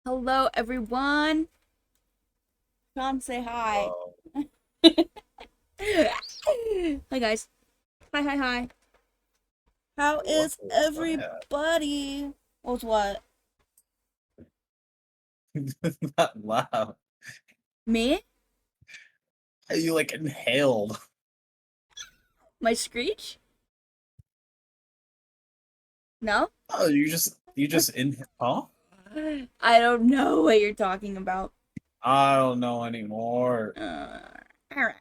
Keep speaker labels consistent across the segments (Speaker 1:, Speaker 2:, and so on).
Speaker 1: Hello, everyone. Sean, say hi.
Speaker 2: Oh,
Speaker 1: Hi, guys. Hi, hi, hi. How
Speaker 2: what
Speaker 1: is
Speaker 2: was that?
Speaker 1: everybody? What's what?
Speaker 2: Not loud.
Speaker 1: Me?
Speaker 2: You like inhaled.
Speaker 1: My screech? No?
Speaker 2: Oh, you just in huh?
Speaker 1: I don't know what you're talking about.
Speaker 2: I don't know anymore.
Speaker 1: Uh, alright.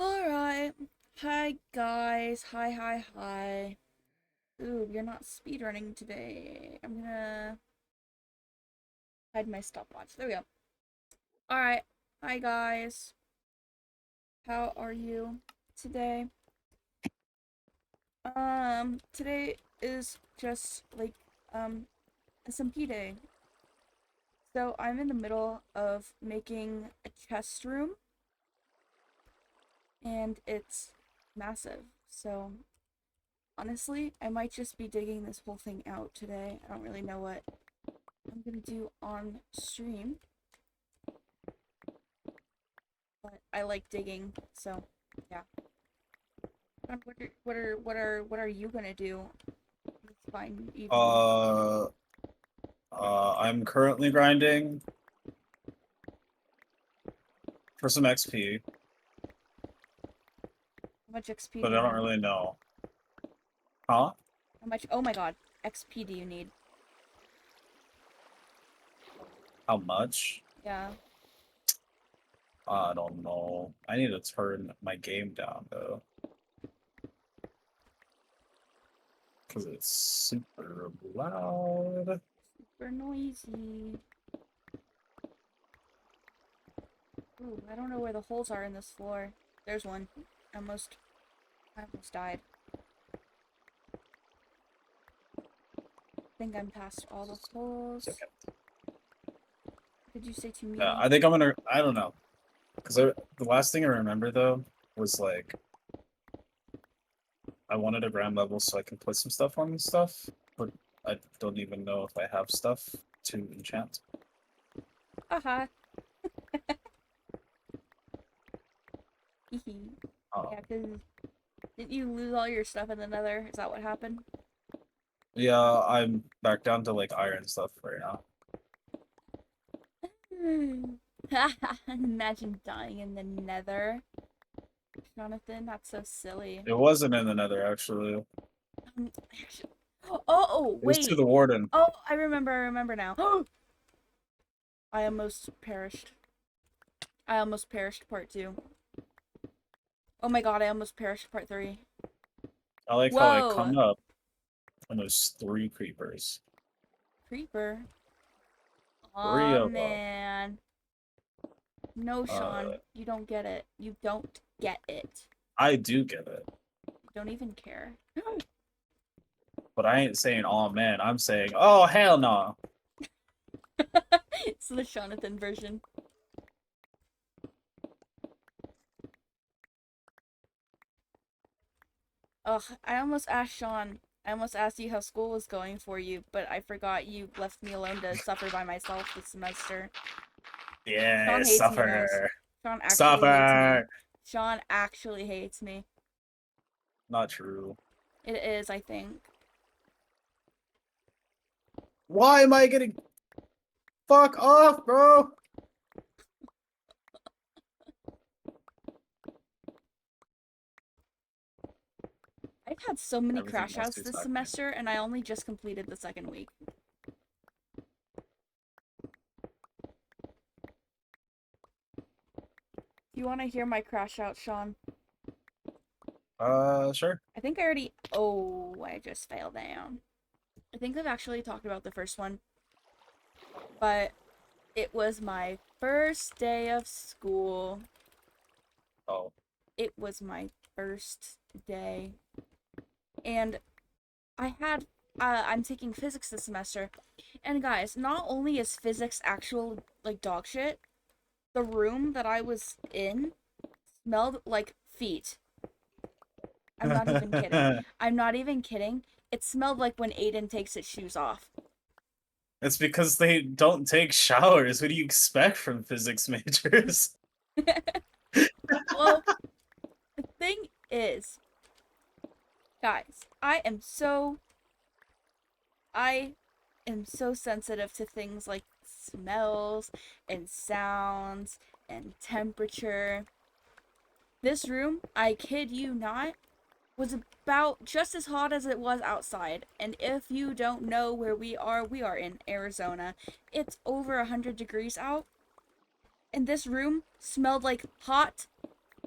Speaker 1: Alright. Hi, guys. Hi, hi, hi. Ooh, you're not speedrunning today. I'm gonna hide my stopwatch. There we go. Alright. Hi, guys. How are you today? Today is just like SMP day. So I'm in the middle of making a chest room and it's massive. So honestly, I might just be digging this whole thing out today. I don't really know what I'm gonna do on stream, but I like digging, so yeah. What are you gonna do this fine evening?
Speaker 2: Uh, I'm currently grinding for some XP,
Speaker 1: How much XP do
Speaker 2: but
Speaker 1: you
Speaker 2: I don't
Speaker 1: need?
Speaker 2: really know. Huh?
Speaker 1: How much? Oh my god, XP do you need?
Speaker 2: How much?
Speaker 1: Yeah.
Speaker 2: I don't know. I need to turn my game down though, because it's super loud.
Speaker 1: Super noisy. Ooh, I don't know where the holes are in this floor. There's one. Almost, I almost died. I think I'm past all the holes.
Speaker 2: Okay.
Speaker 1: What did you say to
Speaker 2: Yeah,
Speaker 1: me?
Speaker 2: I think I'm gonna. I don't know. Because the last thing I remember though was like I wanted a ground level so I can put some stuff on and stuff, but I don't even know if I have stuff to enchant.
Speaker 1: Haha. Hehe.
Speaker 2: Oh,
Speaker 1: Yeah, cause didn't you lose all your stuff in the nether? Is that what happened?
Speaker 2: yeah, I'm back down to like iron stuff right now.
Speaker 1: Imagine dying in the nether. Jonathan, that's so silly.
Speaker 2: It wasn't in the nether actually.
Speaker 1: Actually, oh,
Speaker 2: It was to
Speaker 1: wait.
Speaker 2: the warden.
Speaker 1: Oh, I remember now. I almost perished. I almost perished part 2. Oh my god, I almost perished part 3.
Speaker 2: I like how I
Speaker 1: Whoa!
Speaker 2: come up and there's three creepers.
Speaker 1: Creeper.
Speaker 2: Three
Speaker 1: Aw,
Speaker 2: of them.
Speaker 1: man. No,
Speaker 2: Uh,
Speaker 1: Sean. You don't get it. You don't get it.
Speaker 2: I do get it,
Speaker 1: You don't even care.
Speaker 2: but I ain't saying oh man. I'm saying oh hell no.
Speaker 1: It's the Jonathan version. Ugh, I almost asked Sean. I almost asked you how school was going for you, but I forgot you left me alone to suffer by myself this semester.
Speaker 2: Yeah,
Speaker 1: Sean hates me, guys.
Speaker 2: suffer,
Speaker 1: Sean actually hates me.
Speaker 2: suffer.
Speaker 1: Sean actually hates me.
Speaker 2: Not true.
Speaker 1: It is, I think.
Speaker 2: Why am I getting fuck off, bro?
Speaker 1: I've had so many
Speaker 2: Everything
Speaker 1: crash
Speaker 2: wants
Speaker 1: outs
Speaker 2: to
Speaker 1: this
Speaker 2: attack me.
Speaker 1: semester, and I only just completed the second week. You want to hear my crash out, Sean?
Speaker 2: Sure.
Speaker 1: I think I already. Oh, I just fell down. I think I've actually talked about the first one, but it was my first day of school.
Speaker 2: Oh,
Speaker 1: It was my first day. And I had. I'm taking physics this semester. And guys, not only is physics actual, like, dog shit, the room that I was in smelled like feet. I'm not even kidding. I'm not even kidding. It smelled like when Aiden takes his shoes off.
Speaker 2: It's because they don't take showers. What do you expect from physics majors?
Speaker 1: Well, the thing is, guys, I am so sensitive to things like smells and sounds and temperature. This room, I kid you not, was about just as hot as it was outside. And if you don't know where we are in Arizona. It's over 100 degrees out. And this room smelled like hot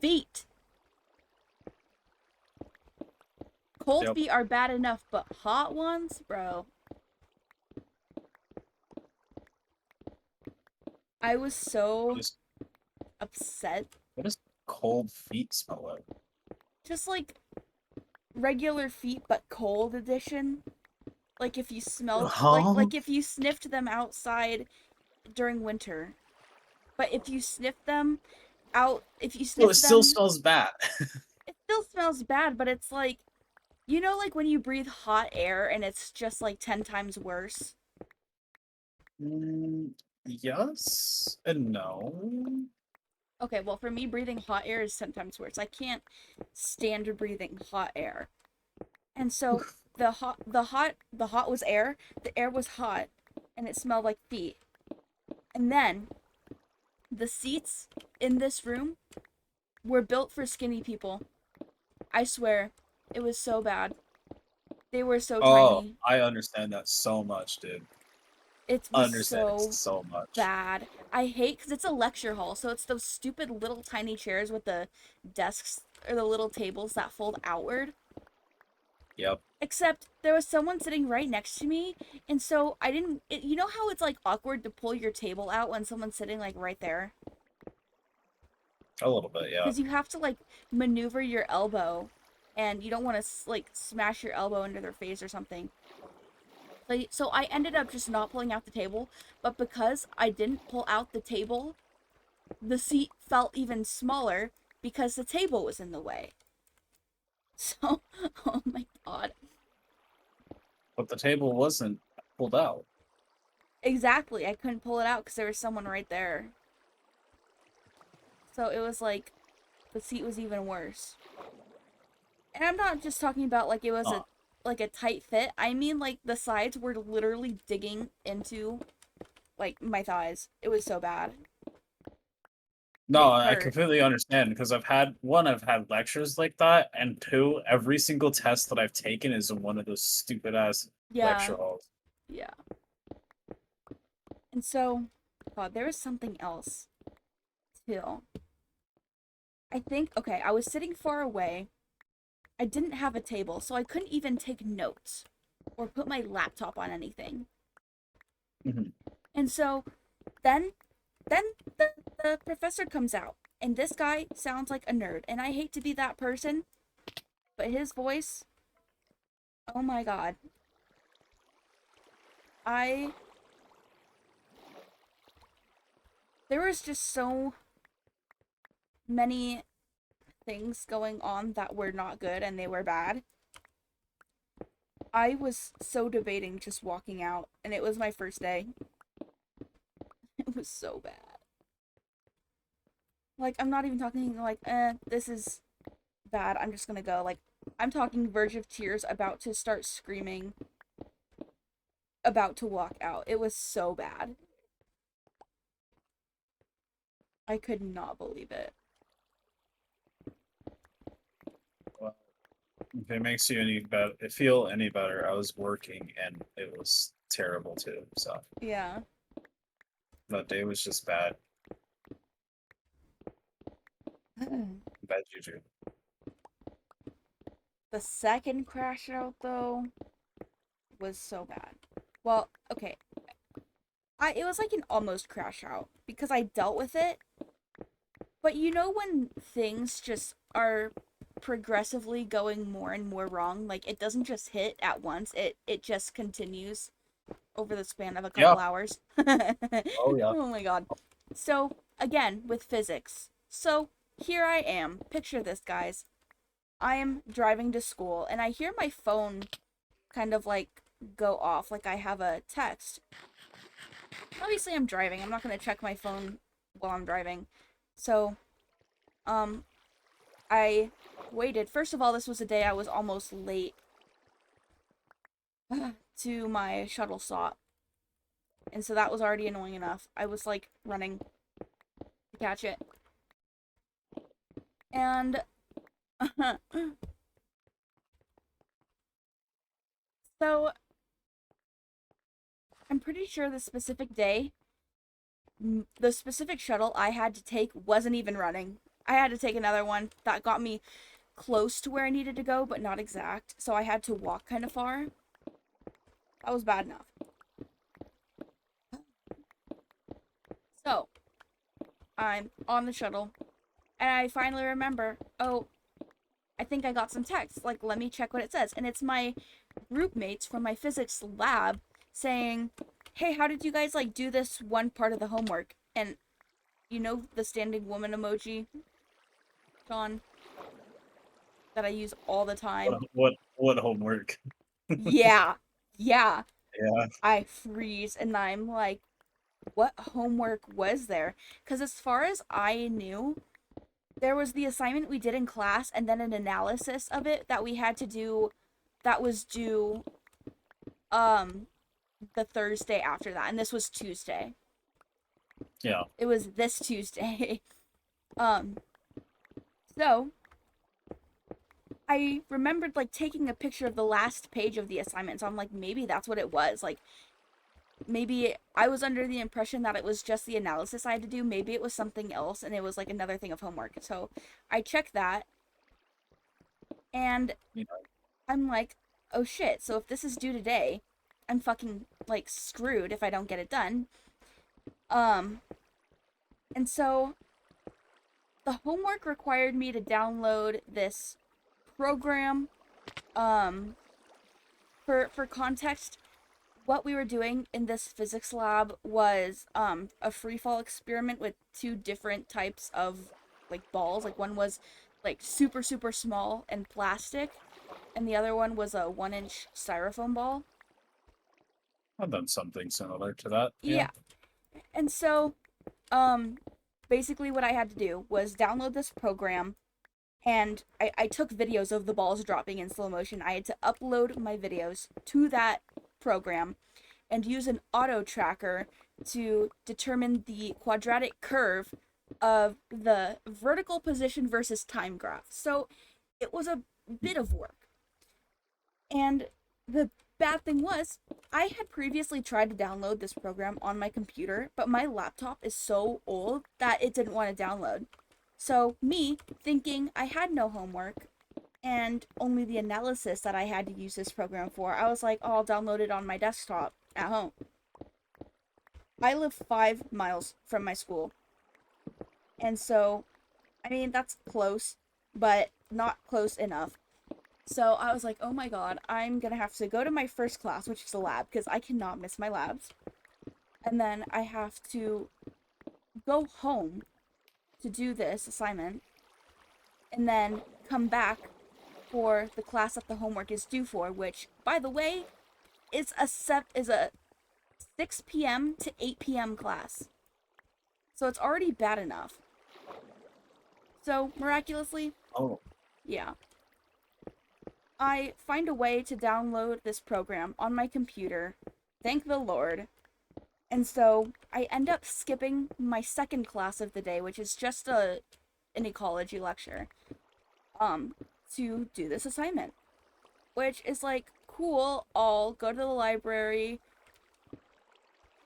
Speaker 1: feet. Cold
Speaker 2: Yep.
Speaker 1: feet are bad enough, but hot ones, bro. I was so
Speaker 2: What is,
Speaker 1: upset.
Speaker 2: what does cold feet smell like?
Speaker 1: Just like regular feet, but cold edition. Like if you smelled,
Speaker 2: Huh?
Speaker 1: like if you sniffed them outside during winter. But if you sniff them if you
Speaker 2: Well, it
Speaker 1: sniff
Speaker 2: still
Speaker 1: them,
Speaker 2: smells bad.
Speaker 1: it still smells bad, but it's like, you know, like when you breathe hot air and it's just like 10 times worse.
Speaker 2: Mm, yes and no.
Speaker 1: Okay, well, for me, breathing hot air is 10 times worse. I can't stand breathing hot air. And so the hot was air. The air was hot, and it smelled like feet. And then the seats in this room were built for skinny people. I swear, it was so bad. They were so
Speaker 2: Oh,
Speaker 1: tiny.
Speaker 2: I understand that so much, dude.
Speaker 1: It was
Speaker 2: Understand it
Speaker 1: so
Speaker 2: so much.
Speaker 1: bad. I hate because it's a lecture hall, so it's those stupid little tiny chairs with the desks or the little tables that fold outward.
Speaker 2: Yep.
Speaker 1: Except there was someone sitting right next to me, and so I didn't. You know how it's like awkward to pull your table out when someone's sitting like right there?
Speaker 2: A little bit, yeah.
Speaker 1: Because you have to like maneuver your elbow, and you don't want to like smash your elbow into their face or something. So I ended up just not pulling out the table, but because I didn't pull out the table, the seat felt even smaller because the table was in the way. So, oh my god.
Speaker 2: But the table wasn't pulled out.
Speaker 1: Exactly. I couldn't pull it out because there was someone right there. So it was like the seat was even worse. And I'm not just talking about like it was
Speaker 2: Huh.
Speaker 1: a tight fit. I mean like the sides were literally digging into like my thighs. It was so bad.
Speaker 2: No,
Speaker 1: It
Speaker 2: I
Speaker 1: hurt.
Speaker 2: completely understand because I've had lectures like that, and two, every single test that I've taken is in one of those stupid ass
Speaker 1: Yeah.
Speaker 2: lecture halls.
Speaker 1: Yeah. And so, God, there was something else too. I think okay, I was sitting far away. I didn't have a table, so I couldn't even take notes or put my laptop on anything.
Speaker 2: Mhm.
Speaker 1: And so then then the professor comes out, and this guy sounds like a nerd, and I hate to be that person, but his voice, oh my god. I There was just so many things going on that were not good and they were bad. I was so debating just walking out, and it was my first day. It was so bad. Like, I'm not even talking like, this is bad. I'm just gonna go. Like, I'm talking verge of tears, about to start screaming, about to walk out. It was so bad. I could not believe it.
Speaker 2: Well, if it makes you any better, feel any better, I was working and it was terrible too. So
Speaker 1: Yeah.
Speaker 2: that day was just bad, bad juju.
Speaker 1: The second crash out, though, was so bad. Well, okay. It was like an almost crash out because I dealt with it. But you know when things just are progressively going more and more wrong, like it doesn't just hit at once. It just continues over the span of a
Speaker 2: Yeah.
Speaker 1: couple hours.
Speaker 2: Oh yeah.
Speaker 1: Oh my god. So, again, with physics. So, here I am. Picture this, guys. I am driving to school and I hear my phone kind of like go off. Like I have a text. Obviously, I'm driving. I'm not going to check my phone while I'm driving. So, um, I waited. First of all, this was a day I was almost late to my shuttle stop. And so that was already annoying enough. I was like running to catch it. And so I'm pretty sure the specific day, the specific shuttle I had to take wasn't even running. I had to take another one that got me close to where I needed to go, but not exact. So I had to walk kind of far. That was bad enough. So I'm on the shuttle, and I finally remember, oh, I think I got some text. Like, let me check what it says. And it's my group mates from my physics lab saying, hey, how did you guys like do this one part of the homework? And you know the standing woman emoji, John, that I use all the time?
Speaker 2: What homework?
Speaker 1: Yeah. Yeah.
Speaker 2: Yeah.
Speaker 1: I freeze and I'm like, what homework was there? Because as far as I knew, there was the assignment we did in class and then an analysis of it that we had to do that was due um the Thursday after that, and this was Tuesday.
Speaker 2: Yeah.
Speaker 1: It was this Tuesday. um so I remembered like taking a picture of the last page of the assignment, so I'm like, maybe that's what it was. Like maybe I was under the impression that it was just the analysis I had to do. Maybe it was something else and it was like another thing of homework. So I checked that, and
Speaker 2: Yeah.
Speaker 1: I'm like, oh shit, so if this is due today, I'm fucking like screwed if I don't get it done. Um and so the homework required me to download this program. um for context, what we were doing in this physics lab was a free fall experiment with two different types of like balls. Like one was like super super small and plastic, and the other one was a 1 inch styrofoam ball.
Speaker 2: I've done something similar to that. Yeah.
Speaker 1: Yeah. And so um basically what I had to do was download this program, and I took videos of the balls dropping in slow motion. I had to upload my videos to that program and use an auto tracker to determine the quadratic curve of the vertical position versus time graph. So it was a bit of work. And the bad thing was, I had previously tried to download this program on my computer, but my laptop is so old that it didn't want to download. So, me thinking I had no homework and only the analysis that I had to use this program for, I was like, oh, I'll download it on my desktop at home. I live 5 miles from my school. And so, I mean, that's close, but not close enough. So I was like, oh my god, I'm gonna have to go to my first class, which is a lab, because I cannot miss my labs. And then I have to go home to do this assignment, and then come back for the class that the homework is due for, which, by the way, is a 6 p.m. to 8 p.m. class. So it's already bad enough. So miraculously,
Speaker 2: Oh.
Speaker 1: yeah, I find a way to download this program on my computer. Thank the Lord. And so I end up skipping my second class of the day, which is just an ecology lecture, to do this assignment. Which is like, cool, I'll go to the library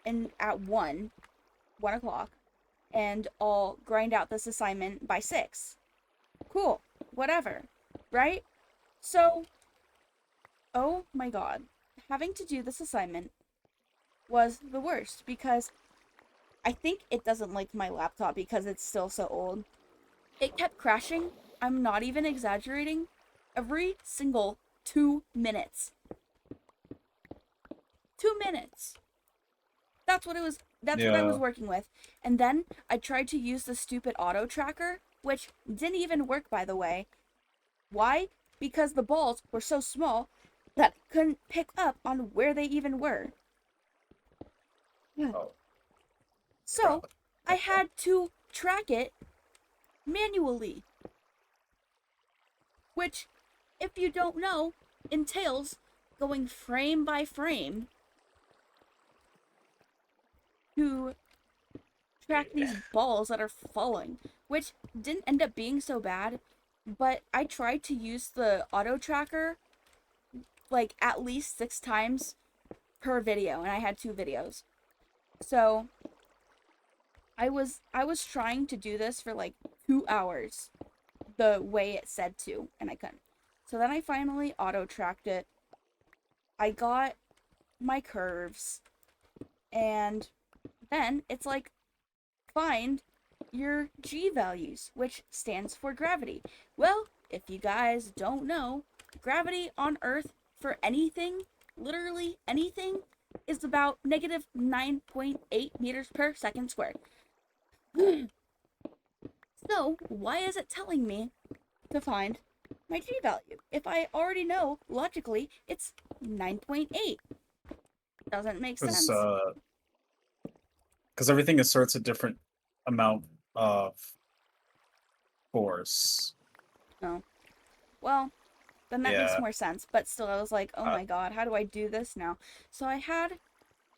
Speaker 1: and at 1 o'clock, and I'll grind out this assignment by 6. Cool, whatever, right? So, oh my god, having to do this assignment was the worst because I think it doesn't like my laptop because it's still so old. It kept crashing. I'm not even exaggerating. Every single 2 minutes. 2 minutes. That's what it was. That's what I was
Speaker 2: Yeah.
Speaker 1: working with. And then I tried to use the stupid auto tracker, which didn't even work, by the way. Why? Because the balls were so small. that couldn't pick up on where they even were.
Speaker 2: Oh
Speaker 1: So
Speaker 2: crap.
Speaker 1: I had to track it manually, which, if you don't know, entails going frame by frame to track these balls that are falling, which didn't end up being so bad, but I tried to use the auto tracker like at least 6 times per video, and I had 2 videos. So I was trying to do this for like 2 hours the way it said to, and I couldn't. So then I finally auto tracked it. I got my curves, and then it's like, find your G values, which stands for gravity. Well, if you guys don't know, gravity on Earth for anything, literally anything, is about negative 9.8 meters per second squared. So, why is it telling me to find my G value if I already know logically it's 9.8? Doesn't make
Speaker 2: Because
Speaker 1: sense.
Speaker 2: everything asserts a different amount of force.
Speaker 1: No. Well, then that makes
Speaker 2: Yeah.
Speaker 1: more sense. But still, I was like, oh
Speaker 2: Uh,
Speaker 1: my god, how do I do this now? So I had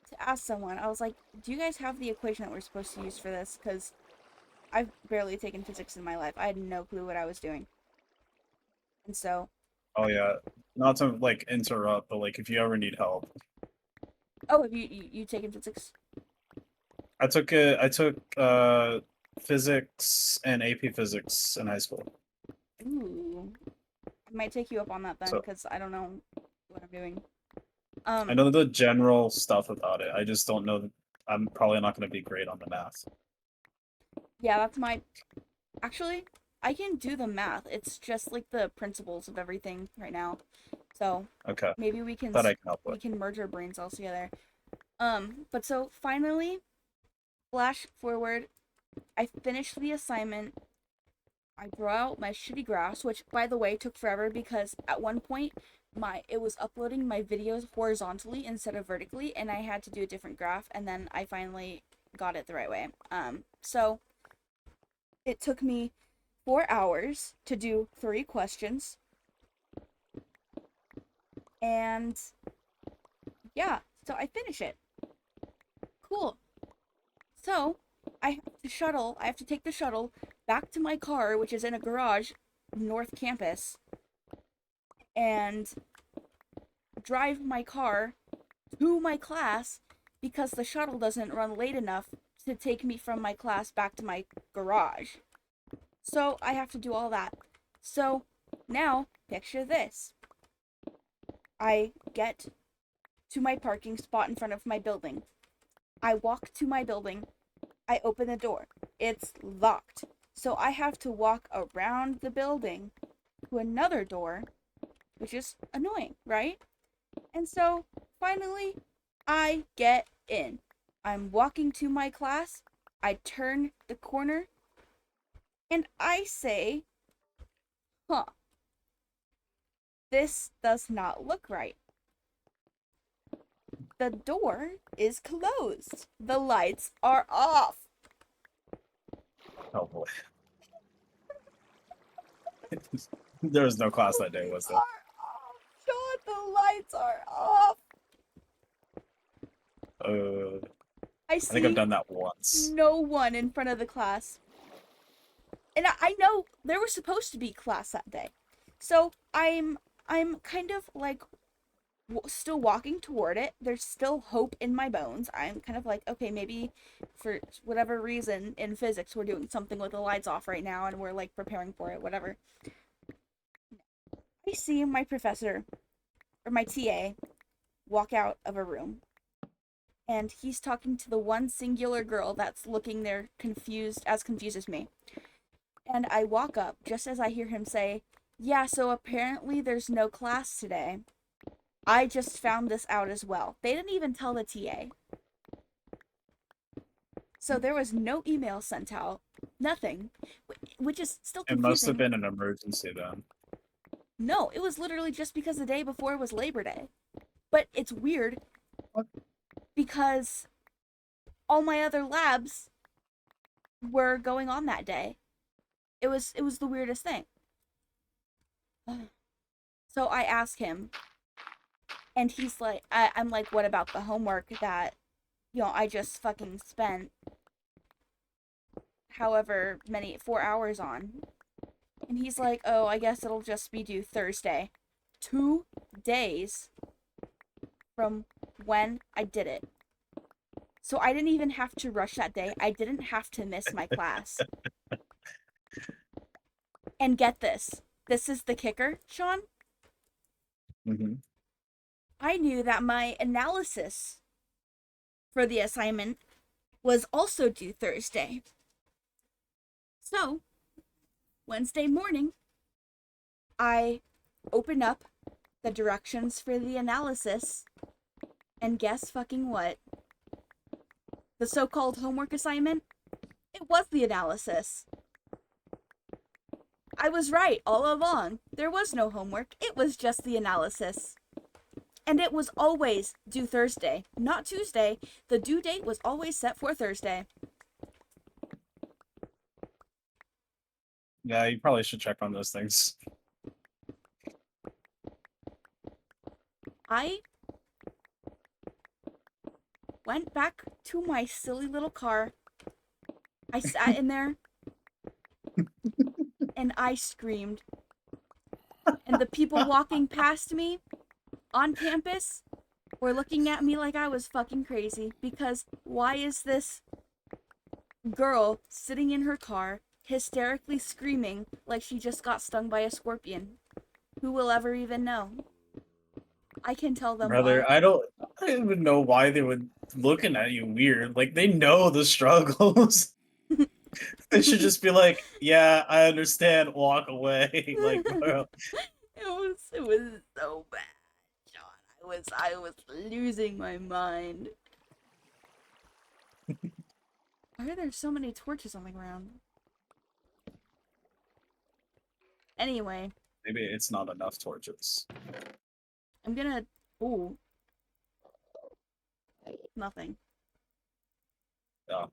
Speaker 1: to ask someone. I was like, do you guys have the equation that we're supposed to use for this? Because I've barely taken physics in my life. I had no clue what I was doing. And so,
Speaker 2: oh yeah. Not to like interrupt, but like if you ever need help,
Speaker 1: oh, have you taken physics?
Speaker 2: I took physics and AP physics in high school.
Speaker 1: Ooh, I might take you up on that then,
Speaker 2: So
Speaker 1: because I don't know what I'm doing.
Speaker 2: I
Speaker 1: Um,
Speaker 2: know the general stuff about it. I just don't know. I'm probably not going to be great on the math.
Speaker 1: yeah, that's my. Actually, I can do the math. It's just like the principles of everything right now. So
Speaker 2: Okay,
Speaker 1: maybe we can
Speaker 2: that I can help with.
Speaker 1: merge our brain cells together. But so finally, flash forward, I finished the assignment. I drew out my shitty graphs, which by the way took forever because at one point it was uploading my videos horizontally instead of vertically, and I had to do a different graph, and then I finally got it the right way. So it took me 4 hours to do 3 questions, and yeah, so I finish it. Cool. So I have to take the shuttle back to my car, which is in a garage North Campus, and drive my car to my class because the shuttle doesn't run late enough to take me from my class back to my garage. So I have to do all that. So now, picture this. I get to my parking spot in front of my building. I walk to my building. I open the door. It's locked. So I have to walk around the building to another door, which is annoying, right? And so finally, I get in. I'm walking to my class. I turn the corner and I say, huh, this does not look right. The door is closed. The lights are off.
Speaker 2: Oh boy. There was no class that day, was
Speaker 1: Lights
Speaker 2: there?
Speaker 1: are off. Sean, the lights are off. I
Speaker 2: I think I've
Speaker 1: see
Speaker 2: done that once.
Speaker 1: no one in front of the class. And I know there was supposed to be class that day. So I'm kind of like still walking toward it. There's still hope in my bones. I'm kind of like, okay, maybe for whatever reason in physics we're doing something with the lights off right now and we're like preparing for it, whatever. I see my professor or my TA walk out of a room and he's talking to the one singular girl that's looking there confused as me. And I walk up just as I hear him say, "Yeah, so apparently there's no class today. I just found this out as well." They didn't even tell the TA. So there was no email sent out, nothing, which is still
Speaker 2: It must have
Speaker 1: confusing.
Speaker 2: been an emergency then.
Speaker 1: No, it was literally just because the day before was Labor Day. But it's weird
Speaker 2: What?
Speaker 1: because all my other labs were going on that day. It was the weirdest thing. So I asked him, and he's like, I'm like, what about the homework that, I just fucking spent however many 4 hours on? And he's like, oh, I guess it'll just be due Thursday. 2 days from when I did it. So I didn't even have to rush that day. I didn't have to miss my class. And get this. This is the kicker, Sean.
Speaker 2: Mm-hmm.
Speaker 1: I knew that my analysis for the assignment was also due Thursday. So, Wednesday morning, I open up the directions for the analysis, and guess fucking what? The so-called homework assignment, it was the analysis. I was right all along. There was no homework. It was just the analysis. And it was always due Thursday, not Tuesday. The due date was always set for Thursday.
Speaker 2: Yeah, you probably should check on those things.
Speaker 1: I went back to my silly little car. I sat in there and I screamed. And the people walking past me on campus were looking at me like I was fucking crazy, because why is this girl sitting in her car hysterically screaming like she just got stung by a scorpion? Who will ever even know? I can tell them
Speaker 2: Brother,
Speaker 1: why.
Speaker 2: I don't even know why they would looking at you weird. Like they know the struggles. They should just be like, yeah, I understand, walk away. Like, bro.
Speaker 1: It was so bad, John. I was losing my mind. Why are there so many torches on the ground? Anyway,
Speaker 2: Maybe it's not enough torches.
Speaker 1: I'm gonna. Ooh, nothing.
Speaker 2: Yeah.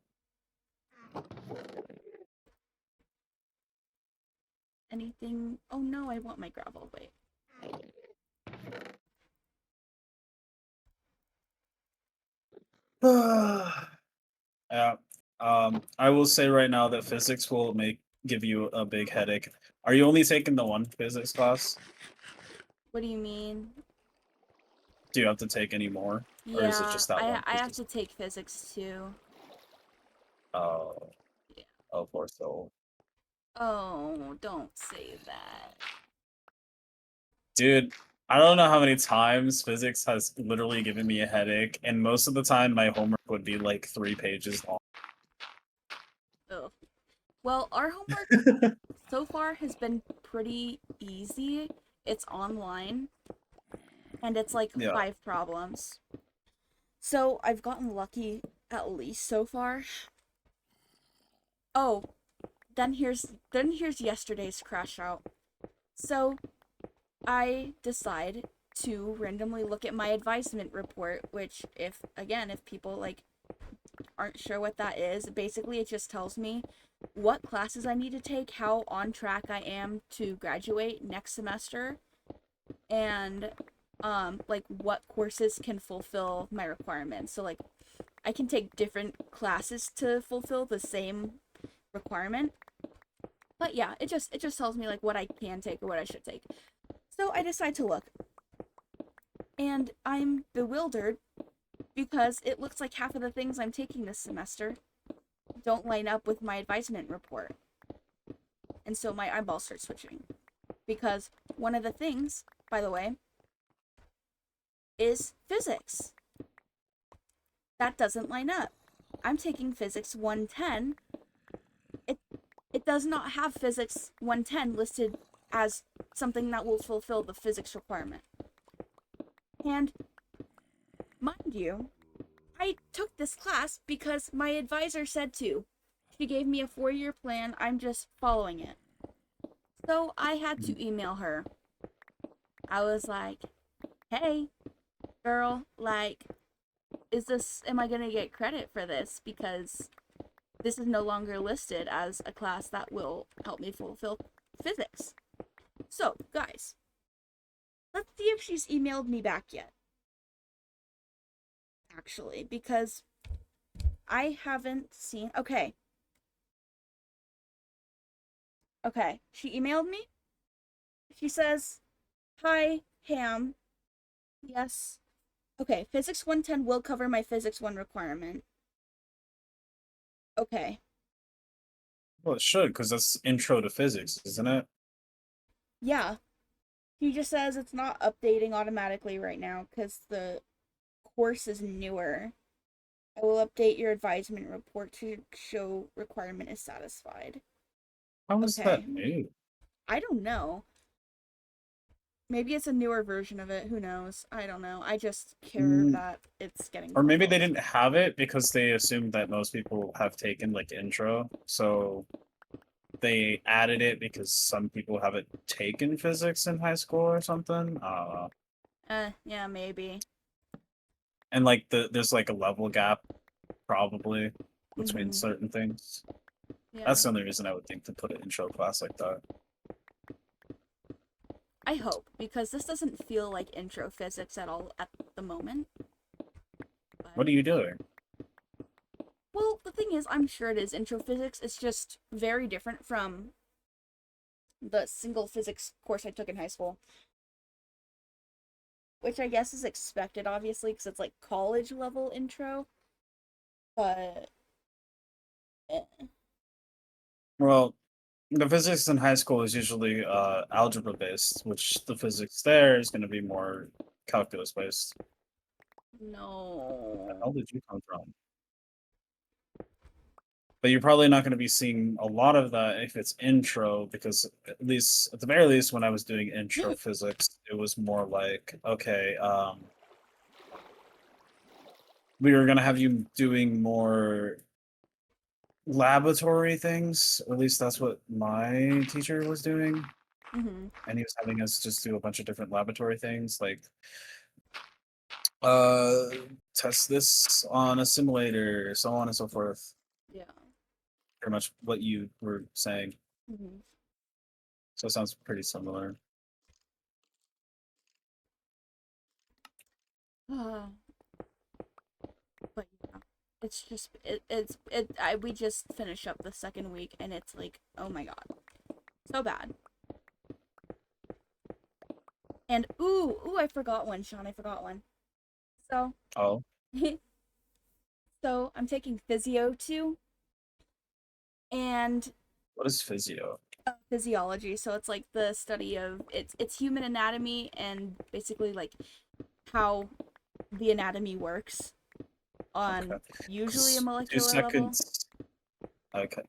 Speaker 1: Anything? Oh no, I want my gravel. Wait.
Speaker 2: Yeah. I will say right now that physics will give you a big headache. Are you only taking the one physics class?
Speaker 1: What do you mean?
Speaker 2: Do you have to take any more? Or is it
Speaker 1: Yeah,
Speaker 2: just that one
Speaker 1: I have
Speaker 2: physics?
Speaker 1: to take physics too.
Speaker 2: Oh,
Speaker 1: Yeah.
Speaker 2: oh, poor soul.
Speaker 1: Oh, don't say that.
Speaker 2: Dude, I don't know how many times physics has literally given me a headache, and most of the time my homework would be like 3 pages long.
Speaker 1: Ugh. Well, our homework so far has been pretty easy. It's online, and it's like
Speaker 2: Yeah.
Speaker 1: 5 problems. So I've gotten lucky at least so far. Oh, then here's yesterday's crash out. So I decide to randomly look at my advisement report, which if people like aren't sure what that is, basically it just tells me what classes I need to take, how on track I am to graduate next semester, and like what courses can fulfill my requirements. So like I can take different classes to fulfill the same requirement. But yeah, it just tells me like what I can take or what I should take. So I decide to look. And I'm bewildered because it looks like half of the things I'm taking this semester don't line up with my advisement report. And so my eyeballs start switching. Because one of the things, by the way, is physics. That doesn't line up. I'm taking physics 110. It it does not have physics 110 listed as something that will fulfill the physics requirement. And mind you, I took this class because my advisor said to. She gave me a 4-year plan. I'm just following it. So I had to email her I was like, hey, girl, like, am I gonna get credit for this? Because this is no longer listed as a class that will help me fulfill physics. So, guys, let's see if she's emailed me back yet. Actually, because I haven't seen. Okay. Okay. She emailed me. She says, hi, Ham. Yes. Okay. Physics 110 will cover my Physics 1 requirement. Okay.
Speaker 2: Well, it should, because that's intro to physics, isn't it?
Speaker 1: Yeah. He just says it's not updating automatically right now because the course is newer. I will update your advisement report to show requirement is satisfied.
Speaker 2: How is that
Speaker 1: Okay.
Speaker 2: new?
Speaker 1: I don't know. Maybe it's a newer version of it. Who knows? I don't know. I just care
Speaker 2: Mm,
Speaker 1: that it's getting
Speaker 2: or maybe they
Speaker 1: fulfilled.
Speaker 2: didn't have it because they assumed that most people have taken like intro, so they added it because some people haven't taken physics in high school or something.
Speaker 1: Yeah, maybe.
Speaker 2: And like there's like a level gap probably between
Speaker 1: Mm-hmm.
Speaker 2: certain things.
Speaker 1: Yeah.
Speaker 2: That's the only reason I would think to put an intro class like that.
Speaker 1: I hope, because this doesn't feel like intro physics at all at the moment. But,
Speaker 2: What are you doing?
Speaker 1: well, the thing is, I'm sure it is intro physics. It's just very different from the single physics course I took in high school. Which I guess is expected, obviously, because it's like college level intro. But, eh.
Speaker 2: Well, the physics in high school is usually algebra based, which the physics there is going to be more calculus based. Where the
Speaker 1: No.
Speaker 2: hell did you come from? But you're probably not going to be seeing a lot of that if it's intro, because at the very least, when I was doing intro physics, it was more like, okay, we were going to have you doing more laboratory things, or at least that's what my teacher was doing.
Speaker 1: Mm-hmm.
Speaker 2: And he was having us just do a bunch of different laboratory things, like test this on a simulator, so on and so forth.
Speaker 1: Yeah.
Speaker 2: Pretty much what you were saying.
Speaker 1: Mm-hmm.
Speaker 2: So it sounds pretty similar.
Speaker 1: But yeah, it's just it. We just finished up the second week, and it's like, oh my god, so bad. And ooh, I forgot one, Sean. I forgot one. So,
Speaker 2: Oh,
Speaker 1: so I'm taking physio too, and
Speaker 2: what is physio?
Speaker 1: physiology. So it's like the study of it's human anatomy and basically like how the anatomy works
Speaker 2: Okay.
Speaker 1: on usually a
Speaker 2: 'Cause two
Speaker 1: molecular level.
Speaker 2: seconds. Okay.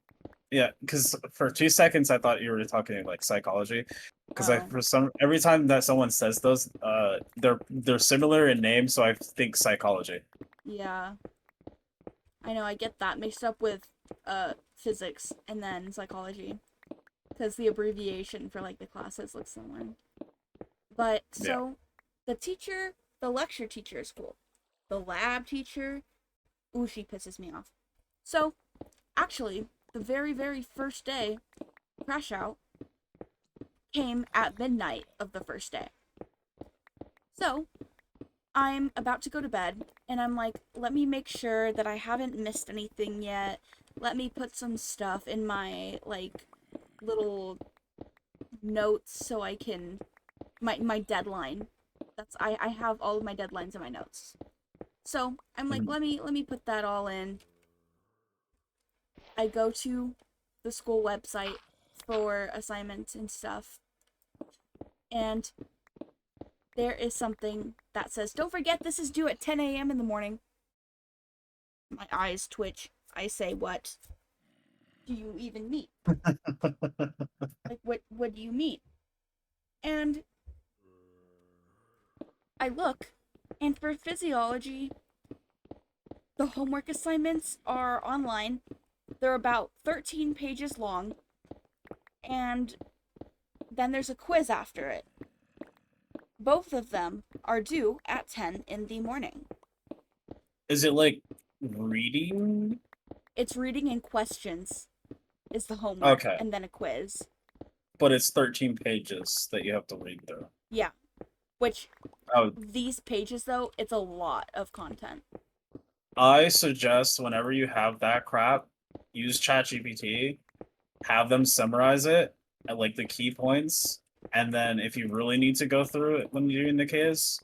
Speaker 2: Yeah, because for 2 seconds I thought you were talking like psychology. Because I
Speaker 1: Oh,
Speaker 2: for some every time that someone says those, they're similar in name, so I think psychology.
Speaker 1: yeah. I know I get that mixed up with physics and then psychology because the abbreviation for like the classes looks similar. But
Speaker 2: Yeah.
Speaker 1: so the teacher, the lecture teacher is cool. The lab teacher, ooh, she pisses me off. So actually, the very first day, crash out came at midnight of the first day. So I'm about to go to bed and I'm like, let me make sure that I haven't missed anything yet. Let me put some stuff in my like little notes so I can my deadline. I have all of my deadlines in my notes. So I'm like,
Speaker 2: Mhm.
Speaker 1: let me put that all in. I go to the school website for assignments and stuff, and there is something that says, "Don't forget this is due at 10 a.m. in the morning." My eyes twitch. I say, "What do you even mean? Like, what do you mean?" And I look, and for physiology, the homework assignments are online. They're about 13 pages long, and then there's a quiz after it. Both of them are due at 10 in the morning.
Speaker 2: Is it like reading?
Speaker 1: It's reading and questions is the homework,
Speaker 2: Okay,
Speaker 1: and then a quiz.
Speaker 2: but it's 13 pages that you have to read through.
Speaker 1: Yeah, which
Speaker 2: Oh,
Speaker 1: these pages, though, it's a lot of content.
Speaker 2: I suggest whenever you have that crap, use ChatGPT, have them summarize it at like the key points, and then if you really need to go through it when you're doing the case,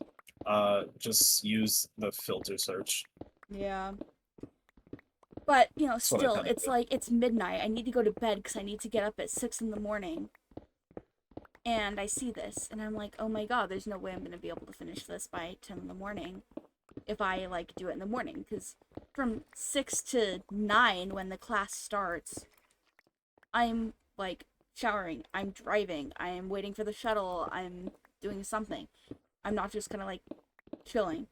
Speaker 2: just use the filter search.
Speaker 1: Yeah. But,
Speaker 2: That's what I
Speaker 1: still,
Speaker 2: tend to
Speaker 1: it's
Speaker 2: do.
Speaker 1: like, it's midnight. I need to go to bed because I need to get up at 6 in the morning. And I see this, and I'm like, oh my god, there's no way I'm going to be able to finish this by 10 in the morning if I, like, do it in the morning. Because from 6 to 9, when the class starts, I'm, like, showering, I'm driving, I'm waiting for the shuttle, I'm doing something. I'm not just kind of, like, chilling.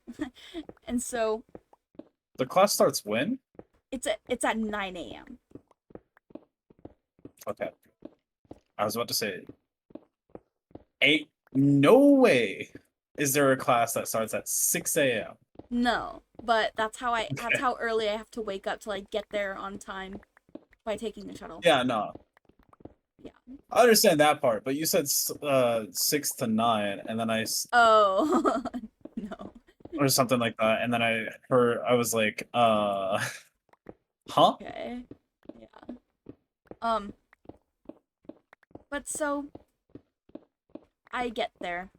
Speaker 1: And so,
Speaker 2: The class starts when?
Speaker 1: it's at 9 a.m.
Speaker 2: Okay. I was about to say, eight. No way is there a class that starts at 6 a.m.
Speaker 1: No, but that's
Speaker 2: Okay.
Speaker 1: how early I have to wake up to like get there on time by taking the shuttle.
Speaker 2: Yeah, no.
Speaker 1: Yeah.
Speaker 2: I understand that part, but you said 6 to 9, and then
Speaker 1: Oh. No.
Speaker 2: or something like that, and then I was like, huh?
Speaker 1: Okay. Yeah. Um, but so I get there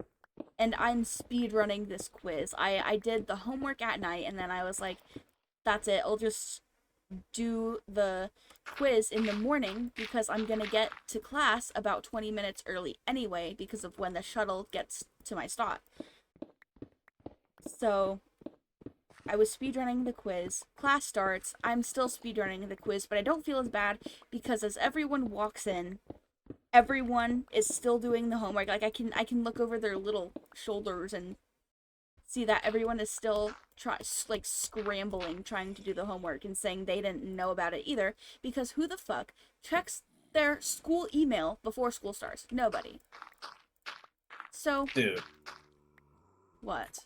Speaker 1: and I'm speed running this quiz. I did the homework at night and then I was like, that's it. I'll just do the quiz in the morning because I'm going to get to class about 20 minutes early anyway because of when the shuttle gets to my stop. So I was speedrunning the quiz. Class starts. I'm still speedrunning the quiz, but I don't feel as bad because as everyone walks in, everyone is still doing the homework. Like I can look over their little shoulders and see that everyone is still scrambling trying to do the homework and saying they didn't know about it either because who the fuck checks their school email before school starts? Nobody. So,
Speaker 2: Dude,
Speaker 1: what?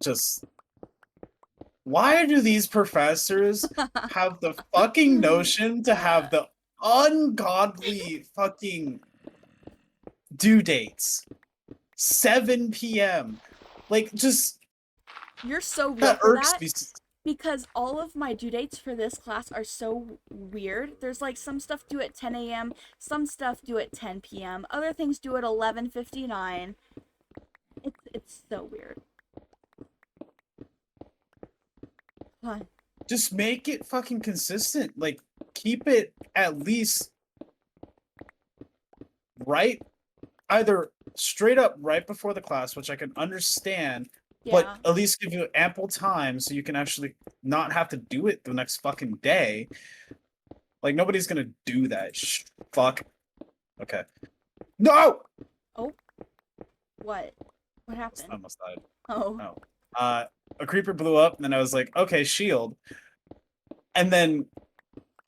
Speaker 2: just why do these professors have the fucking notion to have the ungodly fucking due dates? 7 p.m. Like, just
Speaker 1: You're so real
Speaker 2: that
Speaker 1: for
Speaker 2: irks
Speaker 1: that
Speaker 2: me.
Speaker 1: because all of my due dates for this class are so weird. There's like some stuff due at 10 a.m., some stuff due at 10 p.m., other things due at 11:59. It's so weird. Fun.
Speaker 2: Just make it fucking consistent. Like, keep it at least right, either straight up right before the class, which I can understand, but
Speaker 1: Yeah.
Speaker 2: at least give you ample time so you can actually not have to do it the next fucking day. Like, nobody's gonna do that. Fuck. Okay. No!
Speaker 1: Oh, what? What
Speaker 2: I
Speaker 1: happened?
Speaker 2: almost died.
Speaker 1: Oh.
Speaker 2: Oh. A creeper blew up, and then I was like, okay, shield. And then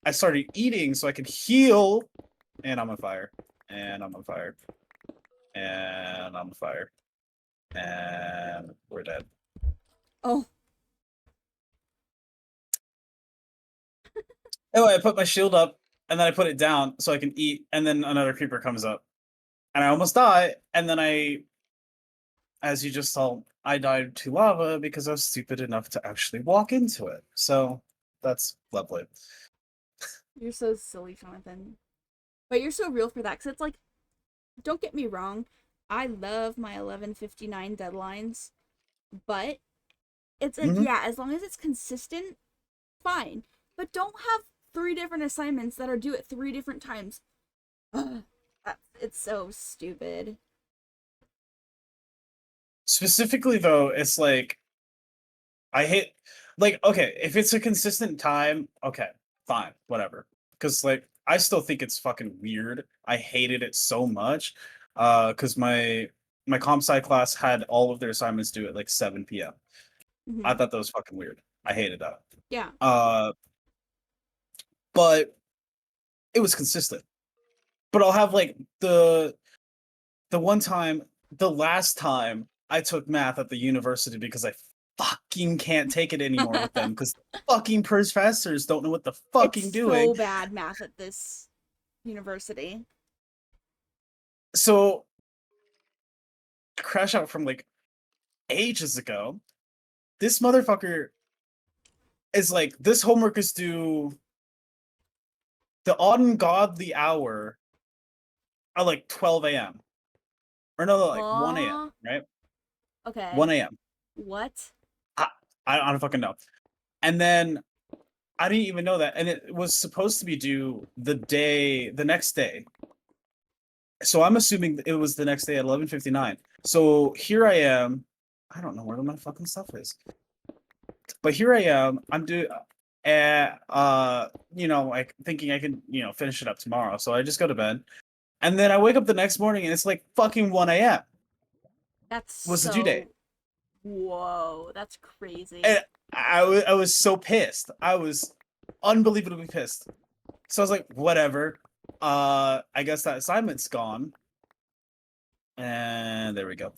Speaker 2: I started eating so I could heal, and I'm on fire. And I'm on fire. And I'm on fire. And we're dead.
Speaker 1: Oh.
Speaker 2: Anyway, I put my shield up, and then I put it down so I can eat, and then another creeper comes up. And I almost die, and then as you just saw, I died to lava because I was stupid enough to actually walk into it. So that's lovely.
Speaker 1: You're so silly, Jonathan. But you're so real for that, because it's like, don't get me wrong, I love my 11:59 deadlines, but it's like,
Speaker 2: Mm-hmm.
Speaker 1: yeah, as long as it's consistent, fine. But don't have three different assignments that are due at three different times. Ugh, it's so stupid.
Speaker 2: Specifically, though, it's like I hate, like, okay, if it's a consistent time, okay, fine, whatever. Because like I still think it's fucking weird. I hated it so much. Because my comp sci class had all of their assignments due at like 7 p.m. I
Speaker 1: Hmm.
Speaker 2: thought that was fucking weird. I hated that.
Speaker 1: Yeah.
Speaker 2: Uh, but it was consistent. But I'll have like the last time I took math at the university because I fucking can't take it anymore with them because fucking professors don't know what the
Speaker 1: It's
Speaker 2: fucking doing.
Speaker 1: so bad math at this university.
Speaker 2: So crash out from like ages ago. This motherfucker is like, this homework is due the ungodly hour at like 12 a.m. Or no, like 1 a.m.,
Speaker 1: Huh?
Speaker 2: right?
Speaker 1: Okay.
Speaker 2: 1 a.m.
Speaker 1: What?
Speaker 2: I, I don't fucking know. And then I didn't even know that. And it was supposed to be due the next day. So I'm assuming it was the next day at 11:59. So here I am. I don't know where my fucking stuff is. But here I am. I'm doing like thinking I can, finish it up tomorrow. So I just go to bed. And then I wake up the next morning and it's like fucking 1 a.m.
Speaker 1: That's
Speaker 2: was the due date.
Speaker 1: so. Whoa, that's crazy.
Speaker 2: And I was so pissed. I was unbelievably pissed. So I was like, whatever. I guess that assignment's gone. And there we go.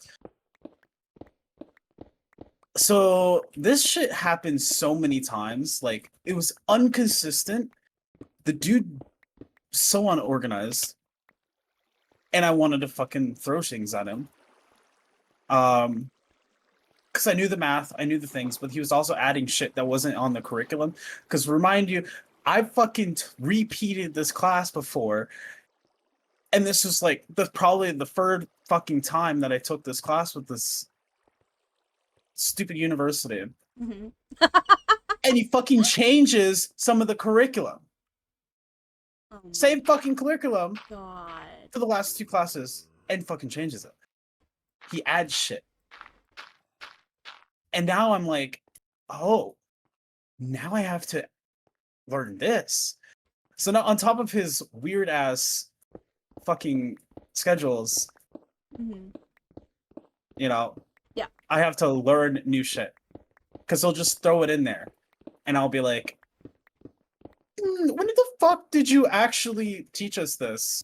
Speaker 2: So this shit happened so many times. Like, it was inconsistent. The dude so unorganized. And I wanted to fucking throw things at him. Because I knew the math, I knew the things, but he was also adding shit that wasn't on the curriculum. Because remind you, I fucking repeated this class before, and this was like probably the third fucking time that I took this class with this stupid university.
Speaker 1: Mm-hmm.
Speaker 2: And he fucking changes some of the curriculum.
Speaker 1: Oh
Speaker 2: Same fucking curriculum
Speaker 1: God.
Speaker 2: for the last two classes, and fucking changes it. He adds shit. And now I'm like, oh, now I have to learn this. So now on top of his weird ass fucking schedules,
Speaker 1: Mm-hmm. Yeah.
Speaker 2: I have to learn new shit. Because he'll just throw it in there. And I'll be like, when the fuck did you actually teach us this?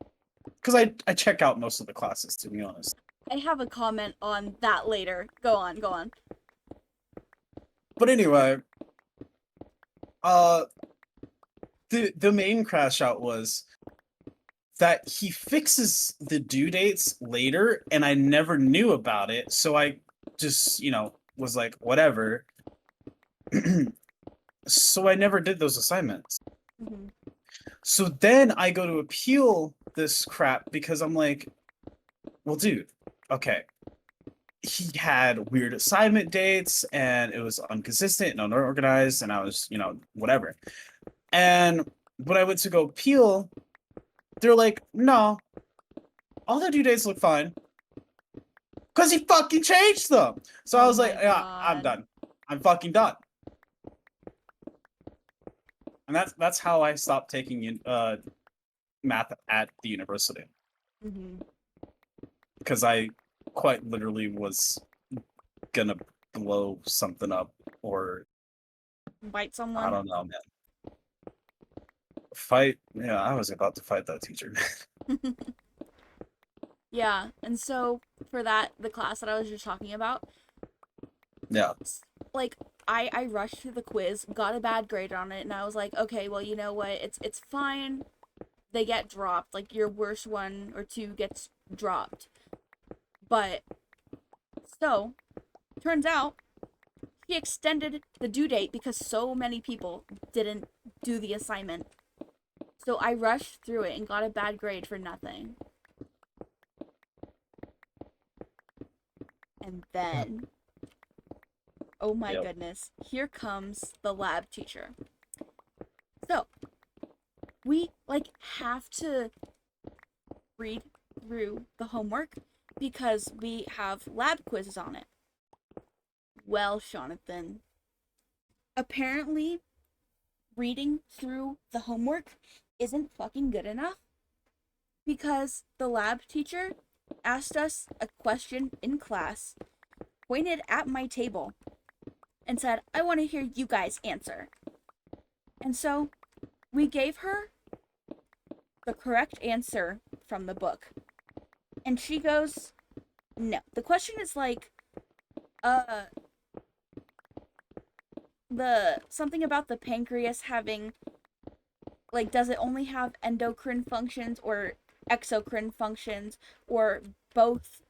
Speaker 2: Because I check out most of the classes, to be honest.
Speaker 1: I have a comment on that later. Go on, go on.
Speaker 2: But anyway, the main crash out was that he fixes the due dates later, and I never knew about it, so I just, was like, whatever. So I never did those assignments.
Speaker 1: Mm-hmm.
Speaker 2: So then I go to appeal this crap because I'm like, well, dude, okay. He had weird assignment dates and it was inconsistent and unorganized, and I was, whatever. And when I went to go appeal, they're like, no, all the due dates look fine. Because he fucking changed them. So I was like, yeah, I'm done. I'm fucking done. And that's how I stopped taking math at the university.
Speaker 1: Mm-hmm.
Speaker 2: Because I quite literally was gonna blow something up or
Speaker 1: Bite someone?
Speaker 2: I don't know, man. Fight. Yeah, I was about to fight that teacher.
Speaker 1: Yeah, and so for that, the class that I was just talking about,
Speaker 2: Yeah.
Speaker 1: like I rushed through the quiz, got a bad grade on it, and I was like, okay, well, you know what? It's fine. They get dropped. Like your worst one or two gets dropped. But so turns out he extended the due date because so many people didn't do the assignment. So I rushed through it and got a bad grade for nothing. And then, oh my goodness, here comes the lab teacher. So, we have to read through the homework because we have lab quizzes on it. Well, Jonathan, apparently reading through the homework isn't fucking good enough because the lab teacher asked us a question in class, pointed at my table, and said, I want to hear you guys answer. And so we gave her the correct answer from the book. And she goes, no. The question is like, uh, the something about the pancreas having, like, does it only have endocrine functions or exocrine functions, or both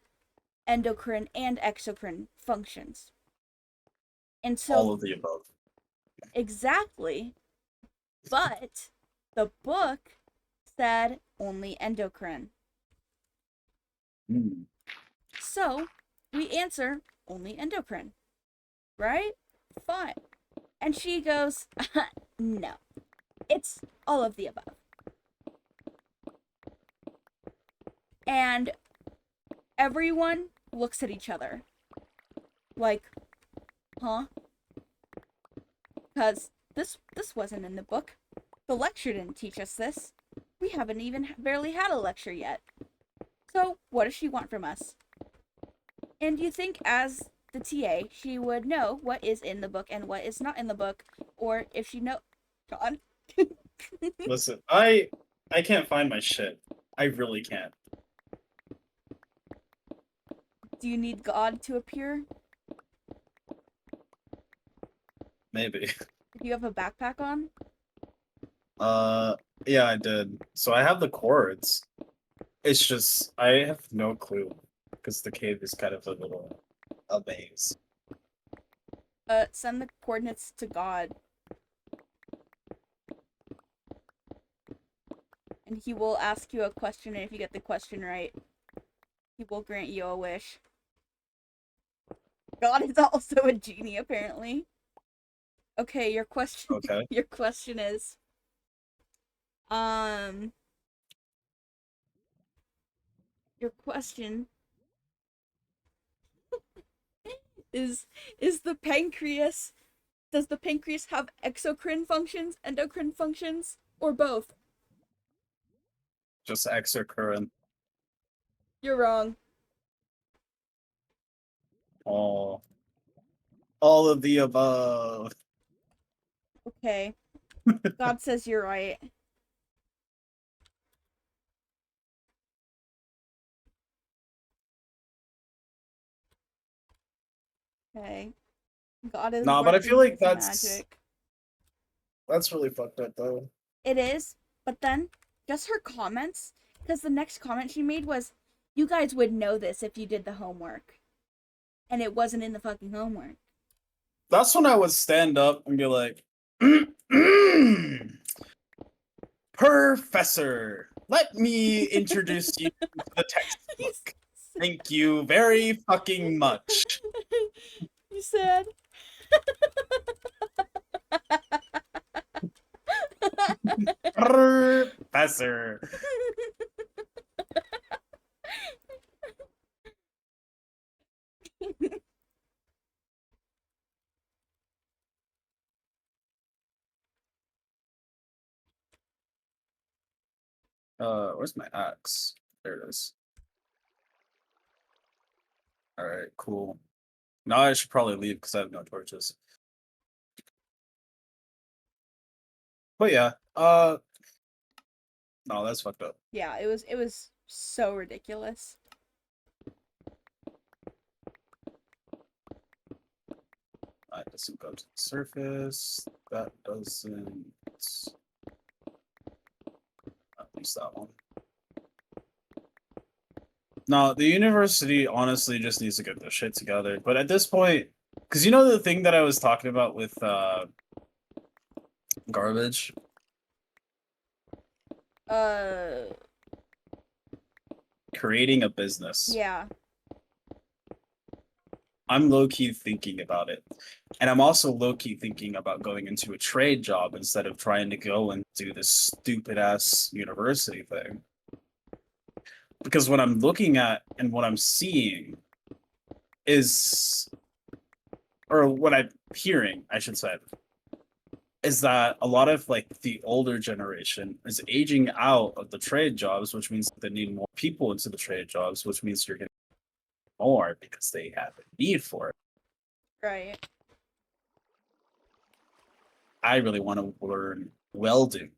Speaker 1: endocrine and exocrine functions? And
Speaker 2: All
Speaker 1: so,
Speaker 2: of the above.
Speaker 1: exactly, but the book said only endocrine.
Speaker 2: Hmm.
Speaker 1: So we answer only endocrine, right? Fine. And she goes, no, it's all of the above. And everyone looks at each other like, huh? Because this wasn't in the book. The lecture didn't teach us this. We haven't even barely had a lecture yet. So what does she want from us? And you think, as the TA, she would know what is in the book and what is not in the book, or if she know, God.
Speaker 2: Listen, I can't find my shit. I really can't.
Speaker 1: Do you need God to appear?
Speaker 2: Maybe.
Speaker 1: Do you have a backpack on?
Speaker 2: Uh, yeah, I did. So I have the chords. It's just I have no clue because the cave is kind of a maze.
Speaker 1: Send the coordinates to God, and he will ask you a question, and if you get the question right, he will grant you a wish. God is also a genie, apparently. Okay, your question.
Speaker 2: Okay.
Speaker 1: Your question is, um, your question is is the pancreas does the pancreas have exocrine functions, endocrine functions, or both?
Speaker 2: Just extracurrent.
Speaker 1: You're wrong.
Speaker 2: All all of the above.
Speaker 1: Okay. God says you're right. Okay. God is
Speaker 2: Nah, but I feel
Speaker 1: working
Speaker 2: like
Speaker 1: his magic.
Speaker 2: that's really fucked up though.
Speaker 1: It is, but then just her comments, because the next comment she made was, "You guys would know this if you did the homework," and it wasn't in the fucking homework.
Speaker 2: That's when I would stand up and be like, Professor, let me introduce you to the textbook. Thank you very fucking much.
Speaker 1: You said,
Speaker 2: Professor. Where's my axe? There it is. Alright, cool. Now I should probably leave because I have no torches. But yeah, no, that's fucked up.
Speaker 1: yeah, it was so ridiculous.
Speaker 2: That doesn't go to the surface. That doesn't. At least that one. No, the university honestly just needs to get their shit together. But at this point, because you know the thing that I was talking about with garbage,
Speaker 1: Uh,
Speaker 2: creating a business.
Speaker 1: yeah,
Speaker 2: I'm low key thinking about it. And I'm also low key thinking about going into a trade job instead of trying to go and do this stupid ass university thing. Because what I'm looking at and what I'm seeing is, or what I'm hearing, I should say, is that a lot of like the older generation is aging out of the trade jobs, which means they need more people into the trade jobs, which means you're getting more because they have a need for it.
Speaker 1: right.
Speaker 2: I really want to learn welding.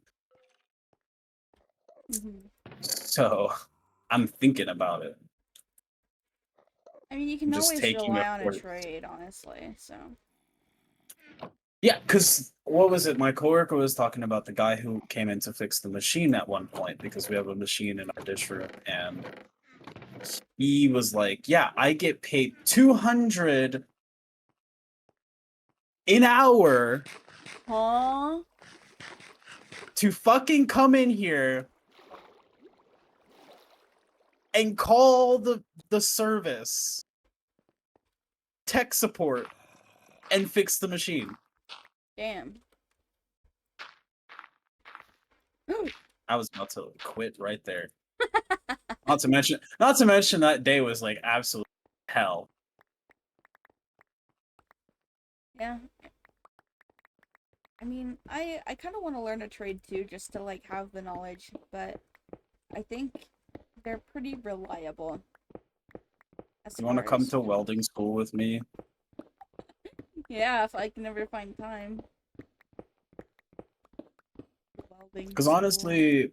Speaker 1: Mm-hmm.
Speaker 2: So I'm thinking about it.
Speaker 1: I mean, you
Speaker 2: I'm
Speaker 1: can
Speaker 2: just
Speaker 1: always
Speaker 2: taking a
Speaker 1: rely on a
Speaker 2: course.
Speaker 1: trade, honestly, so.
Speaker 2: Yeah, because what was it? My coworker was talking about the guy who came in to fix the machine at one point because we have a machine in our dish room, and he was like, "Yeah, I get paid 200 an hour
Speaker 1: Huh?
Speaker 2: to fucking come in here and call the service tech support and fix the machine."
Speaker 1: Damn.
Speaker 2: I was about to quit right there. Not to mention that day was like absolute hell.
Speaker 1: Yeah. I mean, I kind of want to learn a trade too, just to like have the knowledge, but I think they're pretty reliable as
Speaker 2: You want to
Speaker 1: far
Speaker 2: come
Speaker 1: as,
Speaker 2: to welding school with me?
Speaker 1: yeah, if I can ever find time. Welding
Speaker 2: Because
Speaker 1: school.
Speaker 2: honestly,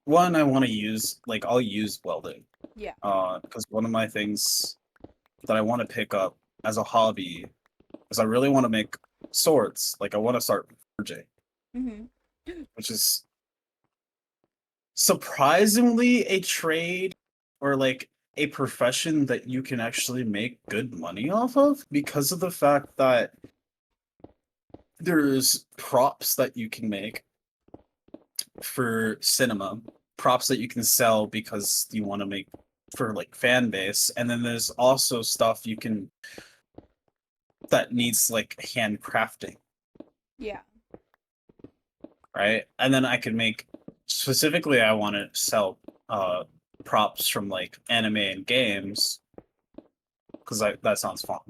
Speaker 2: one, I want to use, like, I'll use welding.
Speaker 1: Yeah.
Speaker 2: Because one of my things that I want to pick up as a hobby is I really want to make swords. Like, I want to start forging,
Speaker 1: Mhm.
Speaker 2: which is surprisingly a trade or like a profession that you can actually make good money off of because of the fact that there's props that you can make for cinema, props that you can sell because you want to make for like fan base, and then there's also stuff you can that needs like handcrafting,
Speaker 1: Yeah.
Speaker 2: right? And then I could make specifically I want to sell props from like anime and games because that sounds fun.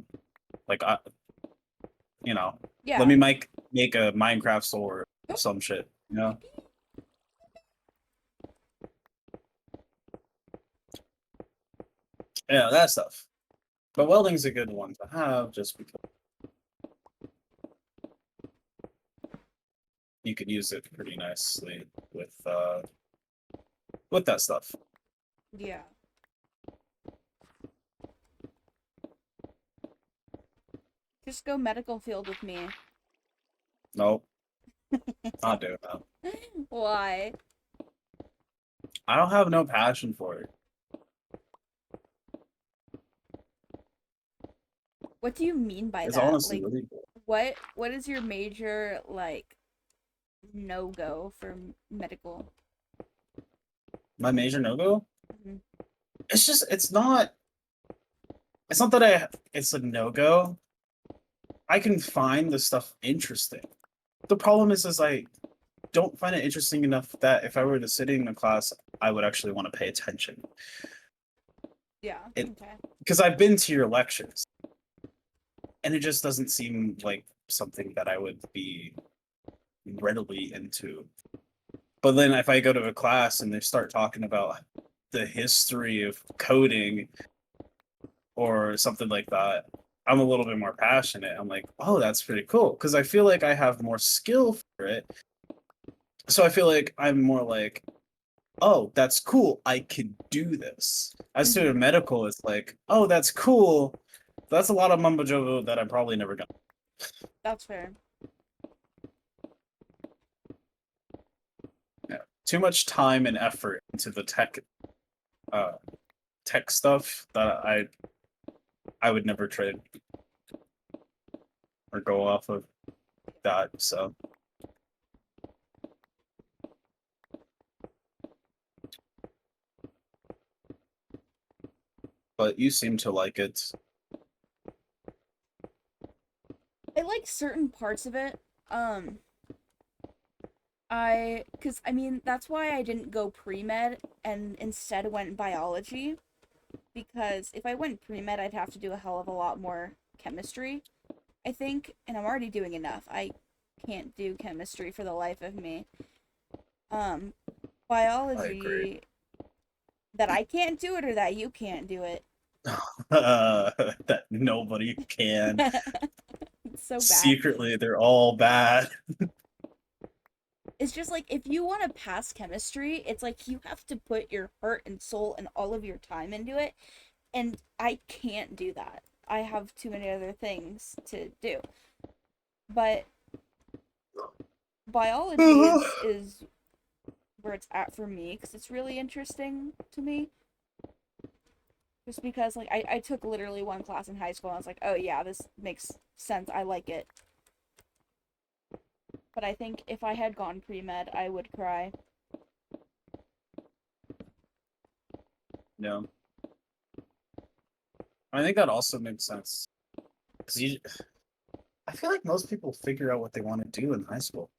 Speaker 2: Like I, let
Speaker 1: Yeah.
Speaker 2: me make a Minecraft sword or some shit, you know? Yeah, that stuff. But welding's a good one to have just because you could use it pretty nicely with that stuff.
Speaker 1: Yeah. Just go medical field with me.
Speaker 2: Nope, not doing that.
Speaker 1: Why?
Speaker 2: I don't have no passion for it.
Speaker 1: What do you mean by
Speaker 2: It's
Speaker 1: that?
Speaker 2: honestly
Speaker 1: Like,
Speaker 2: really cool.
Speaker 1: what is your major like no go for medical?
Speaker 2: My major no-go?
Speaker 1: Mhm.
Speaker 2: It's just it's not that it's a no-go. I can find the stuff interesting. The problem is I don't find it interesting enough that if I were to sit in a class, I would actually want to pay attention.
Speaker 1: Yeah.
Speaker 2: It
Speaker 1: Okay.
Speaker 2: because I've been to your lectures, and it just doesn't seem like something that I would be readily into. But then if I go to a class and they start talking about the history of coding or something like that, I'm a little bit more passionate. I'm like, oh, that's pretty cool. Because I feel like I have more skill for it. So I feel like I'm more like, oh, that's cool. I can do this. As to a
Speaker 1: Mhm.
Speaker 2: medical, it's like, oh, that's cool. That's a lot of mumbo jumbo that I'm probably never gonna.
Speaker 1: That's fair.
Speaker 2: Yeah. Too much time and effort into the uh, tech stuff that I would never trade or go off of that. So, but you seem to like it.
Speaker 1: I like certain parts of it. Um, cause I mean that's why I didn't go pre-med and instead went biology because if I went pre-med I'd have to do a hell of a lot more chemistry, I think, and I'm already doing enough. I can't do chemistry for the life of me. Um,
Speaker 2: I agree.
Speaker 1: biology, that I can't do it or that you can't do it.
Speaker 2: That nobody can.
Speaker 1: It's so bad.
Speaker 2: Secretly, they're all bad.
Speaker 1: It's just like if you want to pass chemistry, it's like you have to put your heart and soul and all of your time into it. And I can't do that. I have too many other things to do. But biology is where it's at for me because it's really interesting to me. Just because like I took literally one class in high school and I was like, oh yeah, this makes sense. I like it. But I think if I had gone pre-med, I would cry.
Speaker 2: Yeah. I think that also makes sense. Because I feel like most people figure out what they want to do in high school.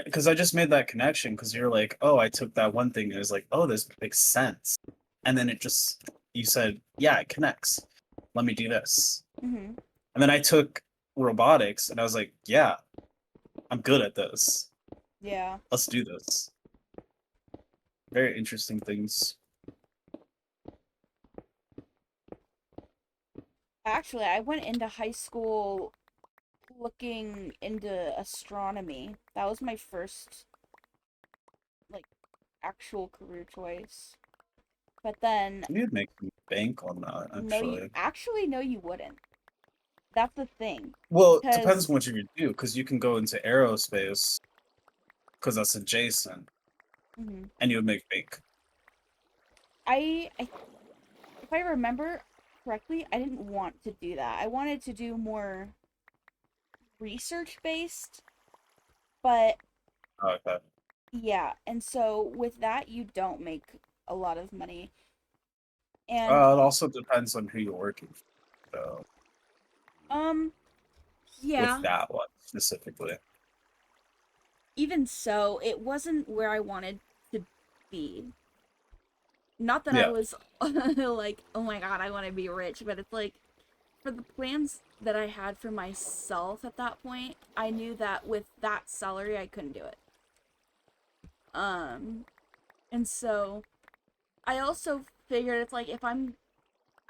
Speaker 2: Because I just made that connection because you're like, oh, I took that one thing and it was like, oh, this makes sense. And then you said, yeah, it connects. Let me do this.
Speaker 1: Mm-hmm.
Speaker 2: And then I took robotics and I was like, yeah, I'm good at this.
Speaker 1: Yeah.
Speaker 2: Let's do this. Very interesting things.
Speaker 1: Actually, I went into high school looking into astronomy. That was my first, like, actual career choice. But then,
Speaker 2: You'd make me bank on that,
Speaker 1: no,
Speaker 2: actually.
Speaker 1: no, you wouldn't. That's the thing.
Speaker 2: Well, it depends
Speaker 1: Because
Speaker 2: on what you do, because you can go into aerospace, because that's adjacent,
Speaker 1: mhm,
Speaker 2: and you would make bank.
Speaker 1: I, if I remember correctly, I didn't want to do that. I wanted to do more research based, but
Speaker 2: Okay.
Speaker 1: yeah, and so with that, you don't make a lot of money. And
Speaker 2: It also depends on who you're working for, though,
Speaker 1: um,
Speaker 2: with
Speaker 1: yeah,
Speaker 2: that one specifically.
Speaker 1: even so, it wasn't where I wanted to be. Not that I
Speaker 2: Yeah.
Speaker 1: was like, oh my god, I want to be rich, but it's like for the plans that I had for myself at that point, I knew that with that salary, I couldn't do it. Um, and so I also figured it's like if I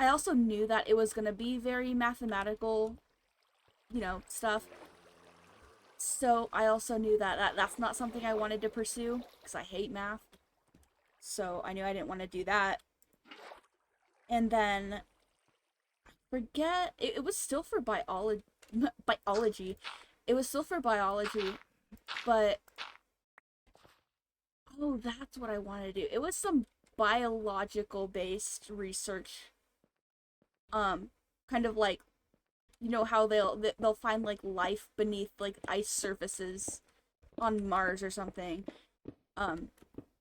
Speaker 1: also knew that it was gonna be very mathematical, stuff. So I also knew that, that's not something I wanted to pursue because I hate math. So I knew I didn't want to do that. And then forget it was still for biology. Biology. It was still for biology, but oh, that's what I wanted to do. It was some biological based research. Um, kind of like how they'll find like life beneath like ice surfaces on Mars or something. Um,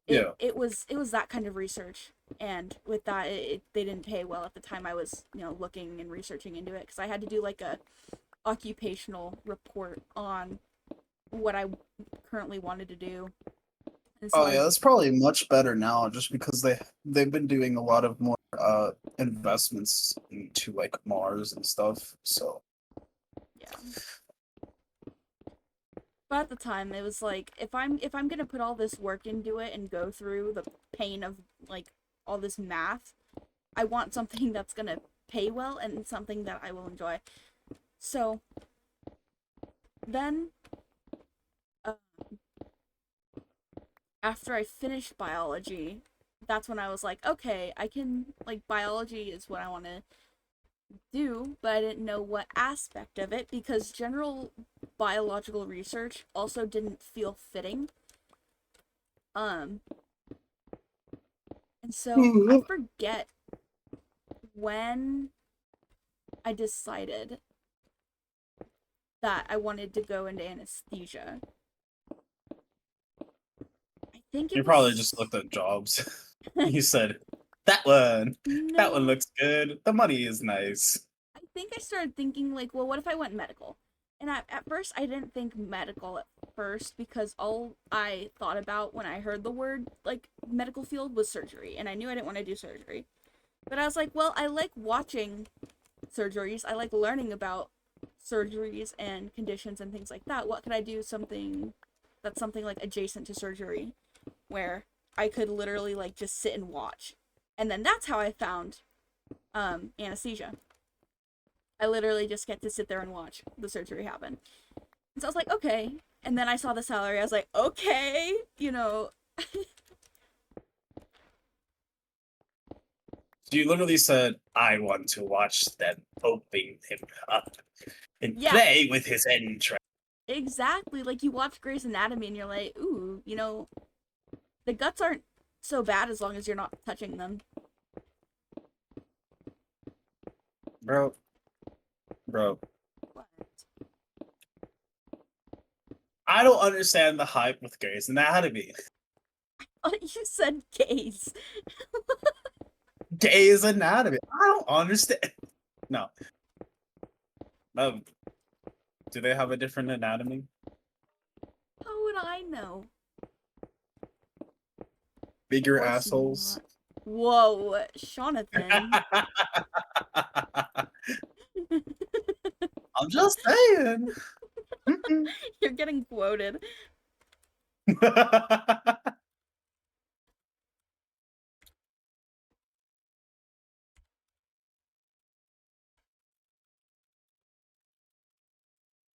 Speaker 1: it
Speaker 2: Yeah.
Speaker 1: it was that kind of research, and with that, they didn't pay well at the time. I was looking and researching into it because I had to do like a occupational report on what I currently wanted to do, and so
Speaker 2: Oh
Speaker 1: I
Speaker 2: yeah, that's probably much better now, just because they've been doing a lot of more investments into like Mars and stuff. So
Speaker 1: yeah. But at the time, it was like if I'm gonna put all this work into it and go through the pain of like all this math, I want something that's gonna pay well and something that I will enjoy. So then, uh, after I finished biology, that's when I was like, okay, I can like biology is what I want to do, but I didn't know what aspect of it because general biological research also didn't feel fitting. Um, and so I forget when I decided that I wanted to go into anesthesia. I think
Speaker 2: you
Speaker 1: it
Speaker 2: probably just
Speaker 1: was
Speaker 2: looked at jobs. You said that one
Speaker 1: no.
Speaker 2: looks good. The money is nice.
Speaker 1: I think I started thinking like, well, what if I went medical? And at first, I didn't think medical at first because all I thought about when I heard the word like medical field was surgery, and I knew I didn't want to do surgery. But I was like, well, I like watching surgeries. I like learning about surgeries and conditions and things like that. What could I do something like adjacent to surgery where I could literally like just sit and watch. And then that's how I found anesthesia. I literally just get to sit there and watch the surgery happen. And so I was like, okay. And then I saw the salary. I was like, okay, you know,
Speaker 2: So you literally said, "I want to watch them open him up and
Speaker 1: yeah,
Speaker 2: play with his entrails."
Speaker 1: exactly. Like you watch Grey's Anatomy and you're like, ooh, you know, the guts aren't so bad as long as you're not touching them.
Speaker 2: Bro, bro,
Speaker 1: What?
Speaker 2: I don't understand the hype with Grey's Anatomy.
Speaker 1: Oh, you said gays.
Speaker 2: Grey's Anatomy. I don't understand. No. Um, do they have a different anatomy?
Speaker 1: How would I know? Of
Speaker 2: Bigger
Speaker 1: course
Speaker 2: assholes?
Speaker 1: not. Whoa, Jonathan.
Speaker 2: I'm just saying.
Speaker 1: You're getting quoted.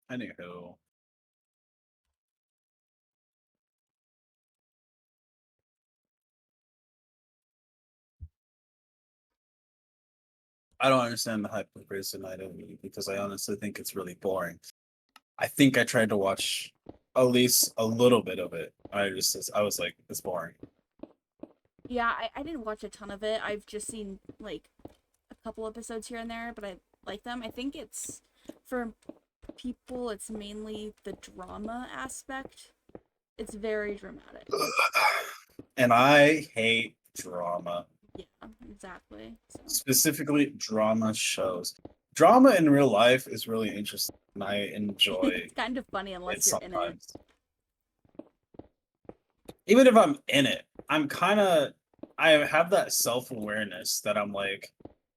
Speaker 2: Anywho. I don't understand the hype of Grey's Anatomy because I honestly think it's really boring. I think I tried to watch at least a little bit of it. I was like, it's boring.
Speaker 1: Yeah, I didn't watch a ton of it. I've just seen like a couple episodes here and there, but I like them. I think it's for people, it's mainly the drama aspect. It's very dramatic.
Speaker 2: And I hate drama,
Speaker 1: Yeah, exactly. So
Speaker 2: specifically drama shows. Drama in real life is really interesting, and I enjoy
Speaker 1: it's kind of funny
Speaker 2: it
Speaker 1: unless you're in it.
Speaker 2: sometimes. Even if I'm in it, I have that self-awareness that I'm like,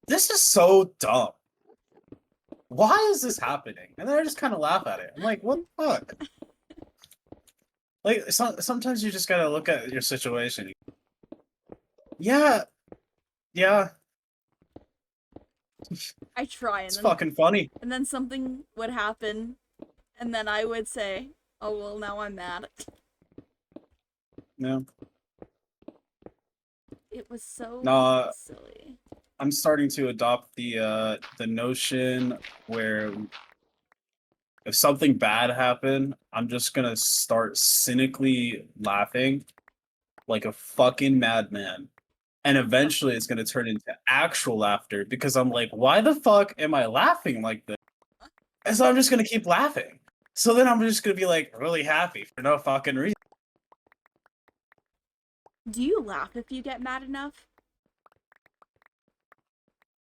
Speaker 2: this is so dumb. Why is this happening? And then I just kind of laugh at it. I'm like, what the fuck? Like, sometimes you just gotta look at your situation. Yeah, yeah,
Speaker 1: I try
Speaker 2: it's fucking funny.
Speaker 1: and then something would happen and then I would say, "Oh, well, now I'm mad."
Speaker 2: Yeah.
Speaker 1: It was so
Speaker 2: No,
Speaker 1: silly.
Speaker 2: I'm starting to adopt the notion where if something bad happened, I'm just gonna start cynically laughing like a fucking madman. And eventually it's gonna turn into actual laughter because I'm like, why the fuck am I laughing like this? And so I'm just gonna keep laughing. So then I'm just gonna be like really happy for no fucking reason.
Speaker 1: Do you laugh if you get mad enough?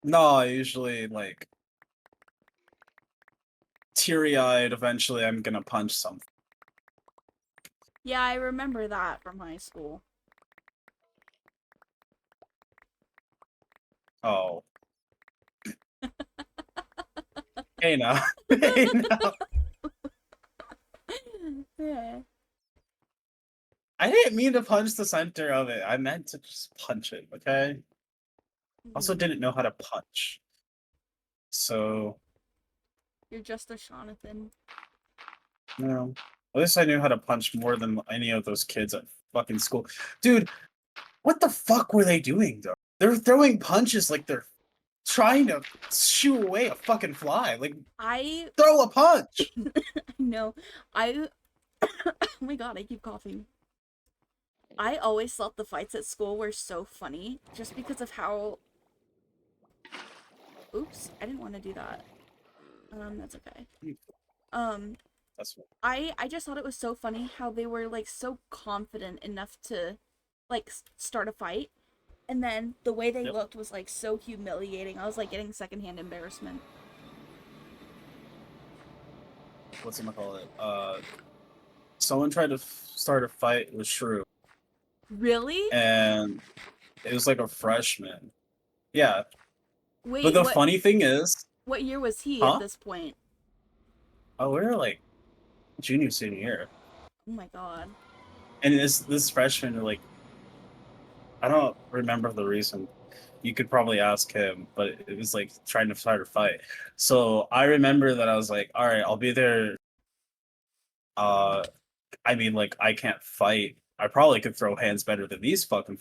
Speaker 2: No, I usually like teary eyed. Eventually I'm gonna punch something.
Speaker 1: Yeah, I remember that from high school.
Speaker 2: Oh. Hey now. Hey now.
Speaker 1: Yeah.
Speaker 2: I didn't mean to punch the center of it. I meant to just punch it, okay? Also
Speaker 1: Mm.
Speaker 2: didn't know how to punch. So,
Speaker 1: You're just a Jonathan.
Speaker 2: you know, at least I knew how to punch more than any of those kids at fucking school. Dude, what the fuck were they doing though? They're throwing punches like they're trying to shoo away a fucking fly. Like,
Speaker 1: I
Speaker 2: throw a punch.
Speaker 1: know. I oh my god, I keep coughing. I always thought the fights at school were so funny just because of how oops, I didn't want to do that. That's okay. Um
Speaker 2: That's what.
Speaker 1: I just thought it was so funny how they were like so confident enough to like start a fight and then the way they
Speaker 2: Yep.
Speaker 1: looked was like so humiliating. I was like getting secondhand embarrassment.
Speaker 2: What's it call it? Someone tried to start a fight with Shrew,
Speaker 1: Really?
Speaker 2: and it was like a freshman. Yeah, but
Speaker 1: Wait,
Speaker 2: the funny thing is,
Speaker 1: what year was he at
Speaker 2: huh?
Speaker 1: this point?
Speaker 2: Oh, we were like junior, senior year,
Speaker 1: Oh my god.
Speaker 2: and this freshman like I don't remember the reason. You could probably ask him, but it was like trying to start a fight. So I remember that I was like, all right, I'll be there I mean, like, I can't fight. I probably could throw hands better than these fucking.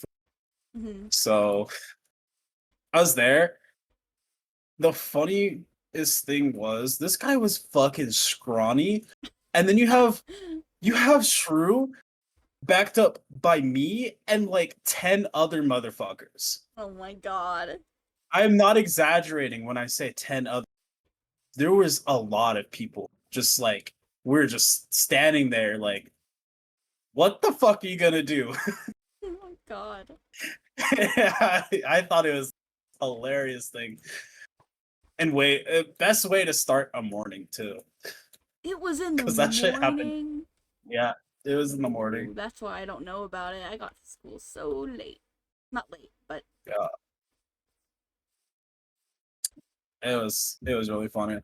Speaker 1: Mm-hmm.
Speaker 2: So I was there. The funniest thing was this guy was fucking scrawny, and then you have Shrew backed up by me and like 10 other motherfuckers.
Speaker 1: Oh my god.
Speaker 2: I am not exaggerating when I say 10 other. There was a lot of people just like we're just standing there like what the fuck are you gonna do?
Speaker 1: Oh my god.
Speaker 2: I thought it was a hilarious thing. And best way to start a morning too.
Speaker 1: It was in the
Speaker 2: Because that shit happened.
Speaker 1: morning.
Speaker 2: Yeah, it was in the morning.
Speaker 1: Ooh, that's why I don't know about it. I got to school so late. Not late, but
Speaker 2: Yeah, it was really funny.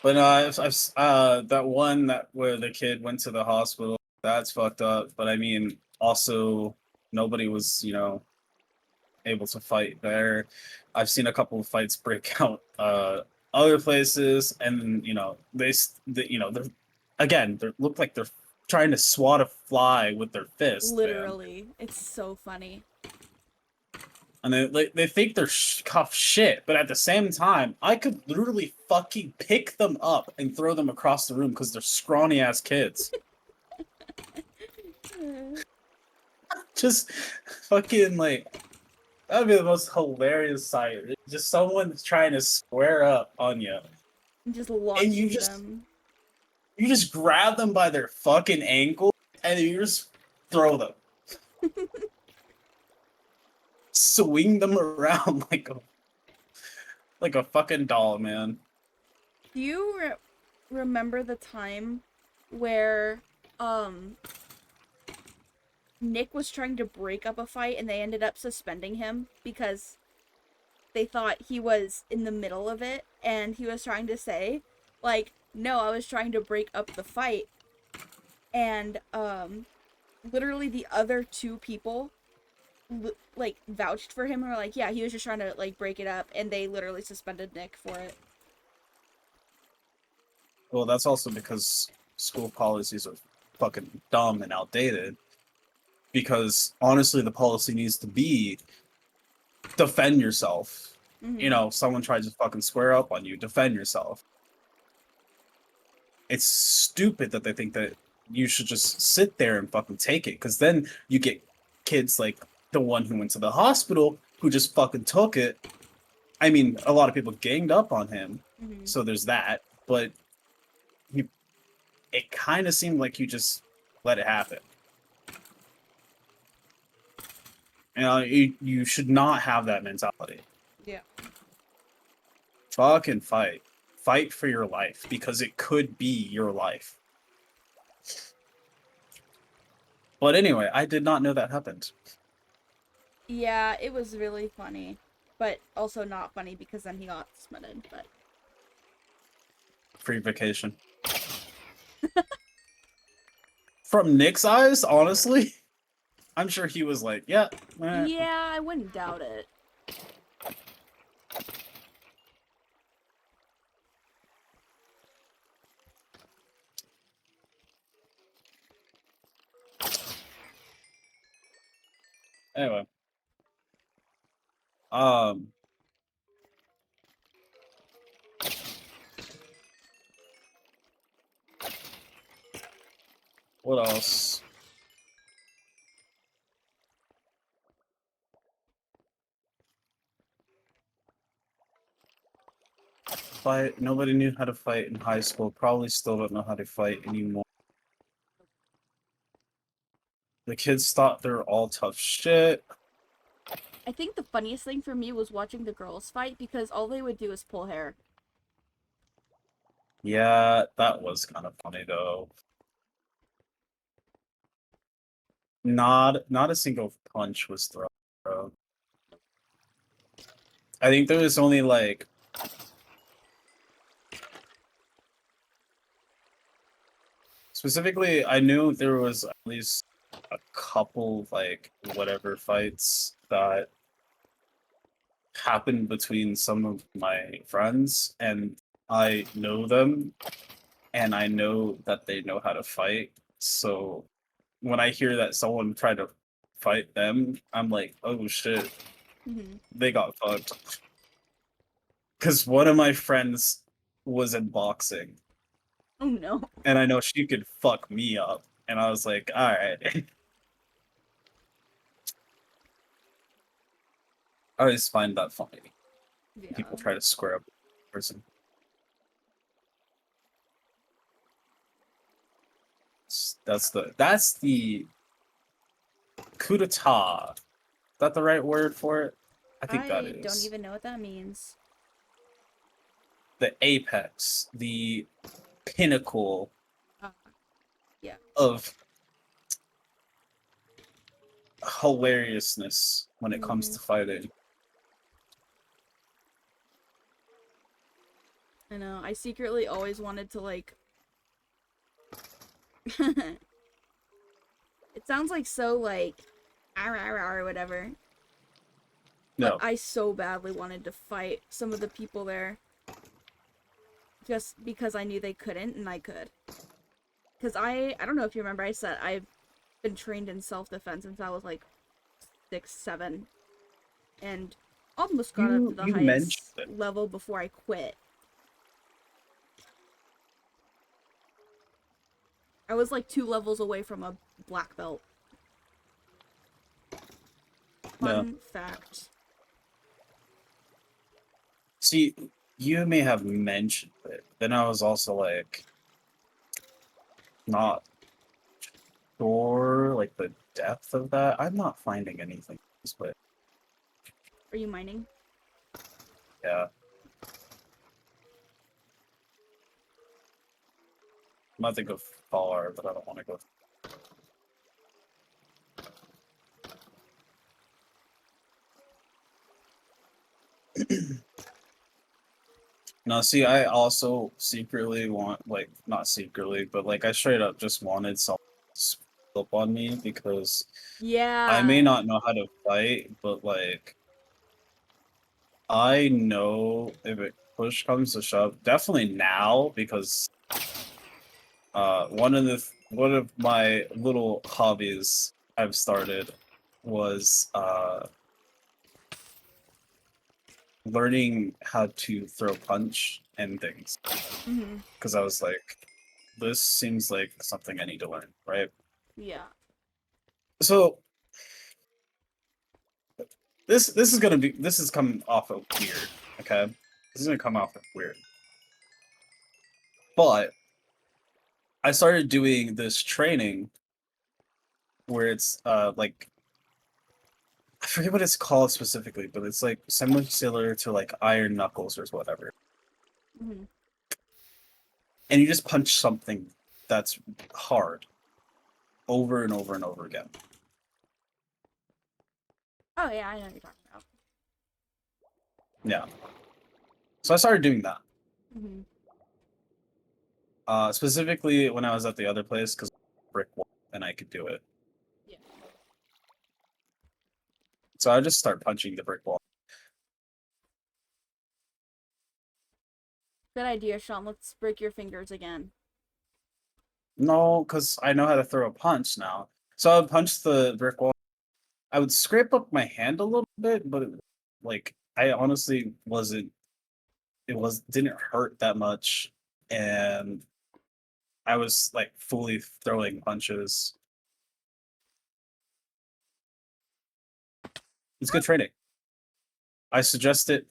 Speaker 2: But that one that where the kid went to the hospital, that's fucked up. But I mean, also nobody was, able to fight there. I've seen a couple of fights break out other places, and they're again they look like they're trying to swat a fly with their fist, man.
Speaker 1: literally, it's so funny.
Speaker 2: And they think they're tough shit, but at the same time, I could literally fucking pick them up and throw them across the room because they're scrawny ass kids. Just fucking like that would be the most hilarious sight. Just someone trying to square up on you,
Speaker 1: Just
Speaker 2: and
Speaker 1: launching them.
Speaker 2: you just grab them by their fucking ankle, and you just throw them, swing them around like a fucking doll, man.
Speaker 1: Do you remember the time where Nick was trying to break up a fight and they ended up suspending him because they thought he was in the middle of it and he was trying to say like, no, I was trying to break up the fight, and literally the other two people like vouched for him and were like, yeah, he was just trying to like break it up, and they literally suspended Nick for it.
Speaker 2: Well, that's also because school policies are fucking dumb and outdated. Because honestly, the policy needs to be defend yourself.
Speaker 1: Mm-hmm.
Speaker 2: Someone tries to fucking square up on you, defend yourself. It's stupid that they think that you should just sit there and fucking take it, because then you get kids like the one who went to the hospital who just fucking took it. I mean, a lot of people ganged up on him,
Speaker 1: Mm-hmm.
Speaker 2: so there's that. But it kind of seemed like you just let it happen. You should not have that mentality.
Speaker 1: Yeah.
Speaker 2: Fucking fight. Fight for your life, because it could be your life. But anyway, I did not know that happened.
Speaker 1: Yeah, it was really funny, but also not funny because then he got suspended. But
Speaker 2: Free vacation. From Nick's eyes, honestly, I'm sure he was like, yeah.
Speaker 1: yeah, I wouldn't doubt it.
Speaker 2: Anyway. Um, what else? Fight. Nobody knew how to fight in high school. Probably still don't know how to fight anymore. The kids thought they're all tough shit.
Speaker 1: I think the funniest thing for me was watching the girls fight because all they would do is pull hair.
Speaker 2: Yeah, that was kind of funny though. Not a single punch was thrown, bro. I think there was only like specifically I knew there was at least a couple like whatever fights that happened between some of my friends, and I know them, and I know that they know how to fight. So when I hear that someone tried to fight them, I'm like, oh shit,
Speaker 1: Mhm.
Speaker 2: they got fucked. Because one of my friends was in boxing,
Speaker 1: Oh no.
Speaker 2: and I know she could fuck me up. And I was like, all right. I always find that funny.
Speaker 1: Yeah.
Speaker 2: People try to square up with a person. That's the coup d'etat. Is that the right word for it? I think that
Speaker 1: I don't
Speaker 2: is.
Speaker 1: even know what that means.
Speaker 2: The apex, the pinnacle
Speaker 1: Uh, yeah.
Speaker 2: of hilariousness when it comes
Speaker 1: Mhm.
Speaker 2: to fighting.
Speaker 1: I know. I secretly always wanted to like it sounds like so like or whatever. But
Speaker 2: No.
Speaker 1: I so badly wanted to fight some of the people there just because I knew they couldn't and I could. Cuz I don't know if you remember I said I've been trained in self-defense since I was like 6, 7 and almost got up to the
Speaker 2: You mentioned
Speaker 1: highest
Speaker 2: it.
Speaker 1: level before I quit. I was like 2 levels away from a black belt.
Speaker 2: No.
Speaker 1: Fun fact.
Speaker 2: See, you may have mentioned it. Then I was also like not sure like the depth of that. I'm not finding anything but
Speaker 1: Are you mining?
Speaker 2: yeah. I'm about to go far, but I don't want to go. No, see, I also secretly want, like, not secretly, but like, I straight up just wanted someone to split up on me because I may
Speaker 1: Yeah.
Speaker 2: not know how to fight, but like, I know if it push comes to shove, definitely now because one of my little hobbies I've started was learning how to throw punch and things
Speaker 1: Mhm.
Speaker 2: because I was like, this seems like something I need to learn, right?
Speaker 1: Yeah.
Speaker 2: So this is coming off of weird, okay? This is gonna come off of weird. But I started doing this training where it's like I forget what it's called specifically, but it's like similar to like iron knuckles or whatever.
Speaker 1: Mhm.
Speaker 2: And you just punch something that's hard over and over and over again.
Speaker 1: Oh yeah, I know what you're talking about.
Speaker 2: Yeah. So I started doing that.
Speaker 1: Mhm.
Speaker 2: Specifically when I was at the other place because brick wall and I could do it.
Speaker 1: Yeah.
Speaker 2: So I just start punching the brick wall.
Speaker 1: Good idea, Sean. Let's break your fingers again.
Speaker 2: No, because I know how to throw a punch now. So I would punch the brick wall. I would scrape up my hand a little bit, but like I honestly wasn't. It was didn't hurt that much, and I was like fully throwing punches. It's good training. I suggest it.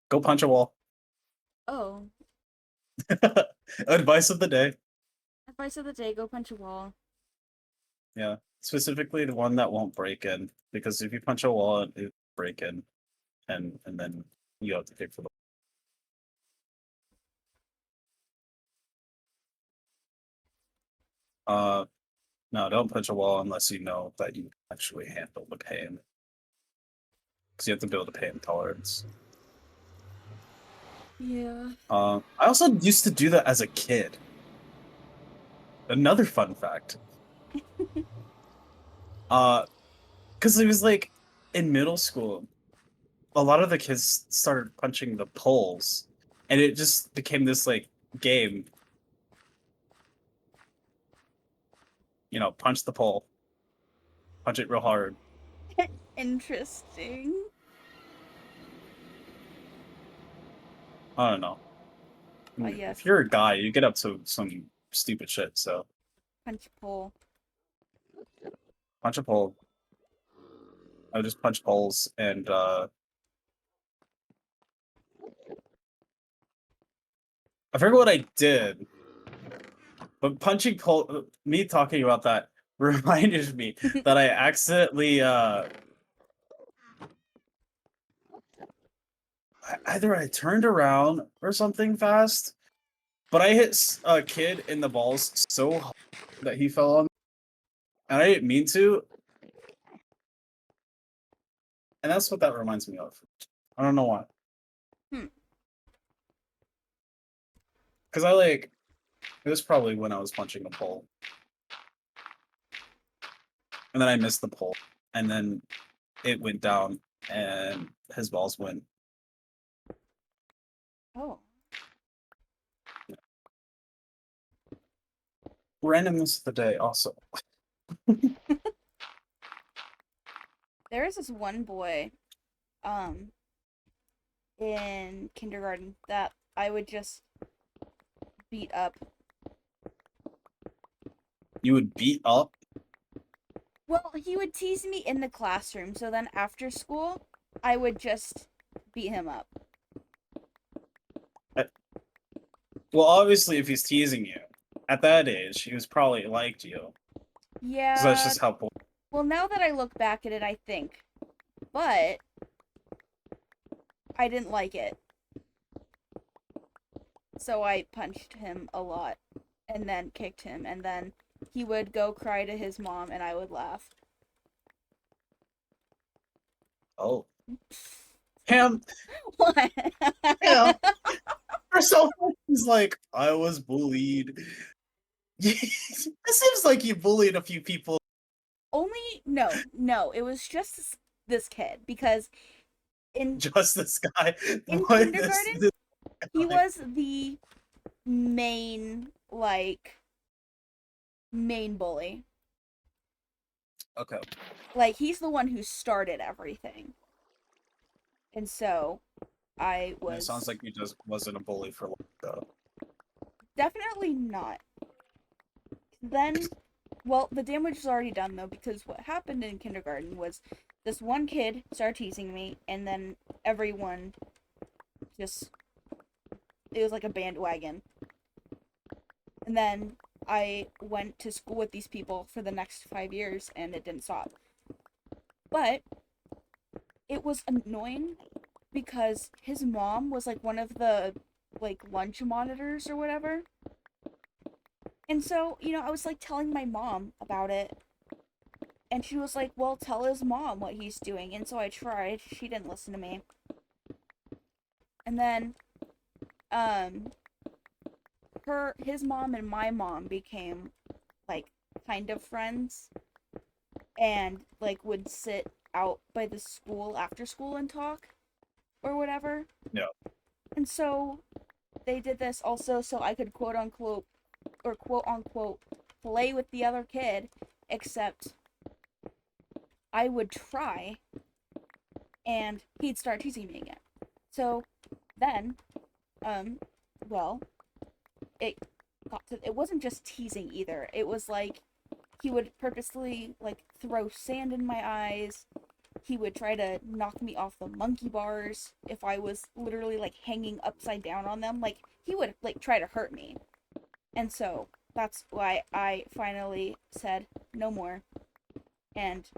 Speaker 2: Go punch a wall.
Speaker 1: Oh,
Speaker 2: Advice of the day.
Speaker 1: advice of the day: go punch a wall.
Speaker 2: Yeah, specifically the one that won't break in, because if you punch a wall, it break in, and then you have to pay for the. No, don't punch a wall unless you know that you can actually handle the pain, because you have to build a pain tolerance.
Speaker 1: Yeah.
Speaker 2: I also used to do that as a kid. Another fun fact. Uh, because it was like in middle school. a lot of the kids started punching the poles, and it just became this like game. You know, punch the pole, punch it real hard.
Speaker 1: Interesting.
Speaker 2: I don't know. If
Speaker 1: Yes.
Speaker 2: you're a guy, you get up to some stupid shit. So
Speaker 1: Punch pole.
Speaker 2: punch a pole. I would just punch poles, and I forget what I did, but punching pole. Me talking about that reminded me that I accidentally either I turned around or something fast, but I hit a kid in the balls so hard that he fell on, and I didn't mean to, and that's what that reminds me of. I don't know why.
Speaker 1: Hmm.
Speaker 2: Because I like it was probably when I was punching the pole, and then I missed the pole, and then it went down, and his balls went.
Speaker 1: Oh.
Speaker 2: Randomness of the day, also.
Speaker 1: There is this one boy, um, in kindergarten that I would just beat up.
Speaker 2: You would beat up.
Speaker 1: Well, he would tease me in the classroom, so then after school, I would just beat him up.
Speaker 2: Well, obviously, if he's teasing you at that age, he was probably liked you. Because that's
Speaker 1: Yeah.
Speaker 2: just how.
Speaker 1: Well, now that I look back at it, I think. But I didn't like it. So I punched him a lot and then kicked him, and then he would go cry to his mom and I would laugh.
Speaker 2: Oh, him.
Speaker 1: What?
Speaker 2: Yeah. For so long, he's like, I was bullied. It seems like you bullied a few people.
Speaker 1: Only no, it was just this kid because in
Speaker 2: Just this guy.
Speaker 1: in
Speaker 2: What this,
Speaker 1: kindergarten
Speaker 2: this
Speaker 1: he
Speaker 2: guy?
Speaker 1: was the main main bully.
Speaker 2: Okay.
Speaker 1: Like he's the one who started everything. And so I
Speaker 2: It sounds
Speaker 1: was
Speaker 2: like you just wasn't a bully for long, though.
Speaker 1: definitely not. Then, well, the damage was already done though, because what happened in kindergarten was this one kid started teasing me, and then everyone just, it was like a bandwagon. And then I went to school with these people for the next 5 years, and it didn't stop. But it was annoying because his mom was like one of the like lunch monitors or whatever. And so, I was like telling my mom about it, and she was like, "Well, tell his mom what he's doing." And so I tried. She didn't listen to me. And then um his mom and my mom became like kind of friends, and like would sit out by the school after school and talk or whatever.
Speaker 2: Yeah.
Speaker 1: And so they did this also so I could quote unquote play with the other kid, except I would try and he'd start teasing me again. So then, um, well, it it wasn't just teasing either. It was like he would purposely like throw sand in my eyes. He would try to knock me off the monkey bars if I was literally like hanging upside down on them. Like he would like try to hurt me. And so that's why I finally said no more and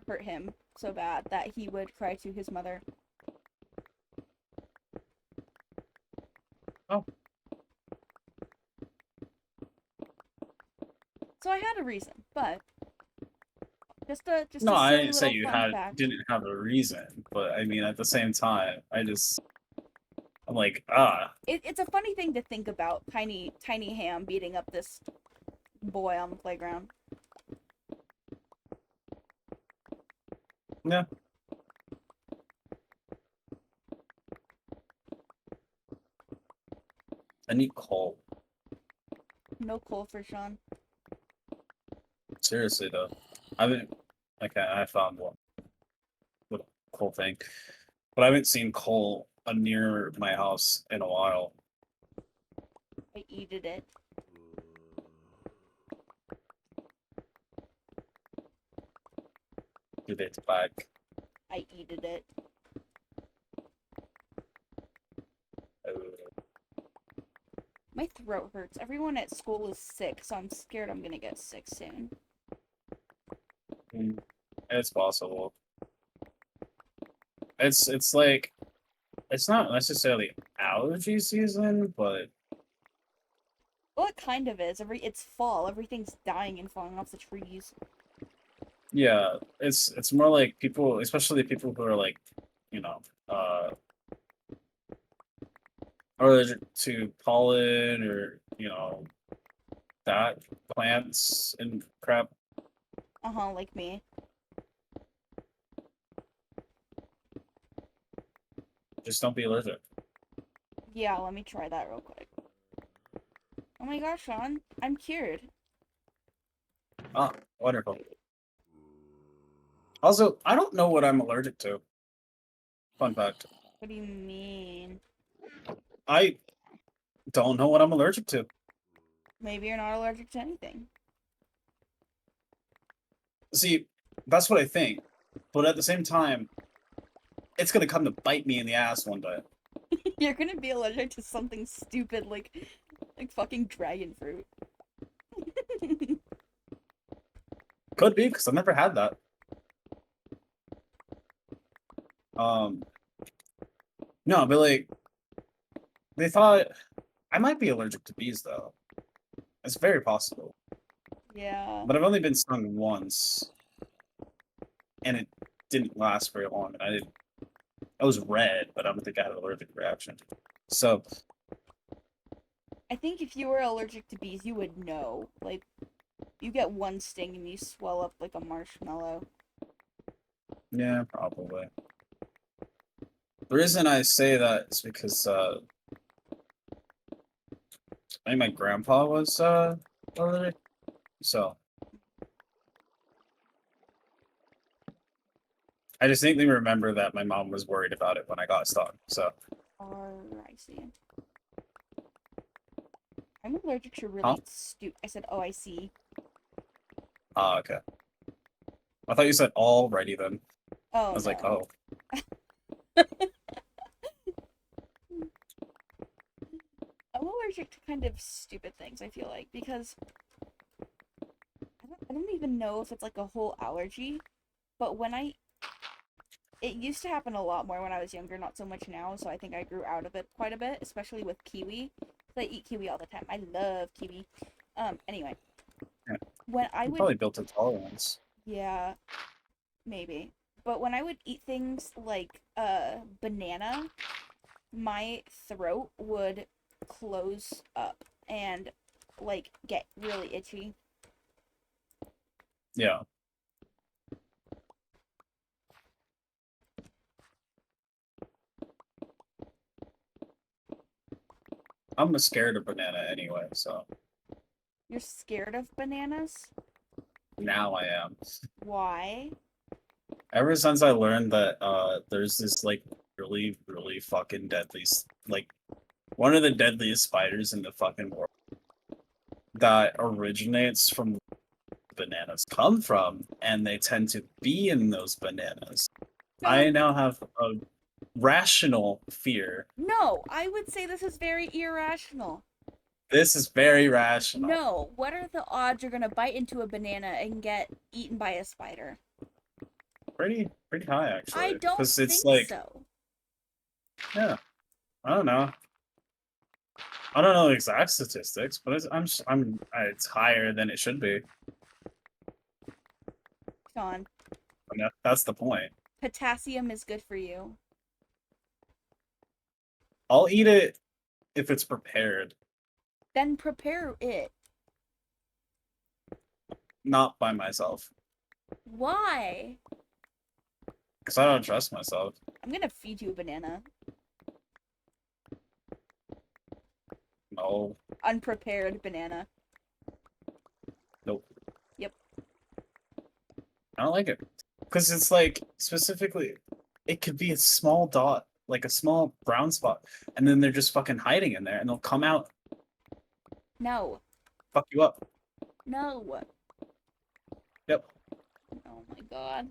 Speaker 1: hurt him so bad that he would cry to his mother.
Speaker 2: Oh.
Speaker 1: So I had a reason, but just
Speaker 2: No,
Speaker 1: a
Speaker 2: I
Speaker 1: silly
Speaker 2: didn't say
Speaker 1: little
Speaker 2: you
Speaker 1: fun fact.
Speaker 2: didn't have a reason, but I mean, at the same time, I'm like,
Speaker 1: It's a funny thing to think about, tiny Ham beating up this boy on the playground.
Speaker 2: yeah. I need coal.
Speaker 1: No coal for Sean.
Speaker 2: Seriously though, I haven't. Okay, I found one little coal thing, but I haven't seen coal near my house in a while.
Speaker 1: I eated it.
Speaker 2: Give it back.
Speaker 1: I eated it. My throat hurts. Everyone at school is sick, so I'm scared I'm gonna get sick soon.
Speaker 2: It's possible. It's like it's not necessarily allergy season, but
Speaker 1: Well, it kind of is. It's fall. Everything's dying and falling off the trees.
Speaker 2: yeah, it's more like people, especially people who are like, you know, allergic to pollen or that plants and crap.
Speaker 1: Uh-huh, like me.
Speaker 2: Just don't be allergic.
Speaker 1: Yeah, let me try that real quick. Oh my gosh, Sean, I'm cured.
Speaker 2: Ah, wonderful. Also, I don't know what I'm allergic to. Fun fact.
Speaker 1: What do you mean?
Speaker 2: I don't know what I'm allergic to.
Speaker 1: Maybe you're not allergic to anything.
Speaker 2: See, that's what I think. But at the same time, it's gonna come to bite me in the ass one day.
Speaker 1: You're gonna be allergic to something stupid like fucking dragon fruit.
Speaker 2: Could be, because I've never had that. No, but like, they thought I might be allergic to bees, though. It's very possible.
Speaker 1: Yeah.
Speaker 2: But I've only been stung once, and it didn't last very long. And I was red, but I don't think I had an allergic reaction. So,
Speaker 1: I think if you were allergic to bees, you would know. Like, you get one sting and you swell up like a marshmallow.
Speaker 2: yeah, probably. The reason I say that is because I think my grandpa was allergic. So, I distinctly remember that my mom was worried about it when I got stung. So,
Speaker 1: I see. I'm allergic to
Speaker 2: huh?
Speaker 1: really stupid. I said, oh, I see.
Speaker 2: Ah, okay. I thought you said alrighty then. I
Speaker 1: Oh,
Speaker 2: was like,
Speaker 1: no.
Speaker 2: oh.
Speaker 1: I'm allergic to kind of stupid things, I feel like, because I don't even know if it's like a whole allergy, but it used to happen a lot more when I was younger, not so much now, so I think I grew out of it quite a bit, especially with kiwi. I eat kiwi all the time. I love kiwi. Anyway,
Speaker 2: Yeah.
Speaker 1: when I
Speaker 2: You
Speaker 1: would,
Speaker 2: probably built a tolerance.
Speaker 1: yeah, maybe. But when I would eat things like banana, my throat would close up and like get really itchy.
Speaker 2: Yeah. I'm scared of banana anyway, so
Speaker 1: You're scared of bananas?
Speaker 2: now I am.
Speaker 1: Why?
Speaker 2: Ever since I learned that there's this like really, really fucking deadly like one of the deadliest spiders in the fucking world that originates from bananas come from, and they tend to be in those bananas. I
Speaker 1: John,
Speaker 2: now have a rational fear.
Speaker 1: no, I would say this is very irrational.
Speaker 2: This is very rational.
Speaker 1: No, what are the odds you're gonna bite into a banana and get eaten by a spider?
Speaker 2: Pretty high
Speaker 1: I
Speaker 2: actually,
Speaker 1: don't
Speaker 2: because it's
Speaker 1: think
Speaker 2: like,
Speaker 1: so.
Speaker 2: yeah, I don't know. I don't know the exact statistics, but it's higher than it should be.
Speaker 1: Sean,
Speaker 2: And that's the point.
Speaker 1: potassium is good for you.
Speaker 2: I'll eat it if it's prepared,
Speaker 1: Then prepare it.
Speaker 2: not by myself,
Speaker 1: Why?
Speaker 2: because I don't trust myself.
Speaker 1: I'm gonna feed you a banana.
Speaker 2: No.
Speaker 1: Unprepared banana.
Speaker 2: Nope.
Speaker 1: Yep.
Speaker 2: I don't like it. Because it's like, specifically, it could be a small dot, like a small brown spot, and then they're just fucking hiding in there, and they'll come out,
Speaker 1: No.
Speaker 2: fuck you up.
Speaker 1: No.
Speaker 2: Yep.
Speaker 1: Oh my god.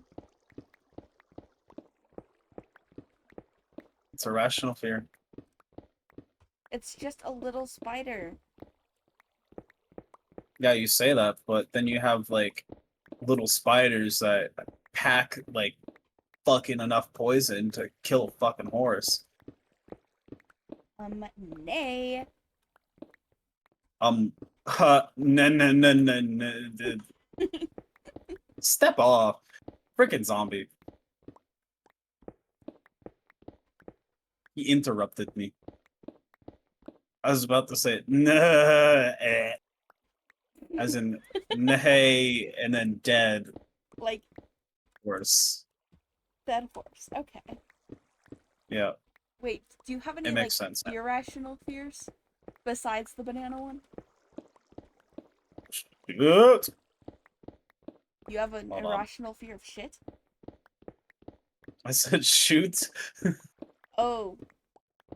Speaker 2: It's a rational fear.
Speaker 1: It's just a little spider.
Speaker 2: Yeah, you say that, but then you have like little spiders that pack like fucking enough poison to kill a fucking horse.
Speaker 1: Nay.
Speaker 2: No, no, no, no, no. Step off. Freaking zombie. He interrupted me. I was about to say, no, as in, nay, and then dead.
Speaker 1: Like,
Speaker 2: Worse.
Speaker 1: dead horse. Okay.
Speaker 2: Yeah,
Speaker 1: Wait, do you have any,
Speaker 2: it
Speaker 1: like,
Speaker 2: makes sense.
Speaker 1: irrational fears? Besides the banana one?
Speaker 2: Shoot.
Speaker 1: You have an
Speaker 2: Hold on.
Speaker 1: irrational fear of shit?
Speaker 2: I said shoot.
Speaker 1: Oh.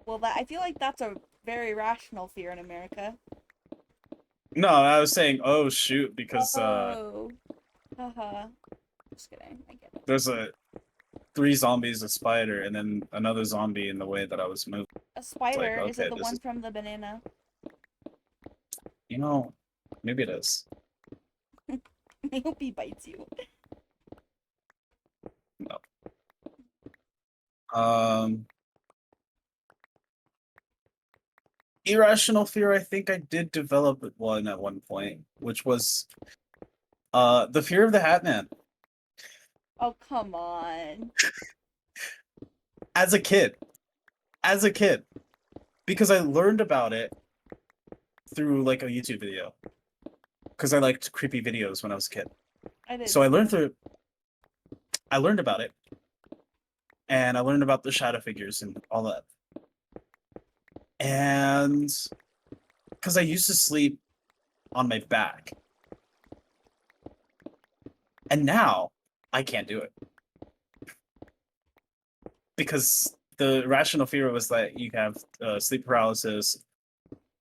Speaker 1: Well, that I feel like that's a very rational fear in America.
Speaker 2: No, I was saying, oh shoot, because
Speaker 1: Oh. Haha. Just kidding. I get it.
Speaker 2: there's three zombies, a spider, and then another zombie in the way that I was moving.
Speaker 1: A spider?
Speaker 2: like,
Speaker 1: Is it
Speaker 2: okay,
Speaker 1: the
Speaker 2: this
Speaker 1: one
Speaker 2: is-
Speaker 1: from the banana?
Speaker 2: You know, maybe it is.
Speaker 1: I hope he bites you.
Speaker 2: No. Um, irrational fear. I think I did develop one at one point, which was the fear of the Hat Man.
Speaker 1: Oh, come on.
Speaker 2: As a kid, because I learned about it through like a YouTube video. Because I liked creepy videos when I was a kid.
Speaker 1: I did.
Speaker 2: So I learned about it, and I learned about the shadow figures and all that. And because I used to sleep on my back, and now I can't do it because the rational fear was that you have sleep paralysis,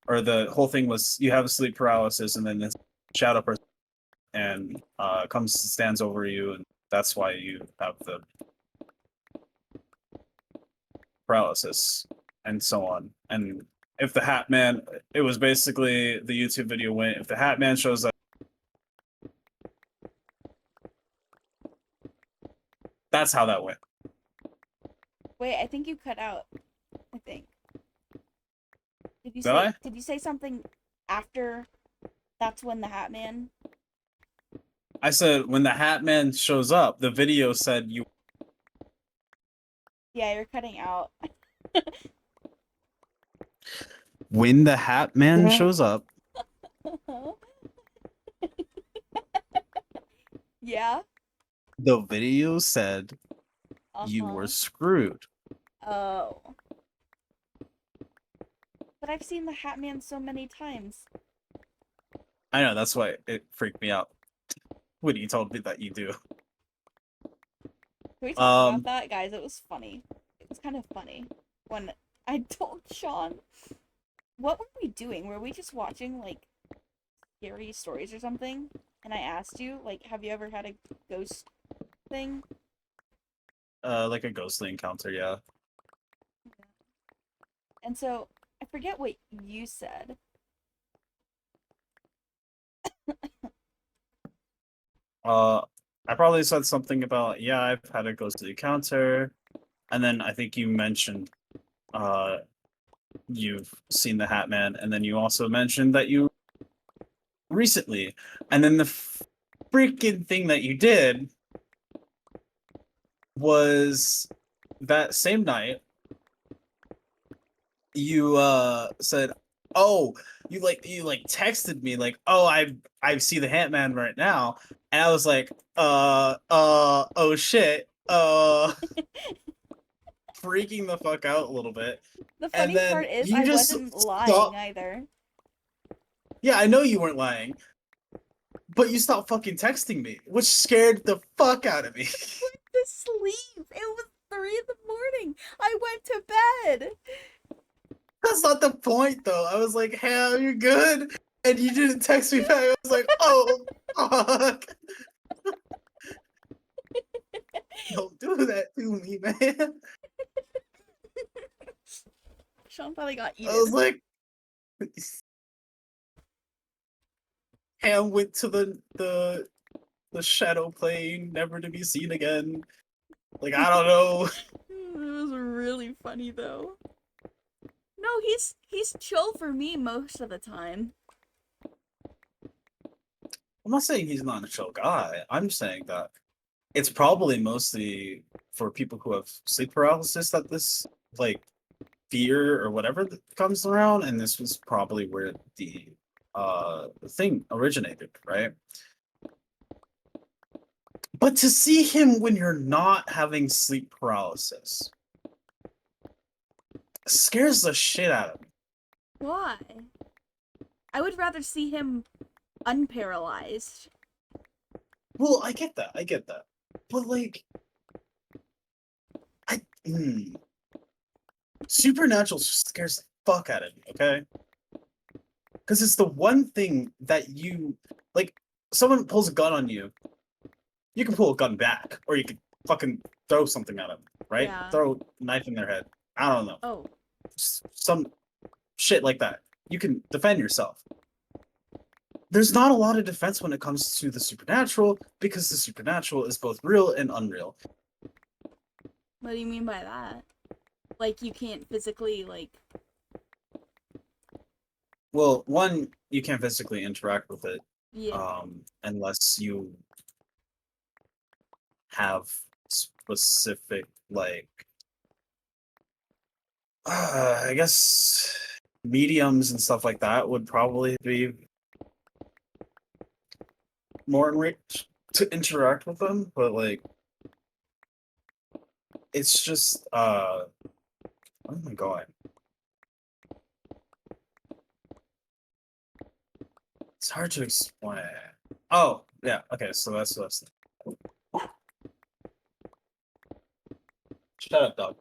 Speaker 2: or the whole thing was you have sleep paralysis, and then this shadow person and stands over you, and that's why you have the paralysis and so on. And if the Hat Man, it was basically the YouTube video went, if the Hat Man shows up, that's how that went.
Speaker 1: Wait, I think you cut out. I think. Did you
Speaker 2: Did
Speaker 1: say?
Speaker 2: I?
Speaker 1: Did you say something after? That's when the Hat Man.
Speaker 2: I said when the Hat Man shows up, the video said you.
Speaker 1: Yeah, you're cutting out.
Speaker 2: When the Hat Man shows up,
Speaker 1: Yeah.
Speaker 2: the video said you were
Speaker 1: Uh-huh.
Speaker 2: screwed.
Speaker 1: Oh. But I've seen the Hat Man so many times.
Speaker 2: I know, that's why it freaked me out when you told me that you do.
Speaker 1: Can we talk about that, guys? It was funny. It was kind of funny when I told Sean. What were we doing? Were we just watching like scary stories or something? And I asked you, like, have you ever had a ghost thing?
Speaker 2: Like a ghostly encounter, yeah.
Speaker 1: And so I forget what you said.
Speaker 2: I probably said something about, yeah, I've had a ghostly encounter, and then I think you mentioned you've seen the Hat Man, and then you also mentioned that you recently, and then the freaking thing that you did was that same night you said, oh, you texted me like, oh, I see the Hat Man right now, and I was like, oh shit, freaking the fuck out a little bit.
Speaker 1: The
Speaker 2: And
Speaker 1: funny
Speaker 2: then
Speaker 1: part is
Speaker 2: you
Speaker 1: I
Speaker 2: just
Speaker 1: wasn't lying
Speaker 2: stop.
Speaker 1: either.
Speaker 2: Yeah, I know you weren't lying, but you stopped fucking texting me, which scared the fuck out of me.
Speaker 1: Went to sleep. It was 3 in the morning. I went to bed.
Speaker 2: That's not the point, though. I was like, "Hey, you're good," and you didn't text me back. I was like, "Oh, fuck! Don't do that to me, man."
Speaker 1: Sean probably got
Speaker 2: I was
Speaker 1: eaten.
Speaker 2: like, Ham went to the shadow plane, never to be seen again. Like, I don't know.
Speaker 1: It was really funny though. No, he's chill for me most of the time.
Speaker 2: I'm not saying he's not a chill guy. I'm saying that it's probably mostly for people who have sleep paralysis that this like fear or whatever that comes around, and this was probably where the thing originated, right? But to see him when you're not having sleep paralysis scares the shit out of me.
Speaker 1: Why? I would rather see him unparalyzed.
Speaker 2: Well, I get that. I get that. But like I supernatural scares the fuck out of me, okay? Because it's the one thing that you like someone pulls a gun on you, you can pull a gun back, or you could fucking throw something at them, right?
Speaker 1: Yeah.
Speaker 2: Throw a knife in their head. I don't know.
Speaker 1: Oh.
Speaker 2: Some shit like that. You can defend yourself. There's not a lot of defense when it comes to the supernatural because the supernatural is both real and unreal.
Speaker 1: What do you mean by that? Like you can't physically like
Speaker 2: Well, one, you can't physically interact with it
Speaker 1: yeah.
Speaker 2: unless you have specific like I guess mediums and stuff like that would probably be more enriched to interact with them, but like it's just where am I going? It's hard to explain. Oh, yeah, okay, so that's what I was thinking. Shut up, dog.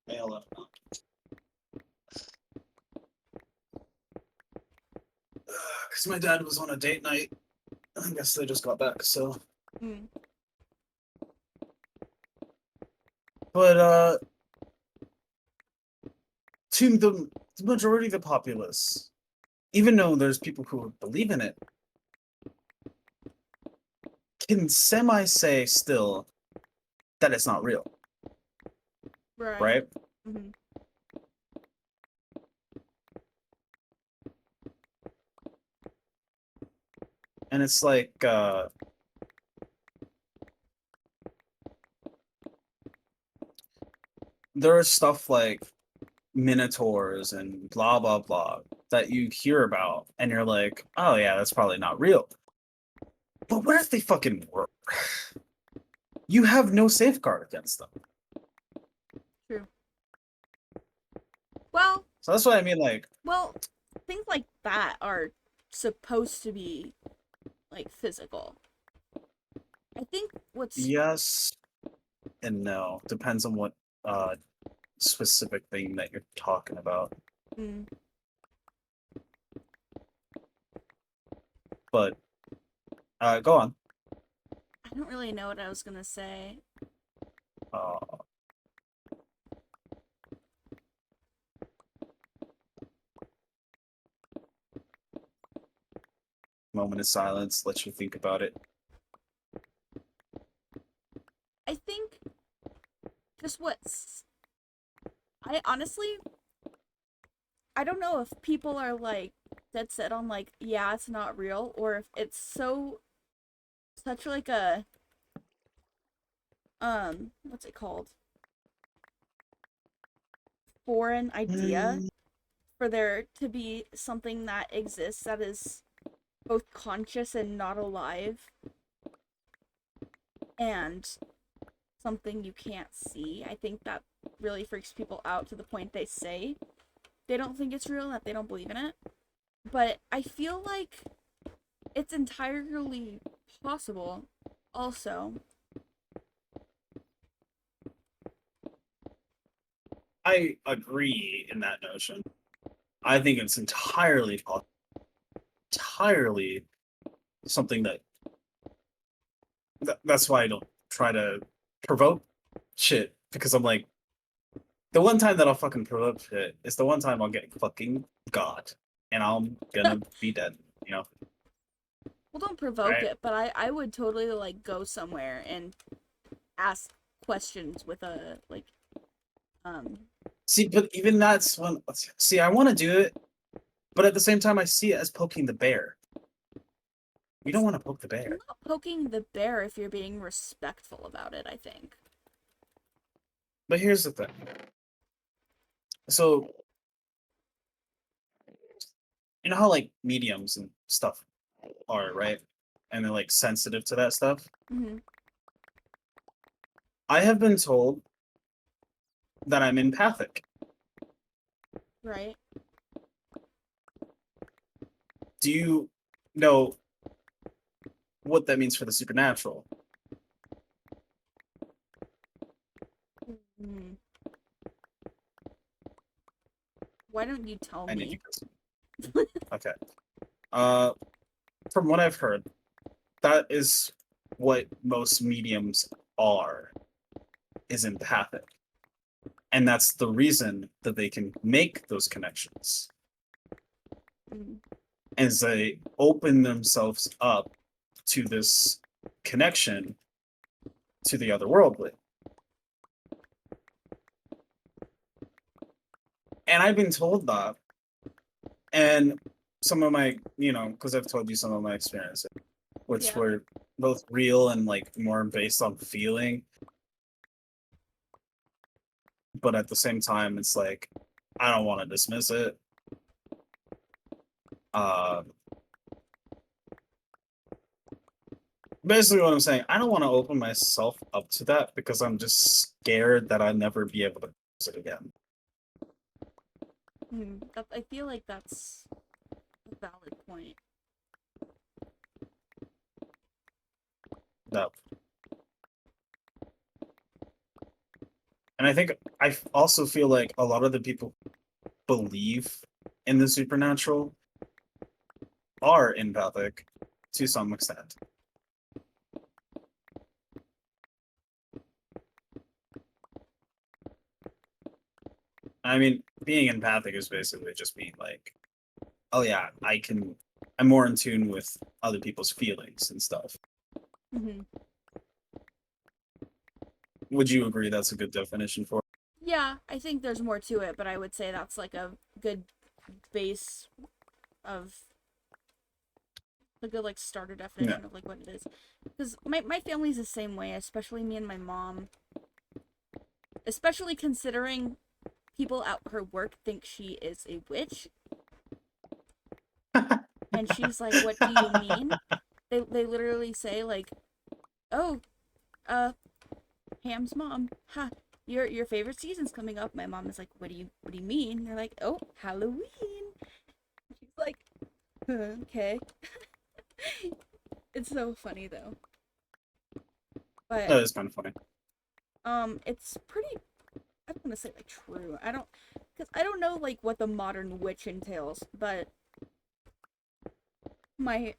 Speaker 2: Nail it. Because my dad was on a date night. I guess they just got back, so.
Speaker 1: Mm.
Speaker 2: But to the majority of the populace, even though there's people who believe in it, can semi say still that it's not real,
Speaker 1: Right.
Speaker 2: right?
Speaker 1: Mm-hmm.
Speaker 2: And it's like there is stuff like minotaurs and blah blah blah that you hear about and you're like, oh yeah, that's probably not real. But what if they fucking work? You have no safeguard against them.
Speaker 1: True. Well,
Speaker 2: So that's what I mean, like,
Speaker 1: things like that are supposed to be like physical. I think what's
Speaker 2: yes and no. Depends on what specific thing that you're talking about.
Speaker 1: mm,
Speaker 2: But go on.
Speaker 1: I don't really know what I was gonna say.
Speaker 2: Uh, moment of silence, let you think about it.
Speaker 1: I think just what's I honestly I don't know if people are like dead set on like yeah it's not real or if it's such like a what's it called foreign idea
Speaker 2: Mm,
Speaker 1: for there to be something that exists that is both conscious and not alive and something you can't see. I think that really freaks people out to the point they say they don't think it's real, that they don't believe in it. But I feel like it's entirely possible also.
Speaker 2: I agree in that notion. I think it's entirely something that's why I don't try to provoke shit, because I'm like, the one time that I'll fucking provoke shit is the one time I'll get fucking God, and I'm gonna be dead, you know?
Speaker 1: Well, don't provoke
Speaker 2: Right?
Speaker 1: it, but I would totally like go somewhere and ask questions with a like um
Speaker 2: See, but even that's when, see, I want to do it, but at the same time, I see it as poking the bear. You don't
Speaker 1: it's
Speaker 2: want to poke the bear.
Speaker 1: not poking the bear if you're being respectful about it, I think.
Speaker 2: But here's the thing. So, you know how like mediums and stuff are, right? And they're like sensitive to that stuff.
Speaker 1: Mm-hmm.
Speaker 2: I have been told that I'm empathic.
Speaker 1: Right?
Speaker 2: Do you know what that means for the supernatural?
Speaker 1: Mm-hmm. Why don't you tell
Speaker 2: I need to
Speaker 1: me?
Speaker 2: go. Okay. Uh, from what I've heard, that is what most mediums are, is empathic. And that's the reason that they can make those connections,
Speaker 1: Mm,
Speaker 2: as they open themselves up to this connection to the other world with. And I've been told that, and some of my, because I've told you some of my experiences, which
Speaker 1: yeah.
Speaker 2: were both real and like more based on feeling, but at the same time, it's like I don't want to dismiss it. Uh, Basically, what I'm saying, I don't want to open myself up to that because I'm just scared that I'll never be able to use it again.
Speaker 1: That, I feel like that's a valid point.
Speaker 2: That, and I think also feel like a lot of the people believe in the supernatural are empathic to some extent. I mean, being empathic is basically just being like, oh yeah, I'm more in tune with other people's feelings and stuff.
Speaker 1: Mm-hmm.
Speaker 2: Would you agree that's a good definition for it?
Speaker 1: Yeah, I think there's more to it, but I would say that's like a good base of a good like starter
Speaker 2: Yeah.
Speaker 1: definition of like what it is. Because my family's the same way, especially me and my mom. Especially considering people at her work think she is a witch, and she's like, "What do you mean?" They literally say like, "Oh, uh, Ham's mom, ha, your favorite season's coming up." My mom is like, what do you mean?" They're like, "Oh, Halloween." She's like, okay. It's so funny though. But
Speaker 2: That is kind of funny.
Speaker 1: it's pretty, I don't want to say like true. I don't, because I don't know like what the modern witch entails, but my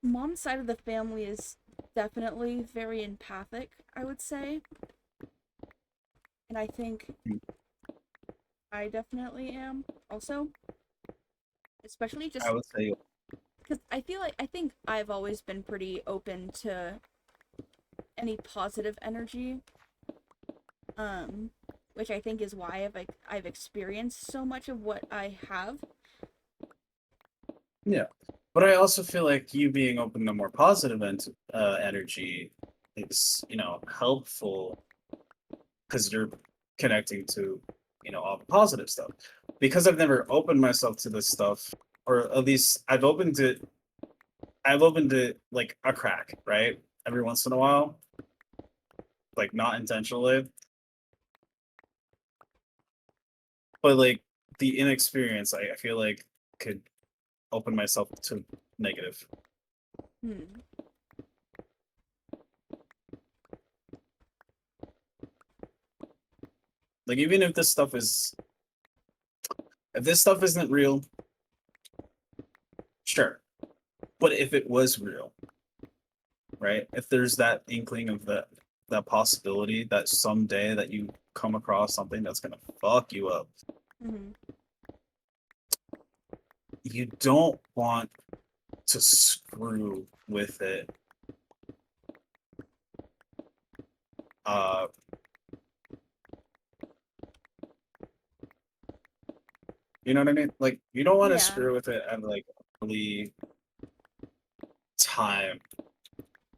Speaker 1: mom's side of the family is definitely very empathic, I would say. And I think I definitely am also, especially
Speaker 2: I
Speaker 1: just
Speaker 2: would say,
Speaker 1: because I feel like I think I've always been pretty open to any positive energy, um, which I think is why I've experienced so much of what I have.
Speaker 2: yeah. But I also feel like you being open to more positive energy is, helpful because you're connecting to, all the positive stuff. Because I've never opened myself to this stuff, or at least I've opened it like a crack, right? Every once in a while, like not intentionally, but like the inexperience, I feel like could open myself to negative.
Speaker 1: Hmm.
Speaker 2: Like even if this stuff isn't real, sure. But if it was real, right? If there's that inkling of that possibility that someday that you come across something that's gonna fuck you up,
Speaker 1: Hmm.
Speaker 2: you don't want to screw with it. Uh, you know what I mean? Like you don't want to
Speaker 1: Yeah.
Speaker 2: screw with it at like early time,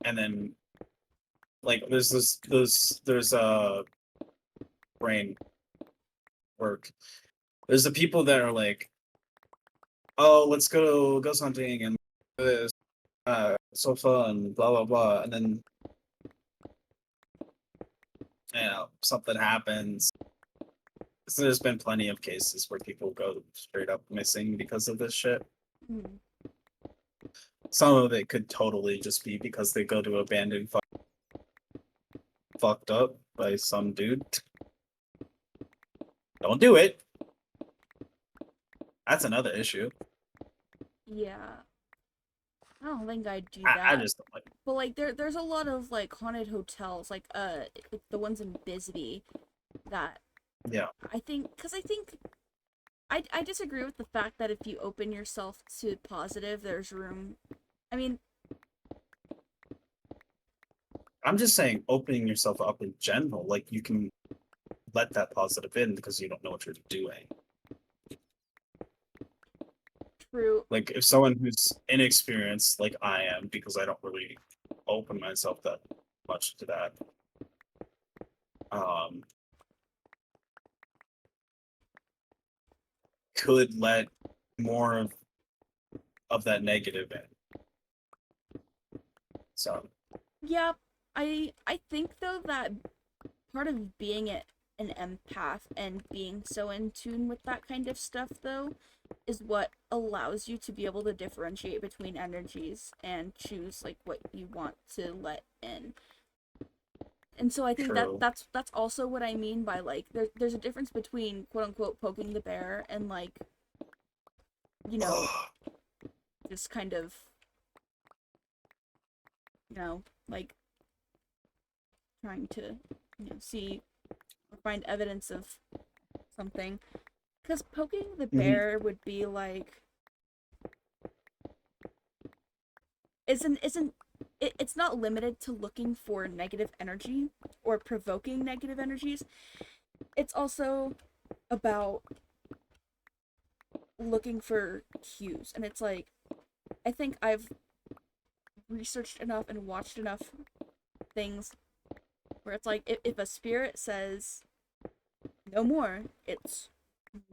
Speaker 2: and then like there's brain work. There's the people that are like, oh, let's go ghost hunting and this so fun, blah blah blah, and then something happens. So there's been plenty of cases where people go straight up missing because of this shit.
Speaker 1: Hmm.
Speaker 2: Some of it could totally just be because they go to abandoned fucked up by some dude. Don't do it. That's another issue.
Speaker 1: Yeah. I don't think I'd do
Speaker 2: I
Speaker 1: that.
Speaker 2: just don't like.
Speaker 1: But like there's a lot of like haunted hotels, like the ones in Bisbee that
Speaker 2: Yeah,
Speaker 1: I think I disagree with the fact that if you open yourself to positive, there's room. I mean,
Speaker 2: I'm just saying, opening yourself up in general, like you can let that positive in because you don't know what you're doing.
Speaker 1: true.
Speaker 2: Like if someone who's inexperienced, like I am, because I don't really open myself that much to that. Um, could let more of that negative in. So
Speaker 1: Yeah, I think though that part of being an empath and being so in tune with that kind of stuff though is what allows you to be able to differentiate between energies and choose like what you want to let in. And so I think that
Speaker 2: true.
Speaker 1: that's also what I mean by like there's a difference between quote unquote poking the bear and like, you know, just kind of, like trying to, see or find evidence of something. Because poking the
Speaker 2: Mhm.
Speaker 1: bear would be like isn't it's not limited to looking for negative energy or provoking negative energies. It's also about looking for cues. And it's like I think I've researched enough and watched enough things where it's like if a spirit says no more, it's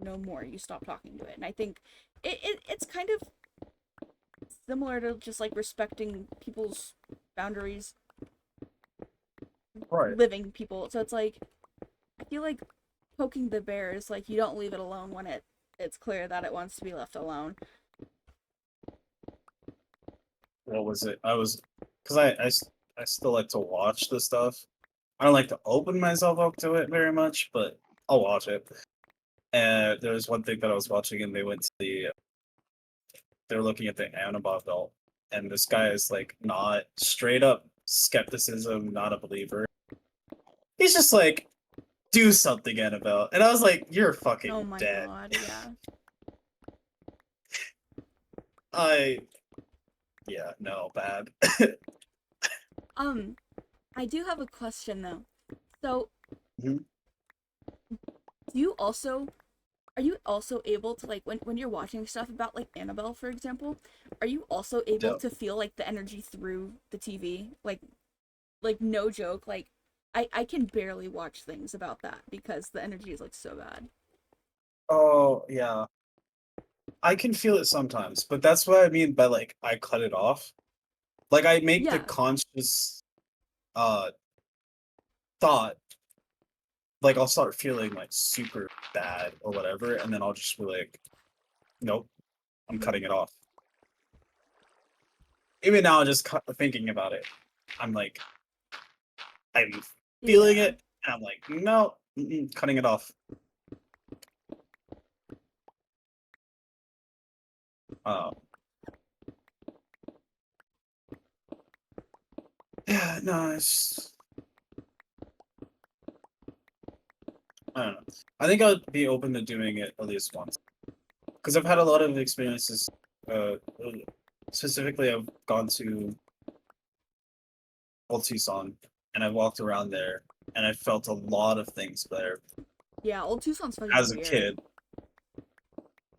Speaker 1: no more. You stop talking to it. And I think it's kind of similar to just like respecting people's boundaries,
Speaker 2: Right.
Speaker 1: living people. So it's like I feel like poking the bear is like you don't leave it alone when it's clear that it wants to be left alone.
Speaker 2: What was it? Because I still like to watch the stuff. I don't like to open myself up to it very much, but I'll watch it. And there was one thing that I was watching, and they're looking at the Annabelle, and this guy is like not straight up skepticism, not a believer. He's just like, do something, Annabelle. And I was like, you're
Speaker 1: Oh
Speaker 2: fucking
Speaker 1: my
Speaker 2: dead.
Speaker 1: god, yeah.
Speaker 2: I, yeah, no, bad.
Speaker 1: Um, I do have a question though. So,
Speaker 2: Mhm.
Speaker 1: do you also are you also able to like when you're watching stuff about like Annabelle, for example, are you also able
Speaker 2: Yeah.
Speaker 1: to feel like the energy through the TV? Like no joke, like I can barely watch things about that because the energy is like so bad.
Speaker 2: Oh, yeah. I can feel it sometimes, but that's what I mean by like I cut it off. Like I make the
Speaker 1: Yeah.
Speaker 2: conscious uh thought like I'll start feeling like super bad or whatever, and then I'll just be like, nope, I'm cutting it off. Even now, just thinking about it, I'm like, I'm feeling
Speaker 1: Yeah.
Speaker 2: it, and I'm like, no, cutting it off. Um, yeah, no, it's I don't know. I think I'd be open to doing it at least once because I've had a lot of experiences. Uh, Specifically, I've gone to Old Tucson and I walked around there and I felt a lot of things there.
Speaker 1: Yeah, Old Tucson's fucking
Speaker 2: As a
Speaker 1: weird.
Speaker 2: kid,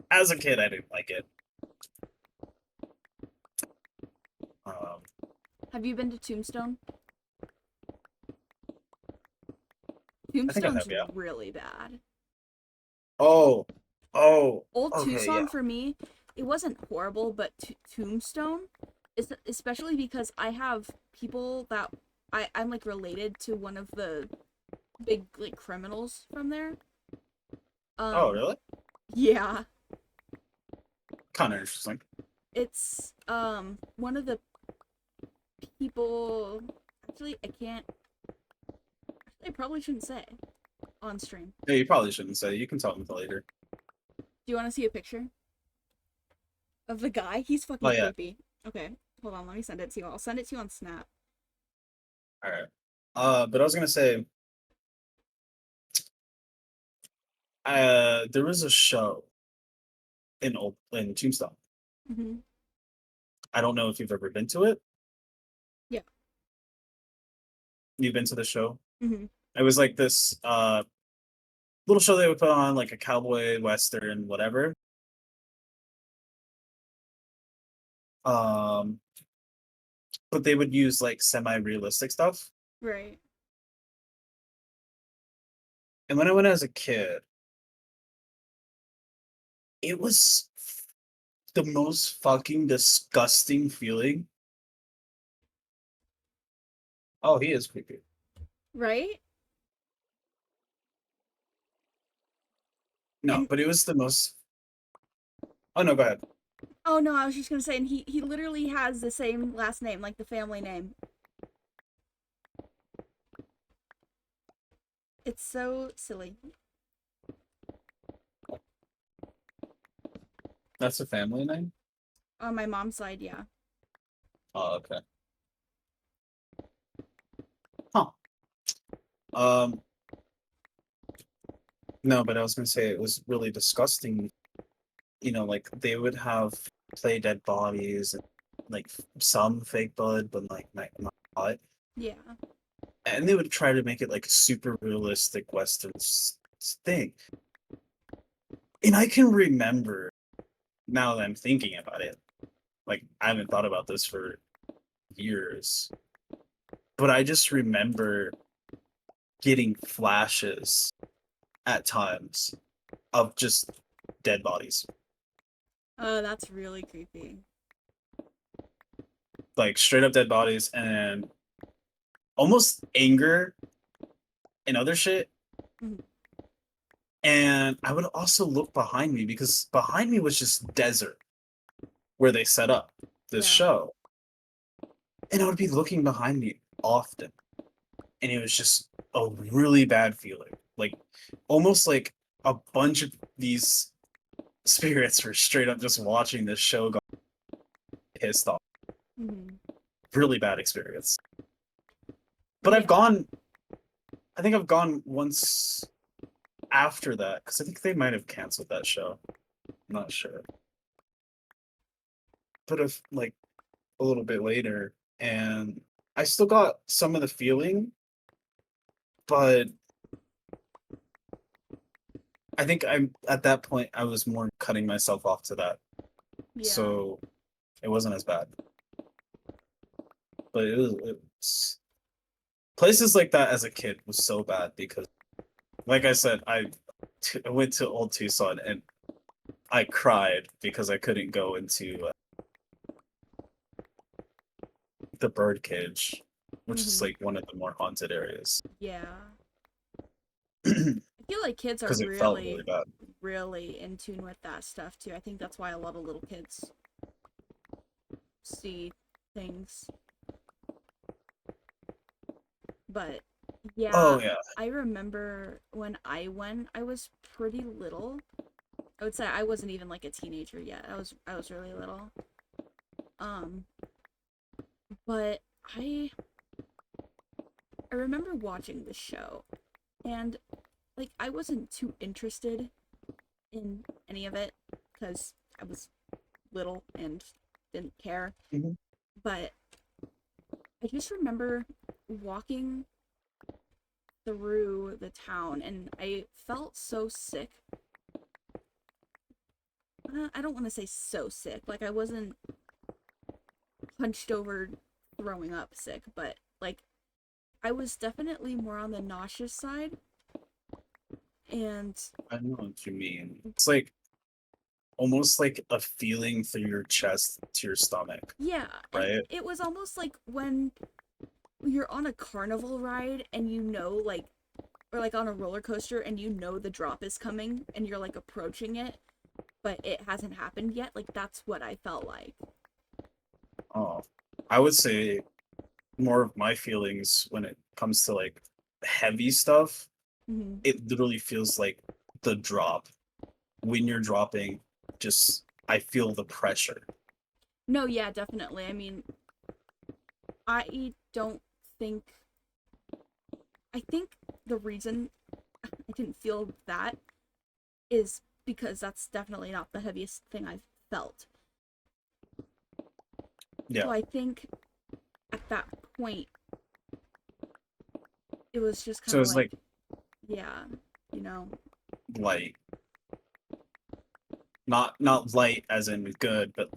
Speaker 2: as a kid, I didn't like it. Um,
Speaker 1: Have you been to Tombstone?
Speaker 2: I think I have,
Speaker 1: Tombstone's
Speaker 2: yeah.
Speaker 1: really bad.
Speaker 2: Oh, oh,
Speaker 1: Old
Speaker 2: okay,
Speaker 1: Tucson
Speaker 2: yeah.
Speaker 1: for me, it wasn't horrible, but Tombstone, is especially because I have people that I'm like related to one of the big like criminals from there.
Speaker 2: Oh,
Speaker 1: Um,
Speaker 2: really?
Speaker 1: yeah,
Speaker 2: Kind of interesting.
Speaker 1: it's one of the people. Actually, I can't. I probably shouldn't say on stream.
Speaker 2: Yeah, you probably shouldn't say. You can tell me later.
Speaker 1: Do you want to see a picture of the guy? He's
Speaker 2: Oh,
Speaker 1: fucking
Speaker 2: yeah.
Speaker 1: creepy. Okay, hold on. Let me send it to you. I'll send it to you on Snap.
Speaker 2: All right. But I was gonna say, there was a show in Tombstone.
Speaker 1: Mm-hmm.
Speaker 2: I don't know if you've ever been to it.
Speaker 1: Yeah.
Speaker 2: You've been to the show?
Speaker 1: Mm-hmm.
Speaker 2: It was like this little show they would put on, like a cowboy western, whatever. Um, but they would use like semi-realistic stuff.
Speaker 1: Right.
Speaker 2: And when I went as a kid, it was the most fucking disgusting feeling. Oh, he is creepy.
Speaker 1: Right.
Speaker 2: No,
Speaker 1: And
Speaker 2: but it was the most. Oh no, go ahead.
Speaker 1: oh no, I was just gonna say, and he literally has the same last name, like the family name. It's so silly.
Speaker 2: That's a family name.
Speaker 1: On my mom's side, yeah.
Speaker 2: Oh, okay. Huh. Um, no, but I was gonna say it was really disgusting. You know, like they would have play dead bodies and like some fake blood, but like not a lot.
Speaker 1: Yeah.
Speaker 2: And they would try to make it like a super realistic Western thing. And I can remember now that I'm thinking about it, like I haven't thought about this for years, but I just remember getting flashes at times of just dead bodies,
Speaker 1: Oh, that's really creepy.
Speaker 2: like straight up dead bodies, and almost anger and other shit.
Speaker 1: Mhm.
Speaker 2: And I would also look behind me because behind me was just desert where they set up this
Speaker 1: Yeah.
Speaker 2: show. And I would be looking behind me often. And it was just a really bad feeling. Like almost like a bunch of these spirits were straight up just watching this show go pissed off.
Speaker 1: Mm-hmm.
Speaker 2: Really bad experience. But
Speaker 1: Yeah.
Speaker 2: I think I've gone once after that because I think they might have canceled that show. I'm not sure. But if like a little bit later, and I still got some of the feeling, but I think I'm at that point I was more cutting myself off to that,
Speaker 1: Yeah.
Speaker 2: so it wasn't as bad. But it's places like that as a kid was so bad because, like I said, I went to Old Tucson and I cried because I couldn't go into the bird cage, which is
Speaker 1: Mm-hmm.
Speaker 2: like one of the more haunted areas.
Speaker 1: Yeah. I feel like kids are
Speaker 2: because it felt really
Speaker 1: really,
Speaker 2: bad.
Speaker 1: really in tune with that stuff too. I think that's why a lot of little kids see things. But yeah,
Speaker 2: Oh yeah.
Speaker 1: I remember when I went, I was pretty little. I would say I wasn't even like a teenager yet. I was really little. Um, but I I remember watching the show and like I wasn't too interested in any of it because I was little and didn't care.
Speaker 2: Mhm.
Speaker 1: But I just remember walking through the town and I felt so sick. I don't want to say so sick. Like I wasn't hunched over throwing up sick, but like I was definitely more on the nauseous side. And
Speaker 2: I know what you mean. It's like almost like a feeling through your chest to your stomach,
Speaker 1: yeah, and
Speaker 2: right?
Speaker 1: it was almost like when you're on a carnival ride and you know, like, or like on a roller coaster and you know the drop is coming and you're like approaching it, but it hasn't happened yet. Like, that's what I felt like.
Speaker 2: Oh, I would say more of my feelings when it comes to like heavy stuff,
Speaker 1: Mm-hmm.
Speaker 2: it literally feels like the drop. When you're dropping, just I feel the pressure.
Speaker 1: No, yeah, definitely. I mean, I don't think, I think the reason I didn't feel that is because that's definitely not the heaviest thing I've felt. So
Speaker 2: Yeah.
Speaker 1: I think at that point, it was just kind
Speaker 2: So
Speaker 1: of
Speaker 2: it's
Speaker 1: like,
Speaker 2: like
Speaker 1: yeah, you know,
Speaker 2: light, not light as in good, but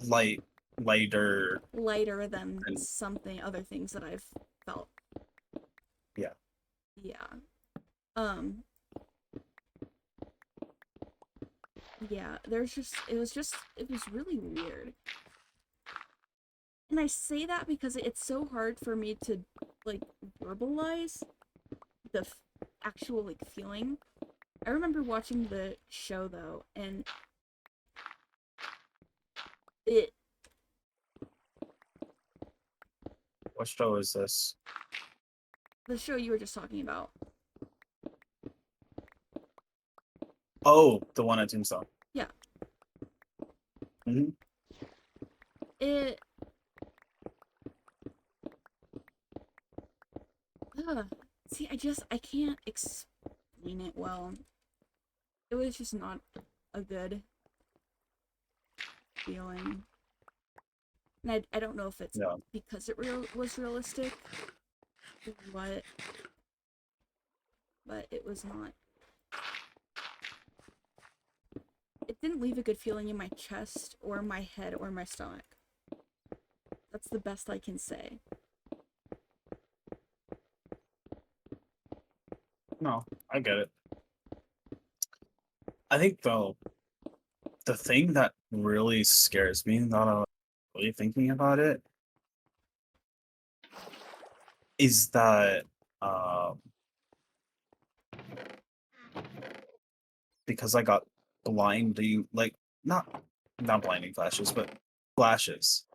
Speaker 2: lighter.
Speaker 1: lighter than
Speaker 2: And
Speaker 1: something, other things that I've felt.
Speaker 2: yeah.
Speaker 1: Yeah. Um, yeah, it was really weird. And I say that because it's so hard for me to like verbalize the actual like feeling. I remember watching the show though, and it
Speaker 2: What show is this?
Speaker 1: the show you were just talking about.
Speaker 2: Oh, the one at Tombstone.
Speaker 1: Yeah,
Speaker 2: Hmm.
Speaker 1: it. See, I can't explain it well. It was just not a good feeling, and I don't know if it's
Speaker 2: Yeah.
Speaker 1: because it was realistic, or what, but it was not. It didn't leave a good feeling in my chest or my head or my stomach. That's the best I can say.
Speaker 2: No, I get it. I think though the thing that really scares me, not really thinking about it, is that um because I got blinding, like not blinding flashes, but flashes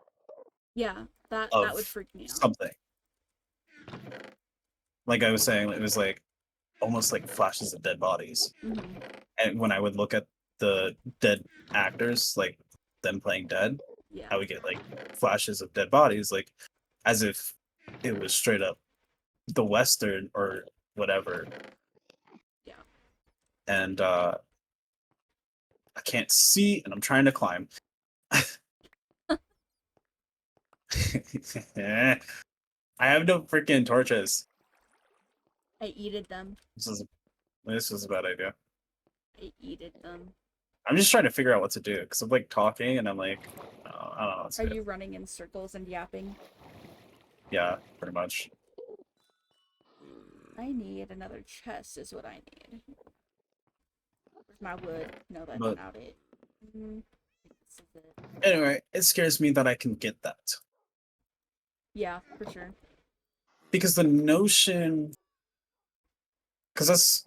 Speaker 1: Yeah, that would
Speaker 2: of
Speaker 1: freak me out.
Speaker 2: something. Like I was saying, it was like almost like flashes of dead bodies.
Speaker 1: Hmm.
Speaker 2: And when I would look at the dead actors, like them playing dead,
Speaker 1: Yeah,
Speaker 2: I would get like flashes of dead bodies, like as if it was straight up the Western or whatever.
Speaker 1: yeah.
Speaker 2: And I can't see, and I'm trying to climb. I have no freaking torches.
Speaker 1: I eated them.
Speaker 2: This is this is a bad idea.
Speaker 1: I eated them.
Speaker 2: I'm just trying to figure out what to do because I'm like talking and I'm like, oh, I don't know what
Speaker 1: Are
Speaker 2: to do.
Speaker 1: you running in circles and yapping?
Speaker 2: Yeah, pretty much.
Speaker 1: I need another chest, is what I need. Where's my wood? No, that's
Speaker 2: But
Speaker 1: not it. Mm, this is it.
Speaker 2: anyway, it scares me that I can get that
Speaker 1: Yeah, for sure.
Speaker 2: because the notion, because that's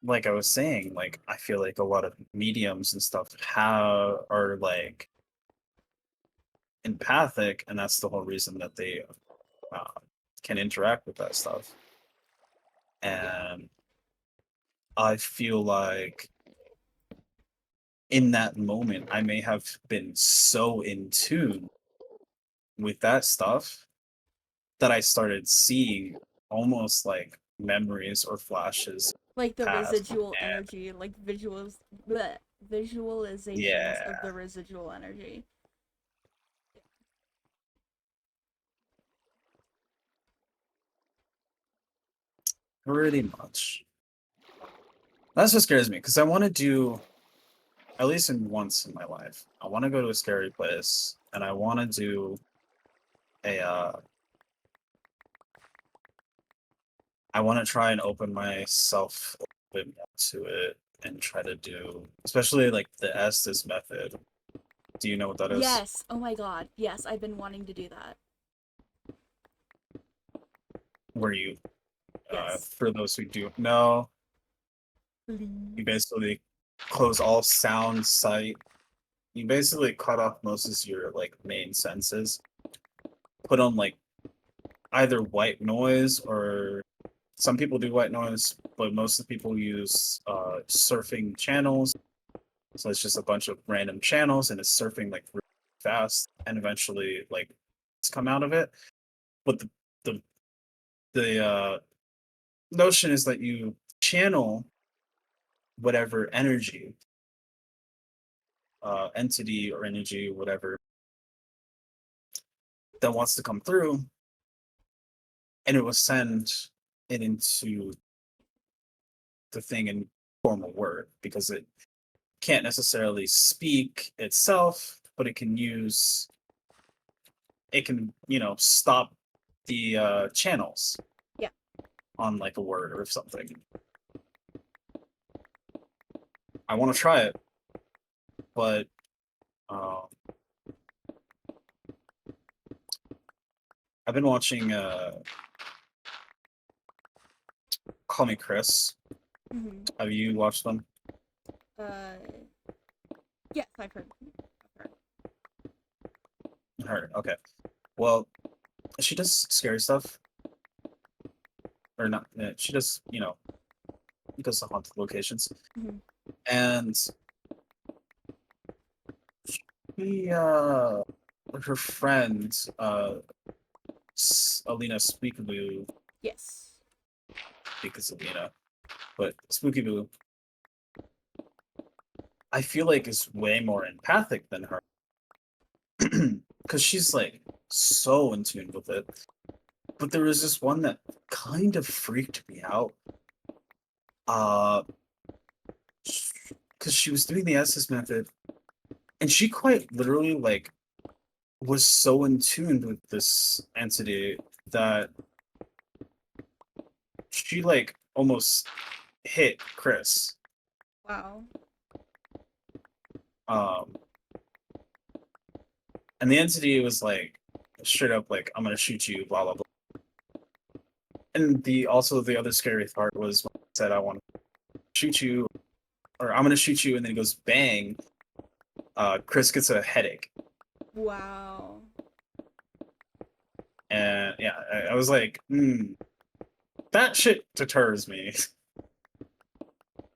Speaker 2: like I was saying, like I feel like a lot of mediums and stuff have are like empathic, and that's the whole reason that they uh, can interact with that stuff.
Speaker 1: Yeah.
Speaker 2: And I feel like in that moment, I may have been so in tune with that stuff that I started seeing almost like memories or flashes
Speaker 1: Like the
Speaker 2: past.
Speaker 1: residual
Speaker 2: And
Speaker 1: energy, like visualizations of
Speaker 2: yeah,
Speaker 1: the residual energy.
Speaker 2: pretty much. That's what scares me because I want to do at least in once in my life. I want to go to a scary place and I want to do a. I want to try and open myself a bit more to it and try to do, especially like the Estes method. Do you know what that is?
Speaker 1: Yes. Oh my god. Yes, I've been wanting to do that.
Speaker 2: Where you,
Speaker 1: Yes.
Speaker 2: for those who do know, you
Speaker 1: Please.
Speaker 2: basically close all sound, sight. You basically cut off most of your like main senses. Put on like either white noise or some people do white noise, but most of the people use surfing channels. So it's just a bunch of random channels and it's surfing like really fast and eventually like it's come out of it. But the the notion is that you channel whatever energy, entity or energy, whatever that wants to come through, and it will send it into the thing in formal word because it can't necessarily speak itself, but it can use it can, stop the channels
Speaker 1: Yeah.
Speaker 2: on like a word or something. I want to try it, but uh, I've been watching Call Me Chris.
Speaker 1: Hmm.
Speaker 2: Have you watched them?
Speaker 1: Uh. Yes, I've heard. I've heard.
Speaker 2: Heard. Okay. Well, she does scary stuff, or not? She does, goes to haunted locations,
Speaker 1: Hmm.
Speaker 2: and he, her friend, Alina Speakaboo,
Speaker 1: Yes.
Speaker 2: because Alina, but Spooky Boo, I feel like is way more empathic than her, because she's like so in tune with it. But there was this one that kind of freaked me out. Uh, because she was doing the SS method, and she quite literally like was so in tune with this entity that she like almost hit Chris.
Speaker 1: Wow.
Speaker 2: Um, and the entity was like straight up like, "I'm gonna shoot you," blah blah blah. And the other scary part was when he said, "I want to shoot you," or "I'm gonna shoot you," and then he goes bang. Chris gets a headache,
Speaker 1: Wow.
Speaker 2: and yeah, I was like, that shit deters me.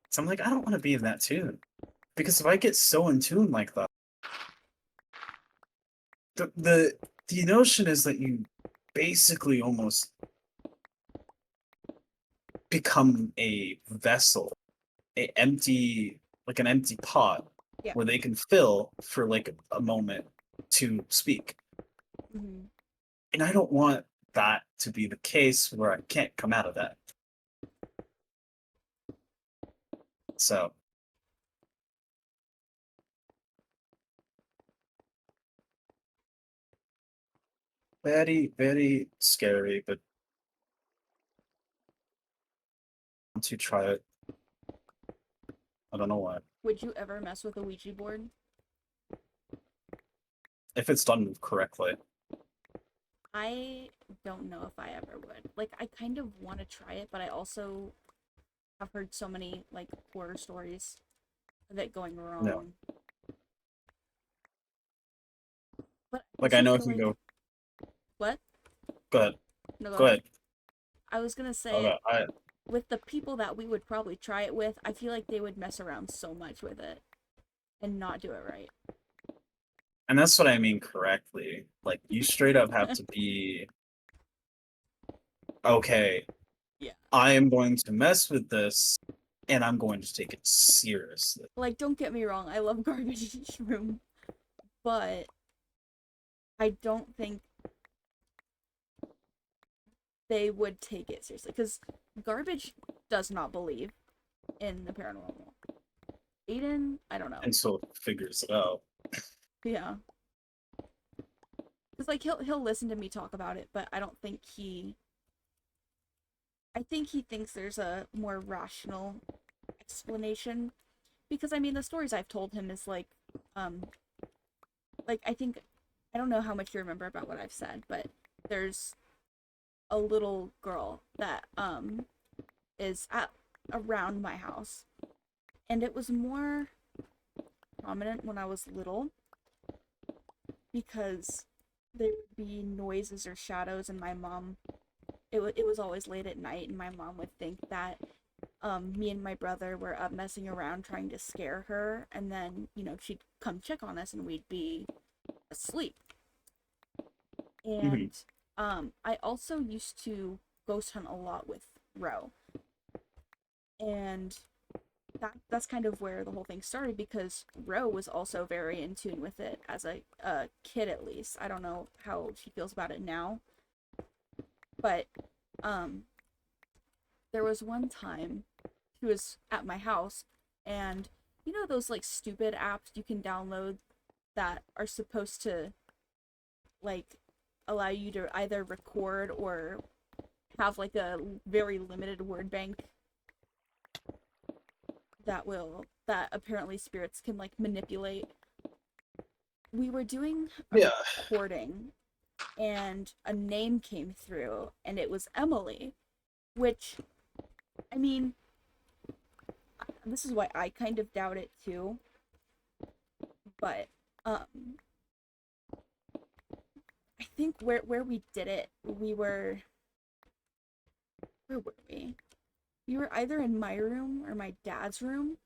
Speaker 2: So I'm like, I don't want to be in that tune because if I get so in tune like that, the notion is that you basically almost become a vessel, an empty pot
Speaker 1: Yeah.
Speaker 2: where they can fill for like a moment to speak.
Speaker 1: Hmm.
Speaker 2: And I don't want that to be the case where I can't come out of that. So very, very scary, but I want to try it. I don't know why.
Speaker 1: Would you ever mess with a Ouija board?
Speaker 2: If it's done correctly.
Speaker 1: I don't know if I ever would. Like, I kind of want to try it, but I also I've heard so many like horror stories of it going
Speaker 2: No.
Speaker 1: wrong. But I
Speaker 2: Like I
Speaker 1: also
Speaker 2: know
Speaker 1: feel
Speaker 2: if you
Speaker 1: like
Speaker 2: go
Speaker 1: what?
Speaker 2: go ahead.
Speaker 1: No, go
Speaker 2: Go
Speaker 1: ahead.
Speaker 2: ahead.
Speaker 1: I was gonna say
Speaker 2: Okay. I
Speaker 1: with the people that we would probably try it with, I feel like they would mess around so much with it and not do it right.
Speaker 2: and that's what I mean correctly. Like you straight up have to be okay,
Speaker 1: Yeah.
Speaker 2: I am going to mess with this and I'm going to take it seriously.
Speaker 1: Like, don't get me wrong, I love Garbage Room, but I don't think they would take it seriously because Garbage does not believe in the paranormal. Aiden, I don't know.
Speaker 2: And so it figures it out.
Speaker 1: Yeah, because like he'll listen to me talk about it, but I don't think he. I think he thinks there's a more rational explanation because I mean the stories I've told him is um, like I think I don't know how much you remember about what I've said, but there's a little girl that is at around my house, and it was more prominent when I was little because there would be noises or shadows, and my mom it was always late at night, and my mom would think that me and my brother were up messing around trying to scare her, and then she'd come check on us, and we'd be asleep.
Speaker 2: Mhm.
Speaker 1: And I also used to ghost hunt a lot with Ro, and that's kind of where the whole thing started because Ro was also very in tune with it as a kid at least. I don't know how she feels about it now, but um there was one time she was at my house, and those like stupid apps you can download that are supposed to like allow you to either record or have like a very limited word bank that apparently spirits can like manipulate. We were doing a
Speaker 2: Yeah.
Speaker 1: recording and a name came through and it was Emily, which I mean, this is why I kind of doubt it too, but um I think where we did it, where were we? We were either in my room or my dad's room,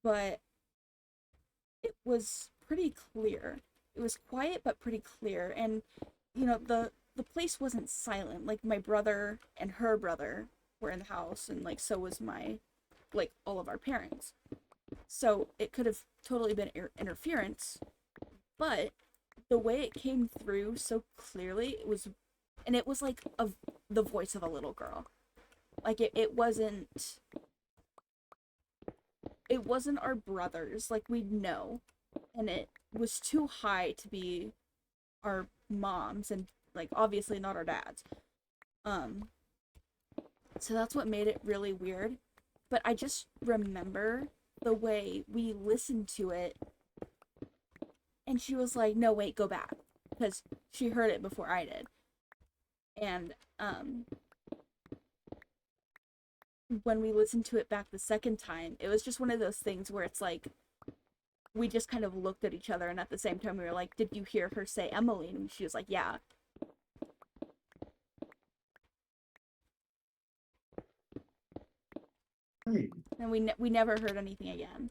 Speaker 1: but it was pretty clear. It was quiet but pretty clear, and the place wasn't silent. Like my brother and her brother were in the house, and like so was my like all of our parents. So it could have totally been interference, but the way it came through so clearly, it was like the voice of a little girl. Like it wasn't our brothers, like we'd know, and it was too high to be our moms and like obviously not our dads. Um so that's what made it really weird. But I just remember the way we listened to it and she was like, "No, wait, go back." Because she heard it before I did. And when we listened to it back the second time, it was just one of those things where it's like we just kind of looked at each other and at the same time we were like, "Did you hear her say Emily?" And she was like, "Yeah."
Speaker 2: Hmm.
Speaker 1: And we never heard anything again.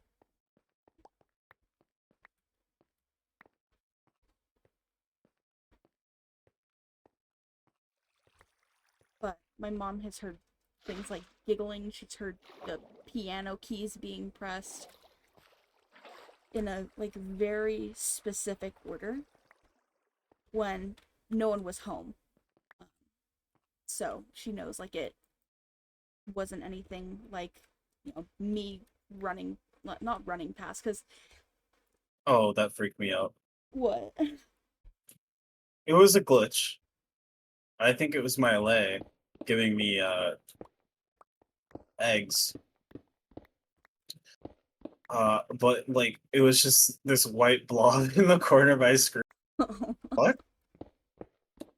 Speaker 1: But my mom has heard things like giggling. She's heard the piano keys being pressed in a like very specific order when no one was home. So she knows like it wasn't anything like me running, not running past because
Speaker 2: Oh, that freaked me out.
Speaker 1: what?
Speaker 2: It was a glitch. I think it was my LA giving me eggs. But like it was just this white blob in the corner of my screen. What?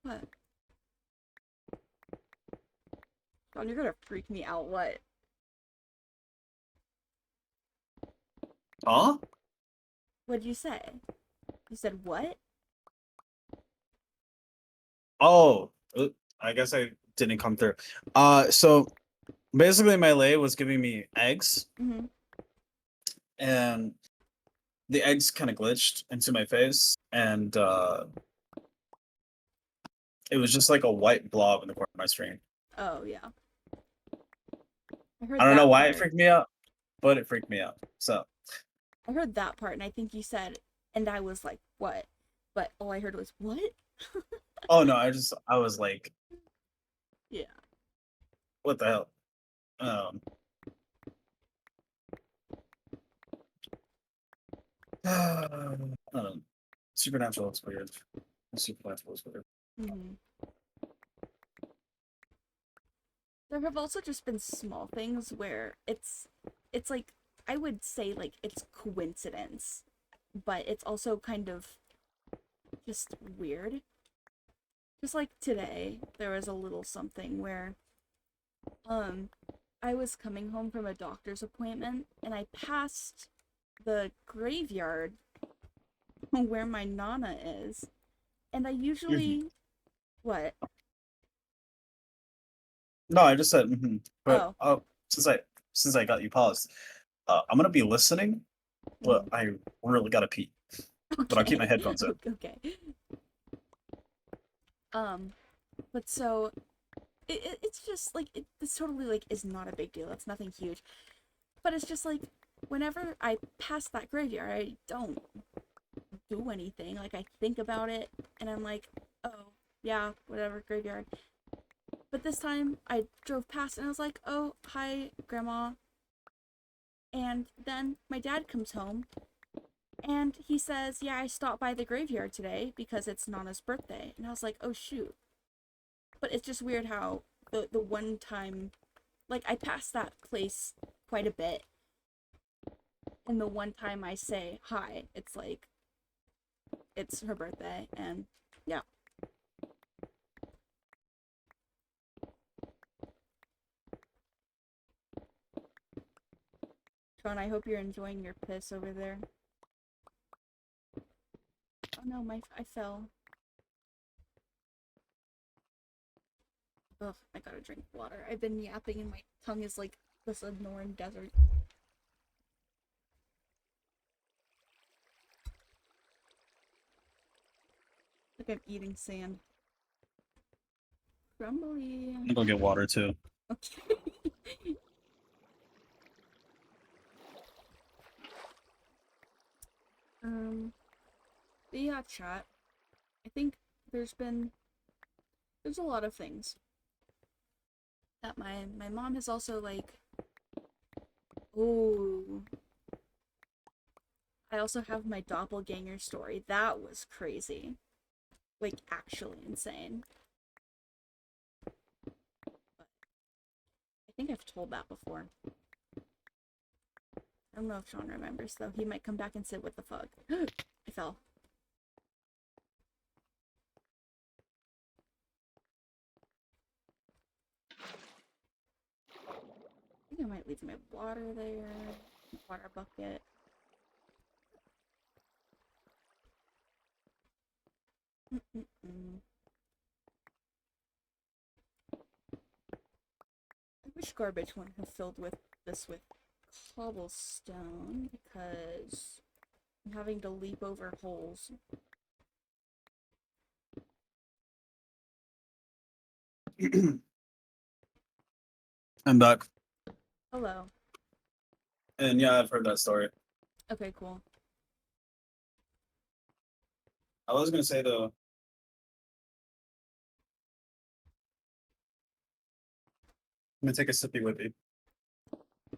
Speaker 1: What? God, you're gonna freak me out. What?
Speaker 2: Huh?
Speaker 1: What'd you say? You said what?
Speaker 2: Oh, I guess I didn't come through. So basically, my lay was giving me eggs,
Speaker 1: Mm-hmm.
Speaker 2: and the eggs kind of glitched into my face, and it was just like a white blob in the corner of my screen.
Speaker 1: Oh, yeah. I
Speaker 2: I
Speaker 1: heard
Speaker 2: don't know
Speaker 1: that
Speaker 2: why it
Speaker 1: part.
Speaker 2: freaked me out, but it freaked me out. So,
Speaker 1: I heard that part, and I think you said, and I was like, what? But all I heard was, what?
Speaker 2: oh no, I was like,
Speaker 1: Yeah.
Speaker 2: what the hell? Um, I don't know. Supernatural looks weird. Supernatural is weird.
Speaker 1: Mm-hmm. There have also just been small things where it's like, I would say, like, it's coincidence, but it's also kind of just weird. Just like today, there was a little something where, um, I was coming home from a doctor's appointment and I passed the graveyard where my nana is. And I
Speaker 2: Mhm.
Speaker 1: usually, what?
Speaker 2: No, I just said, but
Speaker 1: Oh,
Speaker 2: since I got you paused, I'm gonna be listening. Well,
Speaker 1: mhm.
Speaker 2: I really gotta pee, but I'll keep
Speaker 1: Okay.
Speaker 2: my headphones in.
Speaker 1: Okay. Um, but so it's just like it's totally like is not a big deal. It's nothing huge. But it's just like whenever I pass that graveyard, I don't do anything. Like I think about it and I'm like, oh, yeah, whatever, graveyard. But this time I drove past and I was like, oh, hi, grandma. And then my dad comes home and he says, yeah, I stopped by the graveyard today because it's Nana's birthday. And I was like, oh, shoot. But it's just weird how the one time, like, I pass that place quite a bit. And the one time I say hi, it's like, it's her birthday. And yeah. Sean, I hope you're enjoying your piss over there. Oh no, I fell. Ugh, I gotta drink water. I've been yapping and my tongue is like the Sonoran Desert. Like I'm eating sand. Crumbly.
Speaker 2: I'm gonna get water too.
Speaker 1: Okay. um, but yeah, chat. I think there's been there's a lot of things that my mom has also like. Oh, I also have my doppelganger story. That was crazy. Like actually insane. I think I've told that before. I don't know if Sean remembers though. He might come back and say, "What the fuck?" I fell. I think I might leave my water there. Water bucket. Mm-mm-mm. I wish garbage wouldn't have filled with this with cobblestone because I'm having to leap over holes.
Speaker 2: I'm back,
Speaker 1: Hello.
Speaker 2: and yeah, I've heard that story.
Speaker 1: Okay, cool.
Speaker 2: I was gonna say though, I'm gonna take a sippy whippy.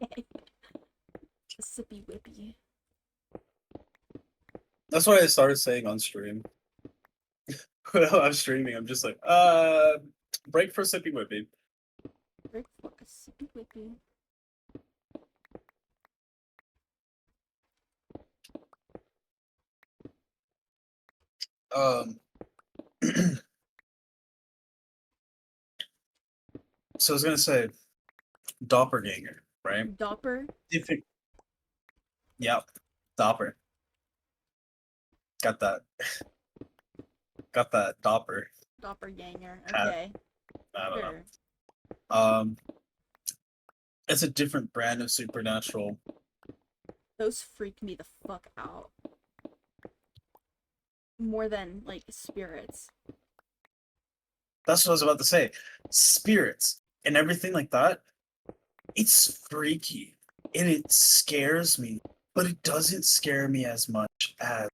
Speaker 1: A sippy whippy.
Speaker 2: That's what I started saying on stream. When I'm streaming, I'm just like, break for sippy whippy.
Speaker 1: Rick, fuck a sippy whippy.
Speaker 2: Um, So I was gonna say doppelganger, right?
Speaker 1: Dopper?
Speaker 2: If it, yep, dopper. Got that. Got that dopper.
Speaker 1: Doppelganger.
Speaker 2: Hat.
Speaker 1: Okay.
Speaker 2: I don't know.
Speaker 1: Sure.
Speaker 2: Um, it's a different brand of supernatural.
Speaker 1: Those freak me the fuck out. More than, like, spirits.
Speaker 2: That's what I was about to say. Spirits and everything like that. It's freaky and it scares me, but it doesn't scare me as much as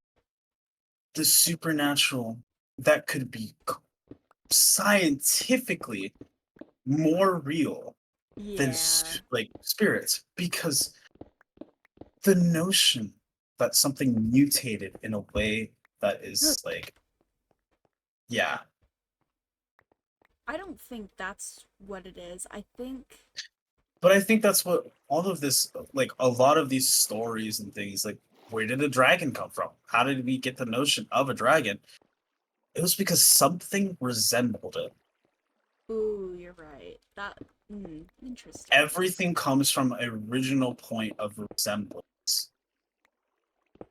Speaker 2: the supernatural that could be scientifically more real than
Speaker 1: Yeah.
Speaker 2: like spirits, because the notion that something mutated in a way that is like, yeah,
Speaker 1: I don't think that's what it is. I think.
Speaker 2: but I think that's what all of this, like a lot of these stories and things, like where did a dragon come from? How did we get the notion of a dragon? It was because something resembled it.
Speaker 1: Ooh, you're right. That. Interesting.
Speaker 2: Everything comes from an original point of resemblance.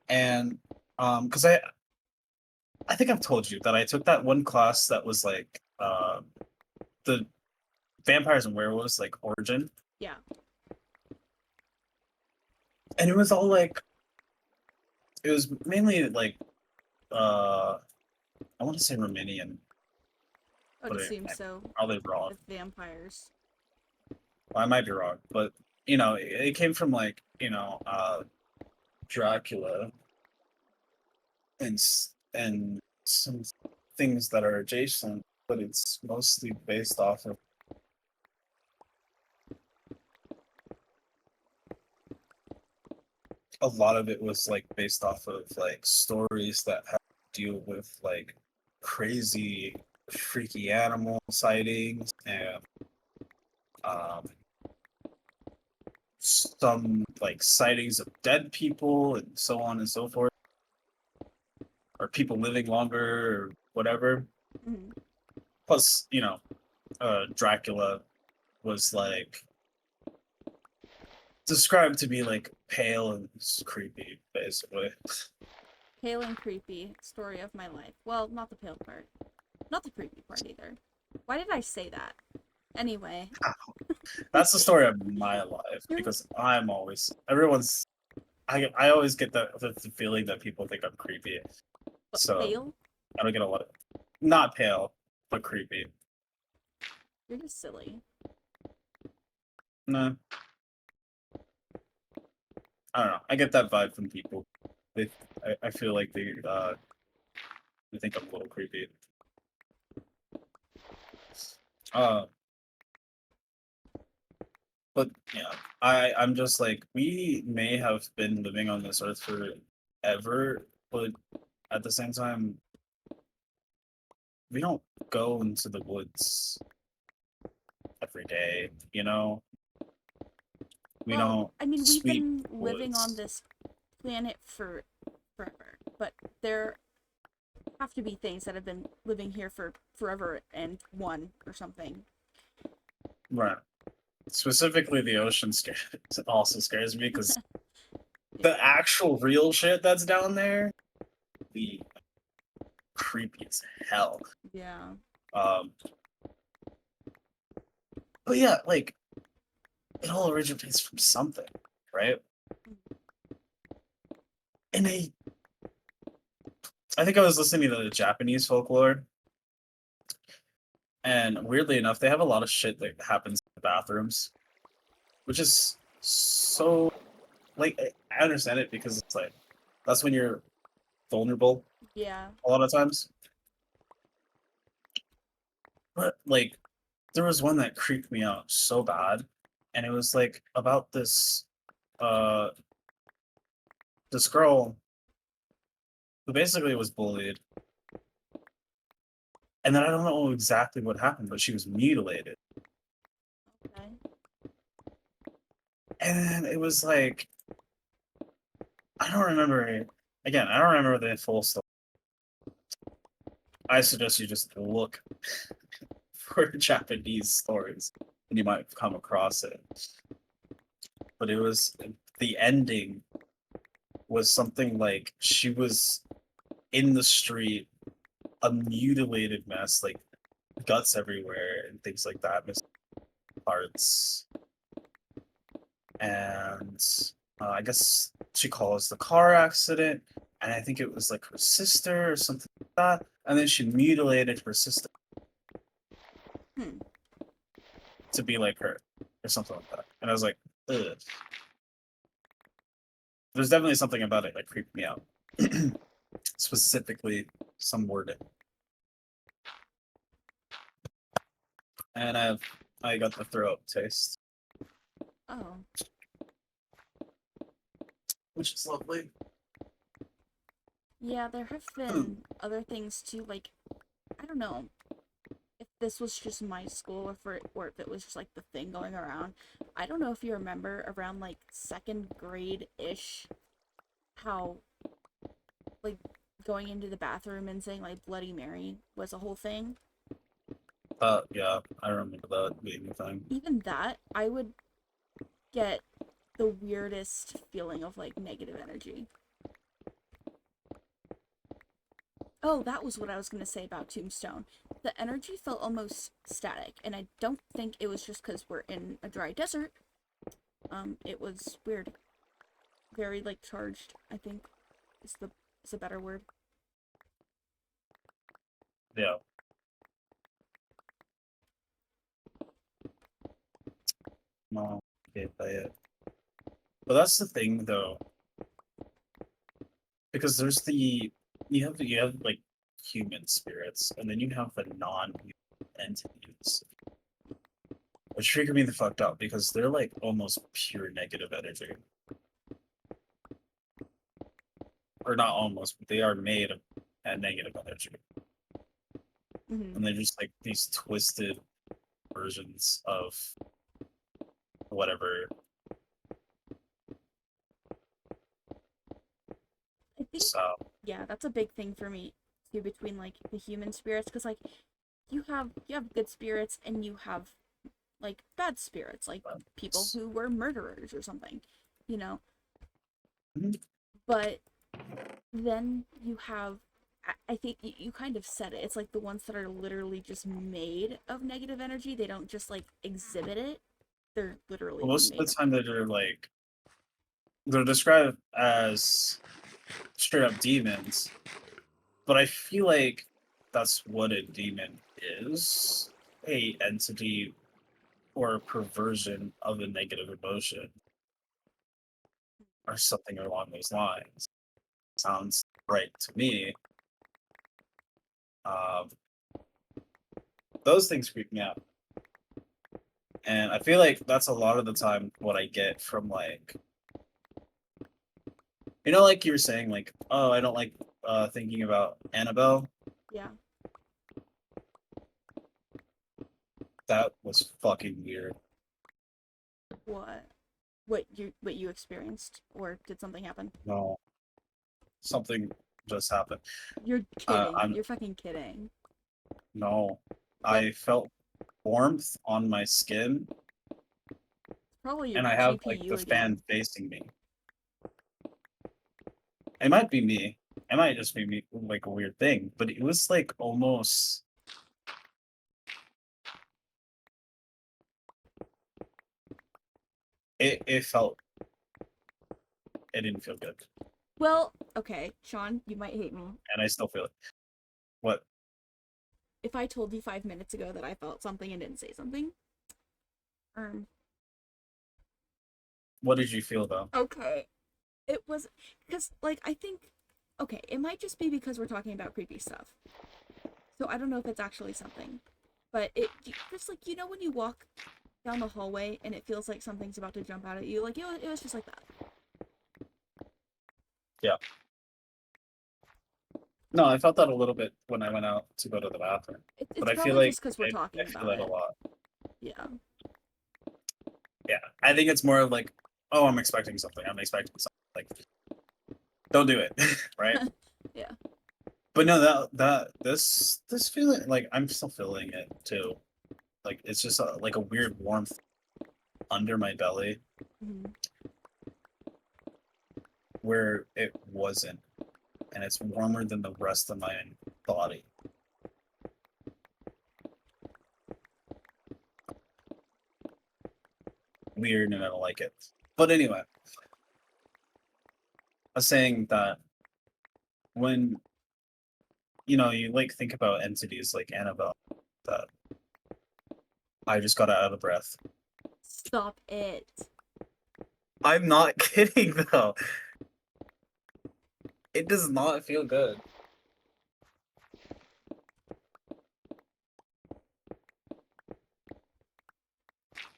Speaker 2: And because I think I've told you that I took that one class that was like the vampires and werewolves like origin,
Speaker 1: Yeah.
Speaker 2: and it was all like it was mainly like uh I want to say Romanian,
Speaker 1: I would
Speaker 2: but
Speaker 1: assume
Speaker 2: I'm
Speaker 1: so.
Speaker 2: probably wrong.
Speaker 1: With vampires.
Speaker 2: Well, I might be wrong, but it came from like Dracula and some things that are adjacent, but it's mostly based off of a lot of it was like based off of like stories that have to deal with like crazy freaky animal sightings and um some like sightings of dead people and so on and so forth, or people living longer or whatever.
Speaker 1: Mm.
Speaker 2: Plus, Dracula was like described to be like pale and creepy, basically.
Speaker 1: Pale and creepy. Story of my life. Well, not the pale part. Not the creepy part either. Why did I say that? Anyway.
Speaker 2: That's the story of my life
Speaker 1: You're
Speaker 2: because I'm always everyone's. I always get the feeling that people think I'm creepy,
Speaker 1: what,
Speaker 2: so
Speaker 1: pale?
Speaker 2: I don't get a lot of not pale but creepy.
Speaker 1: You're just silly.
Speaker 2: No, I don't know. I get that vibe from people. They, I feel like they think I'm a little creepy. Uh, but yeah, I'm just like we may have been living on this earth forever, but at the same time, we don't go into the woods every day, you know? We
Speaker 1: Well,
Speaker 2: don't
Speaker 1: I mean, we've
Speaker 2: sweep
Speaker 1: been living on
Speaker 2: woods.
Speaker 1: this planet for forever, but there have to be things that have been living here for forever and one or something.
Speaker 2: Right. Specifically, the ocean also scares me because
Speaker 1: Yeah.
Speaker 2: the actual real shit that's down there, the creepy as hell.
Speaker 1: Yeah.
Speaker 2: Um, but yeah, like it all originates from something, right? And I think I was listening to the Japanese folklore, and weirdly enough, they have a lot of shit that happens in the bathrooms, which is so like I understand it because it's like that's when you're vulnerable
Speaker 1: Yeah.
Speaker 2: a lot of times. But like there was one that creeped me out so bad, and it was like about uh this girl who basically was bullied, and then I don't know exactly what happened, but she was mutilated.
Speaker 1: Okay.
Speaker 2: And it was like I don't remember again, I don't remember the full story. I suggest you just look for Japanese stories and you might have come across it. But it was the ending was something like she was in the street, a mutilated mess, like guts everywhere and things like that, missing parts. And I guess she caused the car accident, and I think it was like her sister or something like that. And then she mutilated her sister
Speaker 1: Hmm.
Speaker 2: to be like her or something like that. And I was like, ugh. There's definitely something about it that creeped me out. Specifically, some wording. And I got the throw up taste,
Speaker 1: Oh.
Speaker 2: which is lovely.
Speaker 1: Yeah, there have been other things too, like, I don't know if this was just my school or if it was just like the thing going around. I don't know if you remember around like second grade-ish how like going into the bathroom and saying like Bloody Mary was a whole thing.
Speaker 2: Yeah, I remember that being a thing.
Speaker 1: Even that, I would get the weirdest feeling of like negative energy. Oh, that was what I was going to say about Tombstone. The energy felt almost static, and I don't think it was just because we're in a dry desert. It was weird. Very, like, charged, I think is a better word.
Speaker 2: Yeah. No, can't play it. But that's the thing, though, because there's you have like human spirits, and then you have the non-human entities, which trigger me the fucked up because they're like almost pure negative energy, or not almost, but they are made of negative energy,
Speaker 1: Mm-hmm.
Speaker 2: and they're just like these twisted versions of whatever.
Speaker 1: I think,
Speaker 2: So
Speaker 1: yeah, that's a big thing for me, too, between, like, the human spirits, because, like, you have good spirits and you have, like, bad spirits, like people who were murderers or something, you know?
Speaker 2: Mhm.
Speaker 1: But then you have I think you kind of said it. It's like the ones that are literally just made of negative energy. They don't just like exhibit it. They're literally
Speaker 2: most of
Speaker 1: made
Speaker 2: the
Speaker 1: of
Speaker 2: time they're described as straight up demons, but I feel like that's what a demon is, a entity or a perversion of a negative emotion or something along those lines. Sounds right to me. Um, those things freak me out. And I feel like that's a lot of the time what I get from like, like you were saying, like, oh, I don't like thinking about Annabelle.
Speaker 1: yeah.
Speaker 2: That was fucking weird.
Speaker 1: What what you experienced or did something happen?
Speaker 2: No, something just happened.
Speaker 1: You're kidding.
Speaker 2: I'm
Speaker 1: You're fucking kidding.
Speaker 2: no,
Speaker 1: What?
Speaker 2: I felt warmth on my skin,
Speaker 1: Probably your
Speaker 2: and I have like
Speaker 1: GPU
Speaker 2: the fan
Speaker 1: again.
Speaker 2: facing me. It might be me. It might just be me, like a weird thing, but it was like almost. It felt. It didn't feel good,
Speaker 1: Well, okay, Sean, you might hate me.
Speaker 2: and I still feel it. What?
Speaker 1: If I told you 5 minutes ago that I felt something and didn't say something, um,
Speaker 2: What did you feel though?
Speaker 1: okay, it was because like I think okay, it might just be because we're talking about creepy stuff. So I don't know if it's actually something. But just like when you walk down the hallway and it feels like something's about to jump out at you, like it was just like that.
Speaker 2: Yeah. No, I felt that a little bit when I went out to go to the bathroom, but
Speaker 1: It's
Speaker 2: I feel
Speaker 1: probably
Speaker 2: like
Speaker 1: just because we're
Speaker 2: I
Speaker 1: talking
Speaker 2: feel
Speaker 1: about
Speaker 2: that a
Speaker 1: it.
Speaker 2: lot.
Speaker 1: Yeah.
Speaker 2: Yeah, I think it's more of like, oh, I'm expecting something. I'm expecting something. Like, don't do it, right?
Speaker 1: Yeah.
Speaker 2: But no, that this feeling, like I'm still feeling it too. like it's just like a weird warmth under my belly
Speaker 1: Mhm.
Speaker 2: where it wasn't, and it's warmer than the rest of my body. Weird, and I don't like it. But anyway, I was saying that when you like think about entities like Annabelle, that I just got out of breath.
Speaker 1: Stop it.
Speaker 2: I'm not kidding though. It does not feel good.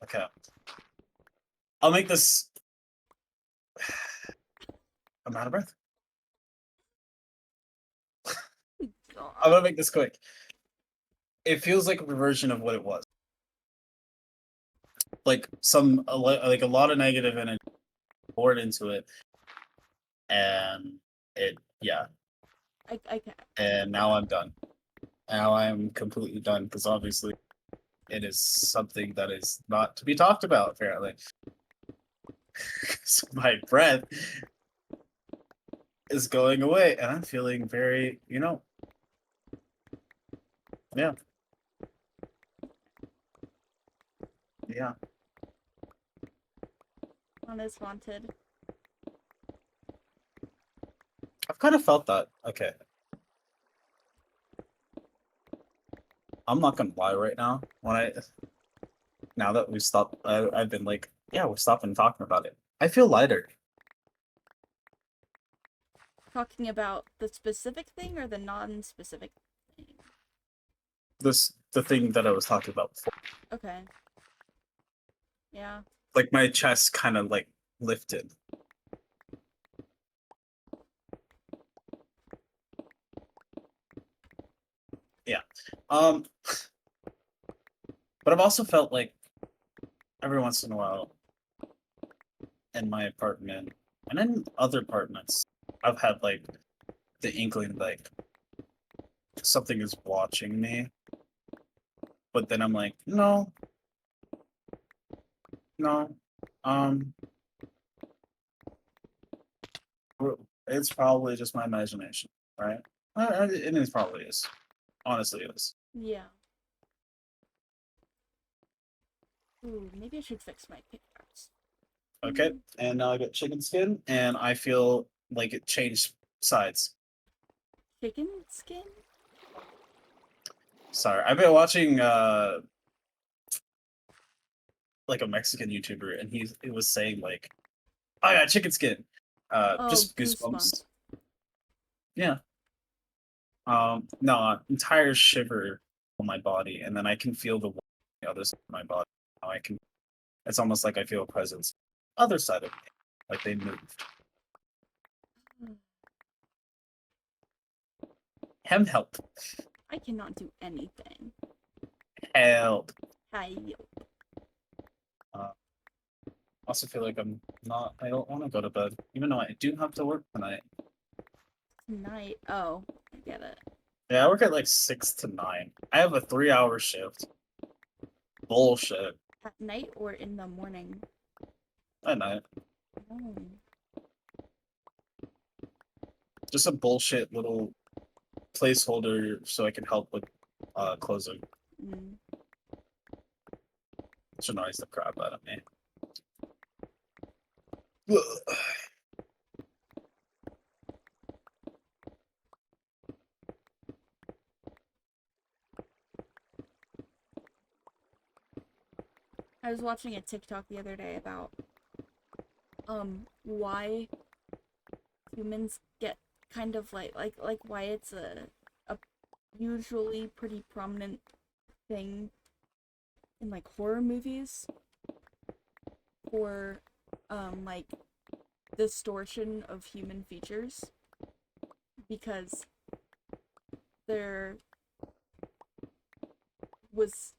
Speaker 2: Okay. I'll make this. I'm out of breath. I'm
Speaker 1: God.
Speaker 2: gonna make this quick. It feels like a reversion of what it was. Like like a lot of negative energy poured into it, and
Speaker 1: I can't.
Speaker 2: and now I'm done. Now I'm completely done because obviously it is something that is not to be talked about. Apparently, so my breath is going away, and I'm feeling very, yeah, yeah.
Speaker 1: On is haunted.
Speaker 2: I've kind of felt that. Okay, I'm not gonna lie right now. Now that we stopped, I've been like, yeah, we're stopping talking about it. I feel lighter.
Speaker 1: Talking about the specific thing or the non-specific thing?
Speaker 2: The thing that I was talking about before.
Speaker 1: Okay. Yeah.
Speaker 2: Like my chest kind of like lifted. Yeah. Um, but I've also felt like every once in a while in my apartment and in other apartments, I've had like the inkling like something is watching me. But then I'm like, no, no. Um, it's probably just my imagination, right? It probably is. Honestly, it is.
Speaker 1: Yeah. Ooh, maybe I should fix my pickaxe.
Speaker 2: Okay, and now I got chicken skin, and I feel like it changed sides.
Speaker 1: Chicken skin?
Speaker 2: Sorry, I've been watching like a Mexican YouTuber, and he was saying like, "I got chicken skin,"
Speaker 1: Oh,
Speaker 2: just goosebumps.
Speaker 1: goosebumps.
Speaker 2: Yeah. No, entire shiver on my body, and then I can feel the other side of my body. Now I can. It's almost like I feel a presence. Other side of me, like they moved. Help!
Speaker 1: I cannot do anything.
Speaker 2: Help!
Speaker 1: Hi.
Speaker 2: Uh, also feel like I'm not. I don't want to go to bed, even though I do have to work tonight.
Speaker 1: Tonight. Oh, I get it.
Speaker 2: Yeah, I work at like 6 to 9. I have a 3-hour shift. Bullshit.
Speaker 1: At night or in the morning?
Speaker 2: At night.
Speaker 1: Oh.
Speaker 2: Just a bullshit little placeholder so I can help with closing.
Speaker 1: Mm.
Speaker 2: Which annoys the crap out of me. Ugh.
Speaker 1: I was watching a TikTok the other day about why humans get kind of like why it's a usually pretty prominent thing in like horror movies for like distortion of human features because there was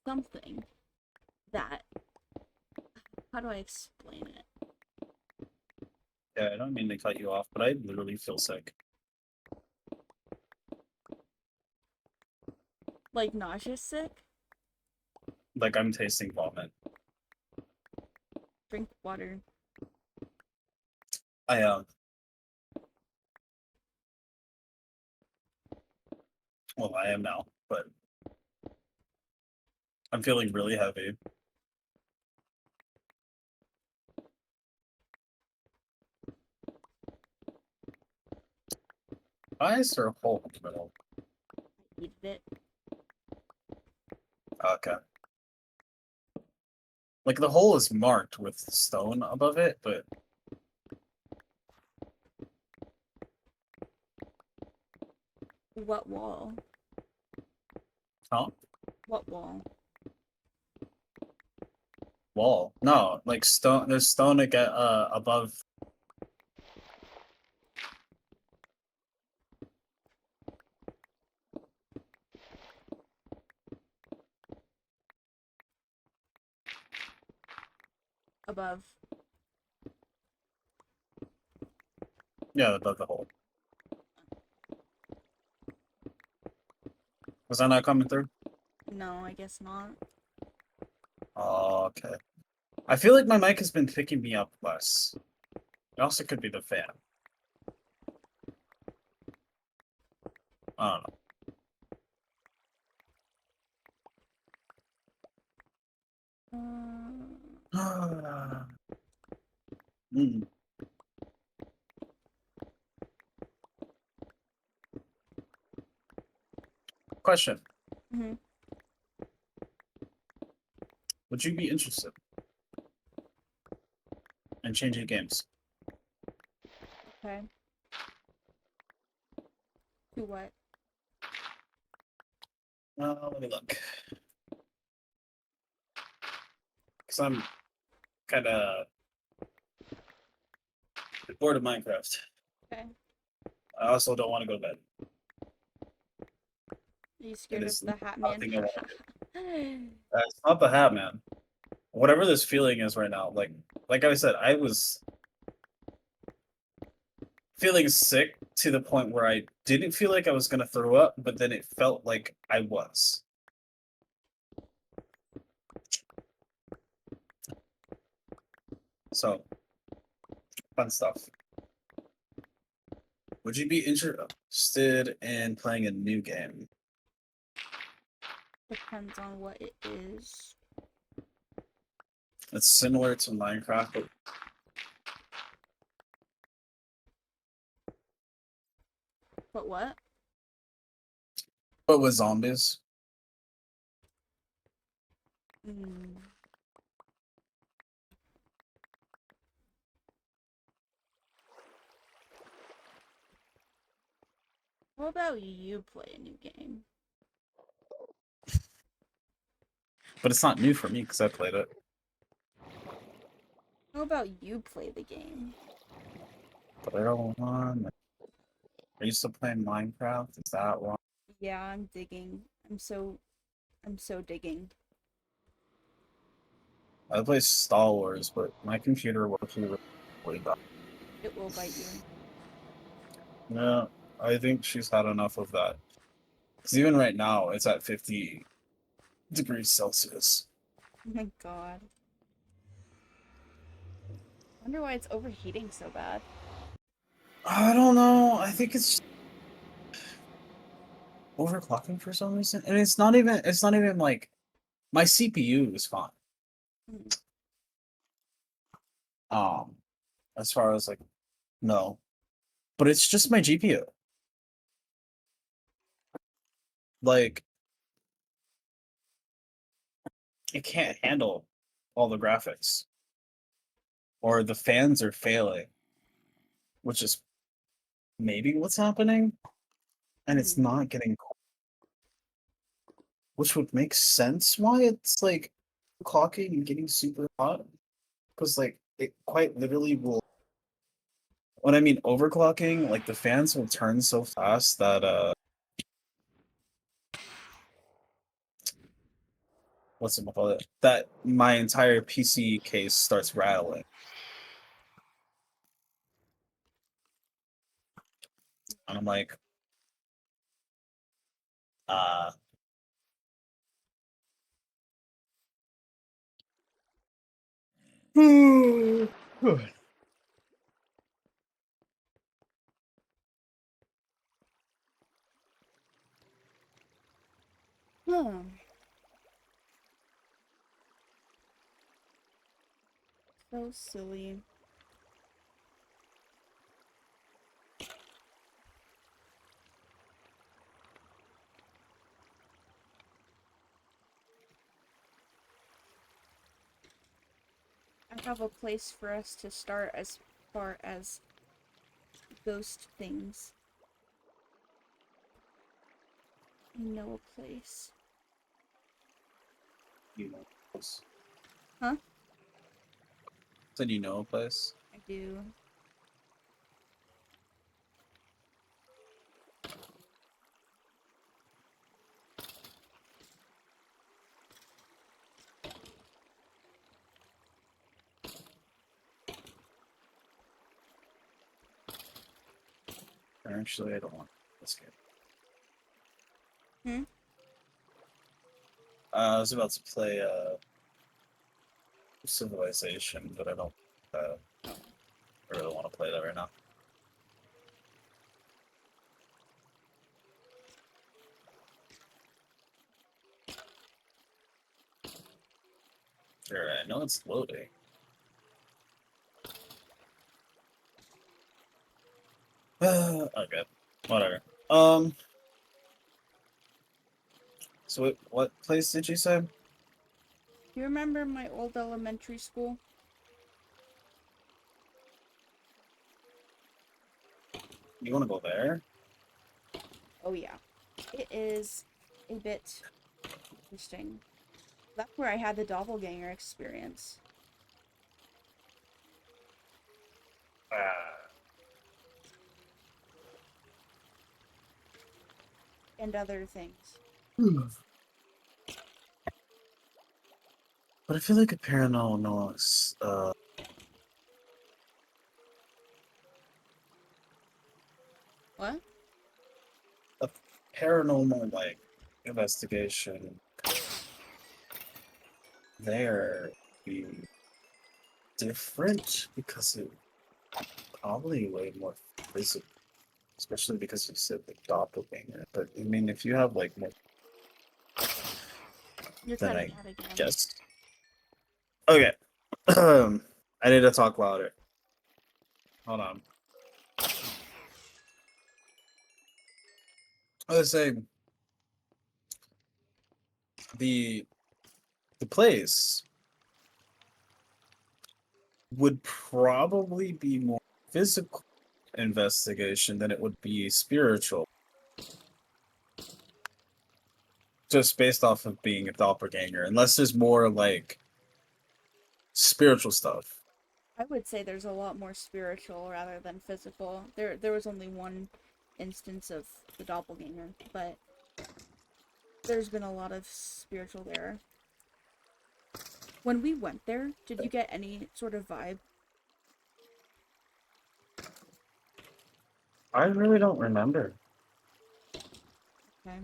Speaker 1: something that, how do I explain it?
Speaker 2: Yeah, I don't mean to cut you off, but I literally feel sick.
Speaker 1: Like nauseous sick?
Speaker 2: Like I'm tasting vomit.
Speaker 1: Drink water.
Speaker 2: I am. Well, I am now, but I'm feeling really heavy. Why is there a hole in the middle?
Speaker 1: Eat it.
Speaker 2: Okay. Like the hole is marked with stone above it, but
Speaker 1: What wall?
Speaker 2: huh?
Speaker 1: What wall?
Speaker 2: Wall. No, like stone. There's stone to get above.
Speaker 1: Above.
Speaker 2: Yeah, above the hole. Was that not coming through?
Speaker 1: No, I guess not.
Speaker 2: Oh, okay. I feel like my mic has been picking me up less. It also could be the fan. I don't know. Mm. Question:
Speaker 1: hmm
Speaker 2: would you be interested in changing games?
Speaker 1: Okay. To what?
Speaker 2: Let me look. Because I'm kind of bored of Minecraft.
Speaker 1: Okay.
Speaker 2: I also don't want to go to bed.
Speaker 1: Are you
Speaker 2: It
Speaker 1: scared of
Speaker 2: is
Speaker 1: the Hat Man?
Speaker 2: nothing I want to do. It's not the hat, man. Whatever this feeling is right now, like I said, I was feeling sick to the point where I didn't feel like I was gonna throw up, but then it felt like I was. So fun stuff. Would you be interested in playing a new game?
Speaker 1: Depends on what it is.
Speaker 2: It's similar to Minecraft,
Speaker 1: But what?
Speaker 2: but with zombies.
Speaker 1: Mm. How about you play a new game?
Speaker 2: But it's not new for me because I played it.
Speaker 1: How about you play the game?
Speaker 2: But I don't want. Are you still playing Minecraft? Is that wrong?
Speaker 1: Yeah, I'm digging. I'm so digging.
Speaker 2: I play Star Wars, but my computer works really bad.
Speaker 1: It will bite you.
Speaker 2: Yeah, I think she's had enough of that. Because even right now, it's at 50 degrees Celsius.
Speaker 1: Oh my god. Wonder why it's overheating so bad.
Speaker 2: I don't know. I think it's overclocking for some reason, and it's not even. It's not even like my CPU is fine.
Speaker 1: Mm.
Speaker 2: Um, as far as like no, but it's just my GPU. Like it can't handle all the graphics, or the fans are failing, which is maybe what's happening, and it's
Speaker 1: Mm.
Speaker 2: not getting cold, which would make sense why it's like clocking and getting super hot, because like it quite literally will. When I mean overclocking, like the fans will turn so fast that what's it called? That my entire PC case starts rattling. And I'm like, uh
Speaker 1: Huh. So silly. I have a place for us to start as far as ghost things. I know a place.
Speaker 2: You know a place.
Speaker 1: Huh?
Speaker 2: Said you know a place?
Speaker 1: I do.
Speaker 2: Actually, I don't want this game.
Speaker 1: Hmm?
Speaker 2: I was about to play Civilization, but I don't really want to play that right now. Sure, I know it's loading. Okay, whatever. So what place did you say?
Speaker 1: You remember my old elementary school?
Speaker 2: You want to go there?
Speaker 1: Oh yeah. It is a bit interesting. That's where I had the doppelganger experience. And other things.
Speaker 2: But I feel like a paranormal noise.
Speaker 1: What?
Speaker 2: A paranormal like investigation there be different because it probably way more physical, especially because you said the doppelganger. But I mean, if you have like more,
Speaker 1: You're
Speaker 2: then
Speaker 1: cutting
Speaker 2: I
Speaker 1: out again.
Speaker 2: guess. Okay. I need to talk louder. Hold on. I was saying the the place would probably be more physical investigation than it would be spiritual. Just based off of being a doppelganger, unless there's more like spiritual stuff.
Speaker 1: I would say there's a lot more spiritual rather than physical. There was only one instance of the doppelganger, but there's been a lot of spiritual there. When we went there, did you get any sort of vibe?
Speaker 2: I really don't remember.
Speaker 1: Okay.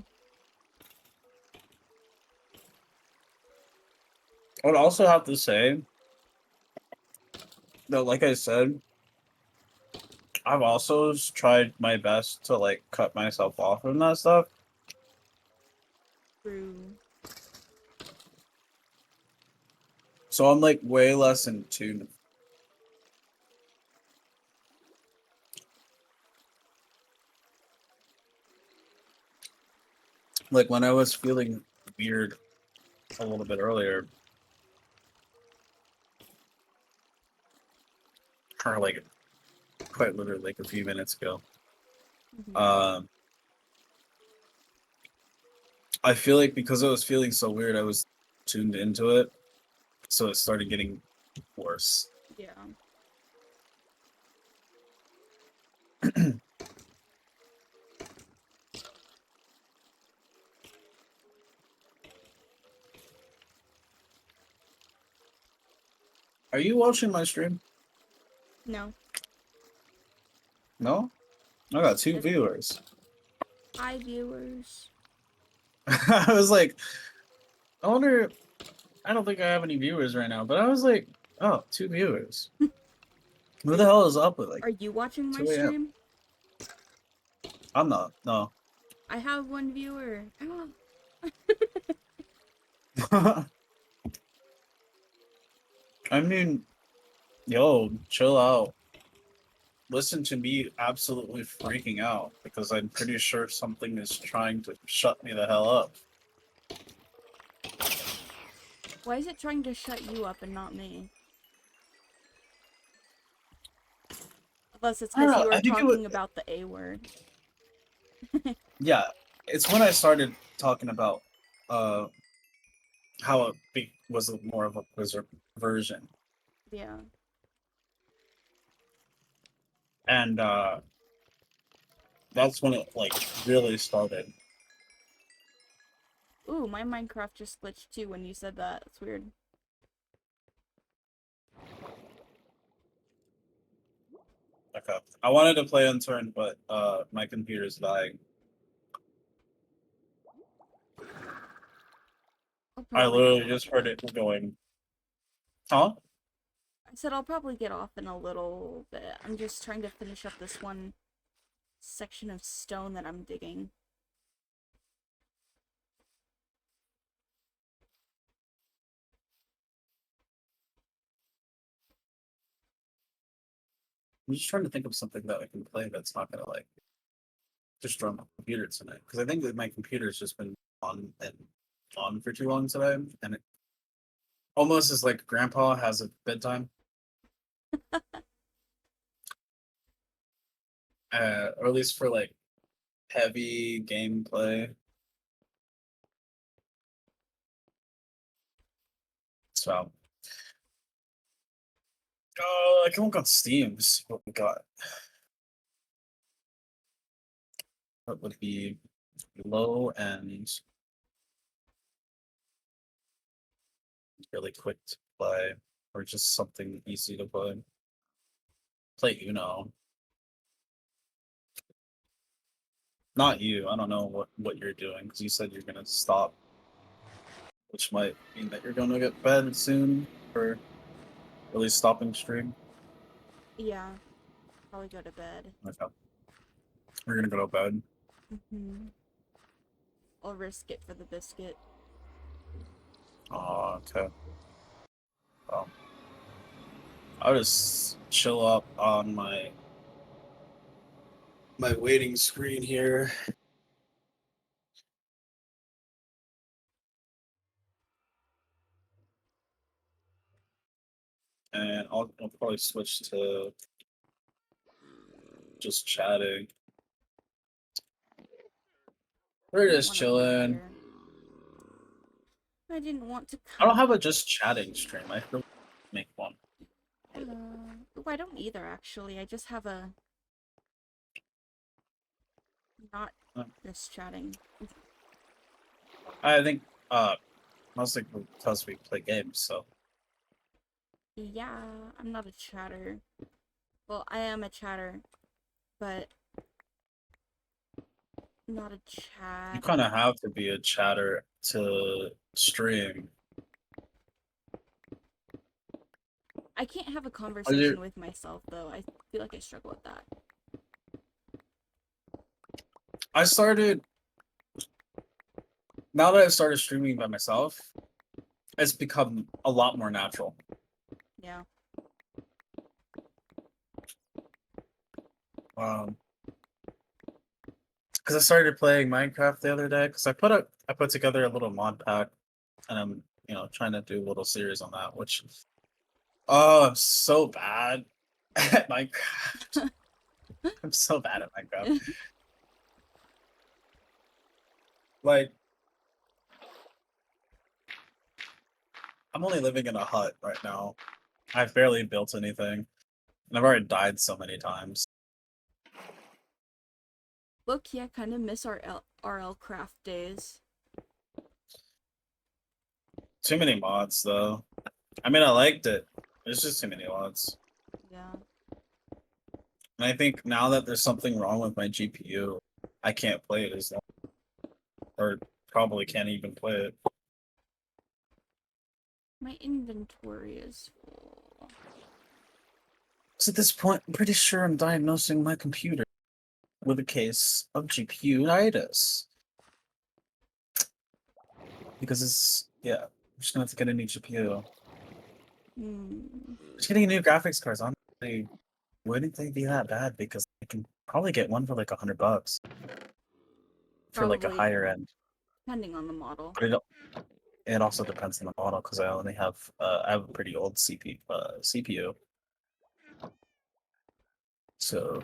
Speaker 2: I would also have to say that, like I said, I've also tried my best to like cut myself off from that stuff.
Speaker 1: True.
Speaker 2: So I'm like way less in tune. Like when I was feeling weird a little bit earlier, or like quite literally like a few minutes ago,
Speaker 1: Mm-hmm.
Speaker 2: um, I feel like because I was feeling so weird, I was tuned into it, so it started getting worse.
Speaker 1: Yeah.
Speaker 2: Are you watching my stream?
Speaker 1: No.
Speaker 2: No? I got two
Speaker 1: Just
Speaker 2: viewers.
Speaker 1: hi viewers.
Speaker 2: I was like, I wonder. I don't think I have any viewers right now, but I was like, Oh, 2 viewers. Who the hell is up at like
Speaker 1: Are you watching my
Speaker 2: 2 a.m.?
Speaker 1: stream?
Speaker 2: I'm not. No.
Speaker 1: I have one viewer.
Speaker 2: I mean, yo, chill out. Listen to me absolutely freaking out because I'm pretty sure something is trying to shut me the hell up.
Speaker 1: Why is it trying to shut you up and not me? Unless it's
Speaker 2: I don't
Speaker 1: because
Speaker 2: know.
Speaker 1: you were
Speaker 2: I think it was.
Speaker 1: talking about the A word.
Speaker 2: Yeah, it's when I started talking about uh how it was more of a wizard version,
Speaker 1: Yeah.
Speaker 2: and that's when it like really started.
Speaker 1: Ooh, my Minecraft just glitched too when you said that. That's weird.
Speaker 2: Okay, I wanted to play on turn, but my computer's dying.
Speaker 1: I'll
Speaker 2: I
Speaker 1: probably get
Speaker 2: literally
Speaker 1: off
Speaker 2: just heard
Speaker 1: then.
Speaker 2: it going, huh?
Speaker 1: I said I'll probably get off in a little bit. I'm just trying to finish up this one section of stone that I'm digging.
Speaker 2: I'm just trying to think of something that I can play that's not gonna like destroy my computer tonight because I think that my computer's just been on and on for too long today, and it almost is like Grandpa has a bedtime, or at least for like heavy gameplay. So, I can look on Steam. See what we got. What would be low and really quick to play, or just something easy to play? Play Uno. Not you. I don't know what you're doing because you said you're gonna stop, which might mean that you're gonna get bed soon, or at least stopping stream.
Speaker 1: Yeah, probably go to bed.
Speaker 2: Okay. We're gonna go to bed.
Speaker 1: I'll risk it for the biscuit.
Speaker 2: Oh, okay. Well, I'll just chill up on my waiting screen here. And I'll probably switch to just chatting. We're
Speaker 1: I don't
Speaker 2: just
Speaker 1: want to be
Speaker 2: chilling.
Speaker 1: here. I didn't want to
Speaker 2: I don't
Speaker 1: come.
Speaker 2: have a just chatting stream. I have to make one.
Speaker 1: Ooh, I don't either, actually. I just have a not
Speaker 2: Uh,
Speaker 1: just chatting.
Speaker 2: I think mostly because we play games, so
Speaker 1: Yeah, I'm not a chatter. Well, I am a chatter, but not a
Speaker 2: you
Speaker 1: chat.
Speaker 2: kind of have to be a chatter to stream.
Speaker 1: I can't have a
Speaker 2: Are you-
Speaker 1: conversation with myself, though. I feel like I struggle with that.
Speaker 2: I started now that I've started streaming by myself, it's become a lot more natural.
Speaker 1: Yeah.
Speaker 2: Because I started playing Minecraft the other day. Because I put together a little mod pack, and I'm trying to do a little series on that. Which I'm so bad at Minecraft. I'm so bad at Minecraft. Like I'm only living in a hut right now. I've barely built anything, and I've already died so many times.
Speaker 1: Look, yeah, I kind of miss our RL craft days.
Speaker 2: Too many mods though. I mean, I liked it. There's just too many mods.
Speaker 1: Yeah.
Speaker 2: And I think now that there's something wrong with my GPU, I can't play it as long, or probably can't even play it.
Speaker 1: My inventory is full.
Speaker 2: So at this point, I'm pretty sure I'm diagnosing my computer with a case of GPU-itis. Because it's, yeah, I'm just gonna have to get a new GPU. Just getting a new graphics card, honestly, wouldn't they be that bad? Because I can probably get one for like $100 for like a
Speaker 1: Probably,
Speaker 2: higher end.
Speaker 1: depending on the model.
Speaker 2: But it also depends on the model because I only have I have a pretty old CPU, so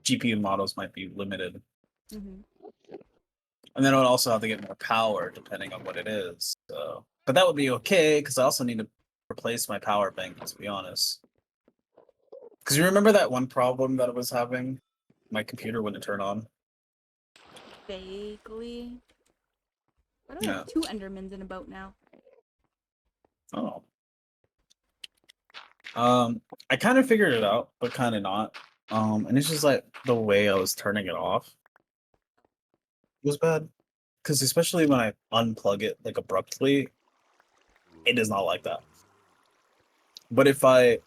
Speaker 2: GPU models might be limited.
Speaker 1: Mm-hmm.
Speaker 2: And then I would also have to get more power depending on what it is. So, but that would be okay because I also need to replace my power bank, to be honest. Because you remember that one problem that I was having? My computer wouldn't turn on.
Speaker 1: Vaguely. Why do I
Speaker 2: Yeah.
Speaker 1: have 2 Endermans in a boat now?
Speaker 2: Oh. I kind of figured it out, but kind of not. And it's just like the way I was turning it off was bad. Because especially when I unplug it like abruptly, it does not like that. But if I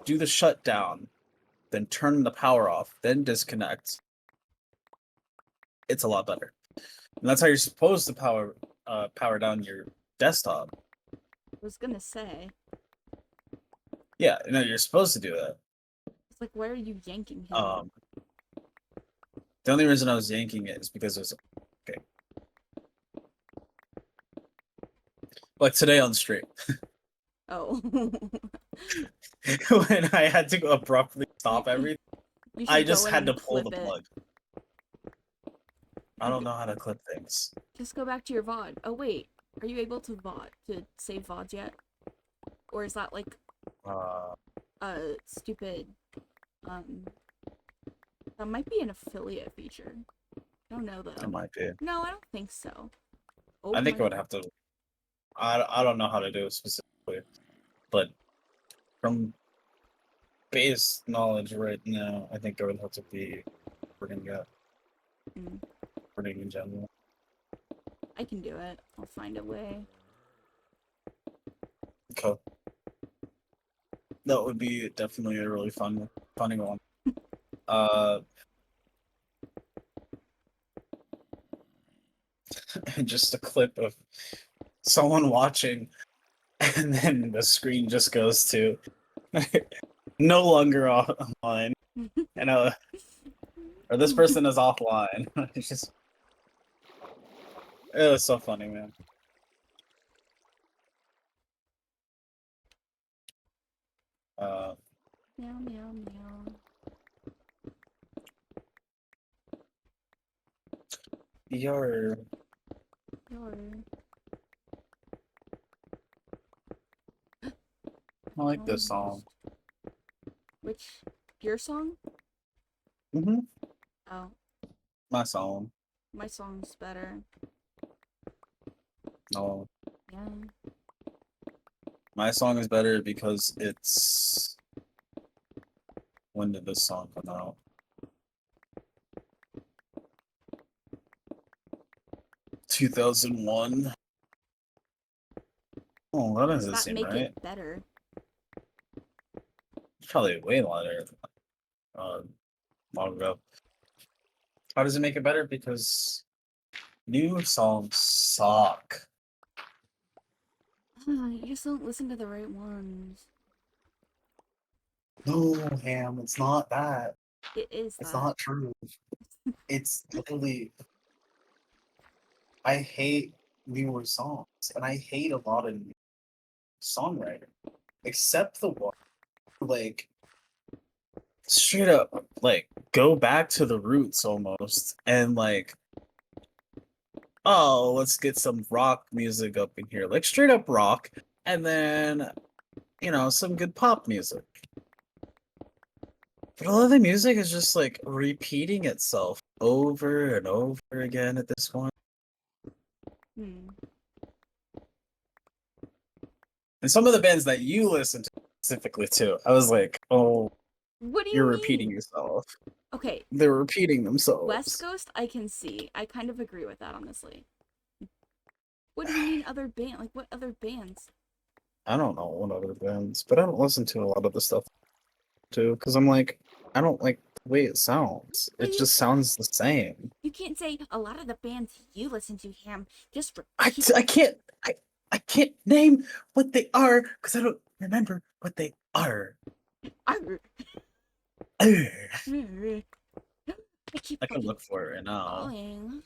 Speaker 2: do the shutdown, then turn the power off, then disconnect, it's a lot better. And that's how you're supposed to power down your desktop.
Speaker 1: I was gonna say.
Speaker 2: Yeah, no, you're supposed to do that.
Speaker 1: It's like, why are you yanking him?
Speaker 2: The only reason I was yanking it is because it was okay. Like today on stream.
Speaker 1: Oh.
Speaker 2: When I had to abruptly stop everything,
Speaker 1: You
Speaker 2: I
Speaker 1: should
Speaker 2: just
Speaker 1: go in
Speaker 2: had to
Speaker 1: and
Speaker 2: pull the
Speaker 1: clip it.
Speaker 2: plug. I don't know how to clip things.
Speaker 1: Just go back to your VOD. Oh wait, are you able to save VODs yet? Or is that like
Speaker 2: Uh,
Speaker 1: stupid that might be an affiliate feature. I don't know though.
Speaker 2: it might be.
Speaker 1: No, I don't think so. Oh
Speaker 2: I think I
Speaker 1: my
Speaker 2: would have to. I don't know how to do it specifically, but from base knowledge right now, I think I would have to be recording it, recording in general.
Speaker 1: I can do it. I'll find a way.
Speaker 2: Okay. That would be definitely a really funny one. Just a clip of someone watching, and then the screen just goes to no longer online, and or this person is offline. It's just, it was so funny, man.
Speaker 1: Meow meow meow.
Speaker 2: Your
Speaker 1: Your
Speaker 2: I like this song.
Speaker 1: Which your song? Oh,
Speaker 2: My song.
Speaker 1: my song's better.
Speaker 2: No,
Speaker 1: Yeah.
Speaker 2: my song is better because it's. When did this song come out? 2001. Oh, that
Speaker 1: Does
Speaker 2: doesn't
Speaker 1: that
Speaker 2: seem
Speaker 1: make
Speaker 2: right.
Speaker 1: it better?
Speaker 2: It's probably way later. Long ago. How does it make it better? Because new songs suck.
Speaker 1: You just don't listen to the right ones.
Speaker 2: No, Ham, it's not that.
Speaker 1: It is
Speaker 2: It's
Speaker 1: that.
Speaker 2: not true. It's literally. I hate newer songs, and I hate a lot of new songwriting, except the one like straight up like go back to the roots almost, and like, oh, let's get some rock music up in here, like straight up rock, and then some good pop music. But a lot of the music is just like repeating itself over and over again at this point. And some of the bands that you listen to specifically too, I was like, oh,
Speaker 1: What do
Speaker 2: you're
Speaker 1: you
Speaker 2: repeating
Speaker 1: mean?
Speaker 2: yourself.
Speaker 1: Okay,
Speaker 2: They're repeating
Speaker 1: West
Speaker 2: themselves.
Speaker 1: Coast I can see. I kind of agree with that, honestly. What do you mean other band? Like, what other bands?
Speaker 2: I don't know what other bands, but I don't listen to a lot of the stuff too, because I'm like, I don't like the way it sounds.
Speaker 1: But
Speaker 2: It just sounds the same.
Speaker 1: you can't say a lot of the bands you listen to, Ham. Just
Speaker 2: I,
Speaker 1: repeat.
Speaker 2: I can't I, I can't name what they are because I don't remember what they are.
Speaker 1: Arr.
Speaker 2: Ugh.
Speaker 1: I keep
Speaker 2: I can
Speaker 1: fucking
Speaker 2: look for it right now.
Speaker 1: falling.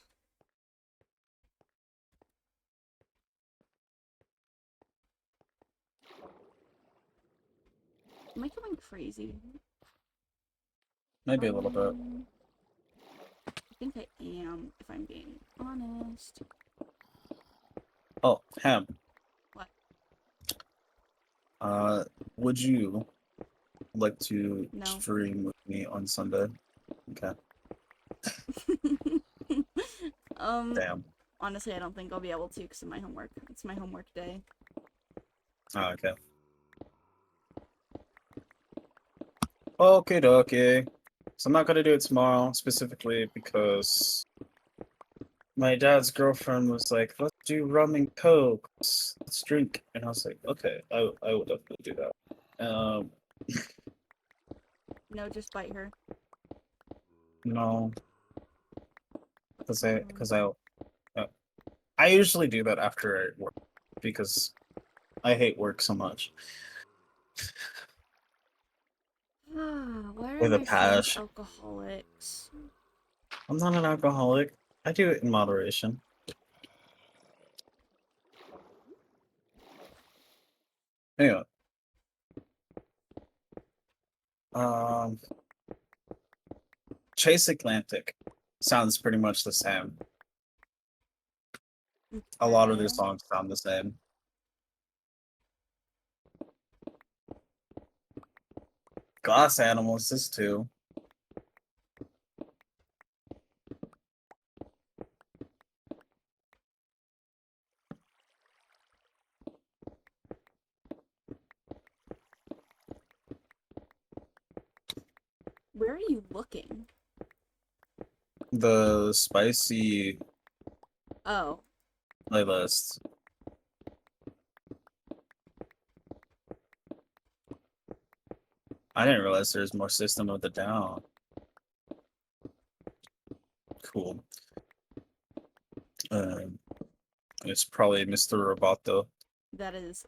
Speaker 1: Am I going crazy?
Speaker 2: Maybe a little bit.
Speaker 1: I think I am, if I'm being honest.
Speaker 2: Oh, Ham.
Speaker 1: What?
Speaker 2: Would you like to
Speaker 1: No.
Speaker 2: stream with me on Sunday? Okay.
Speaker 1: um,
Speaker 2: Damn.
Speaker 1: honestly, I don't think I'll be able to because of my homework. It's my homework day.
Speaker 2: Oh, okay. Okay, dokie. So I'm not gonna do it tomorrow specifically because my dad's girlfriend was like, "Let's do rum and coke. Let's drink," and I was like, "Okay, I will definitely do that."
Speaker 1: No, just bite her.
Speaker 2: No,
Speaker 1: What's
Speaker 2: I
Speaker 1: going
Speaker 2: because
Speaker 1: on?
Speaker 2: I usually do that after I work because I hate work so much
Speaker 1: Why are
Speaker 2: with a
Speaker 1: my friends
Speaker 2: passion.
Speaker 1: alcoholics?
Speaker 2: I'm not an alcoholic. I do it in moderation. Anyway, um, Chase Atlantic sounds pretty much the same. A lot of their
Speaker 1: Okay.
Speaker 2: songs sound the same. Glass Animals is too.
Speaker 1: Where are you looking?
Speaker 2: The spicy
Speaker 1: Oh,
Speaker 2: playlist. I didn't realize there's more System of the Down. Cool. Um, it's probably Mr. Roboto.
Speaker 1: that is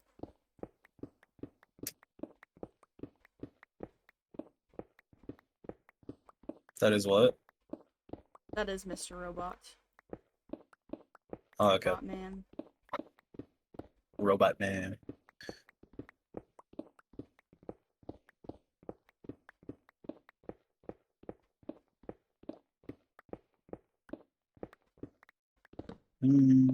Speaker 2: That is what?
Speaker 1: Mr. Robot.
Speaker 2: Oh, okay.
Speaker 1: Robot Man.
Speaker 2: Robot Man. Hmm.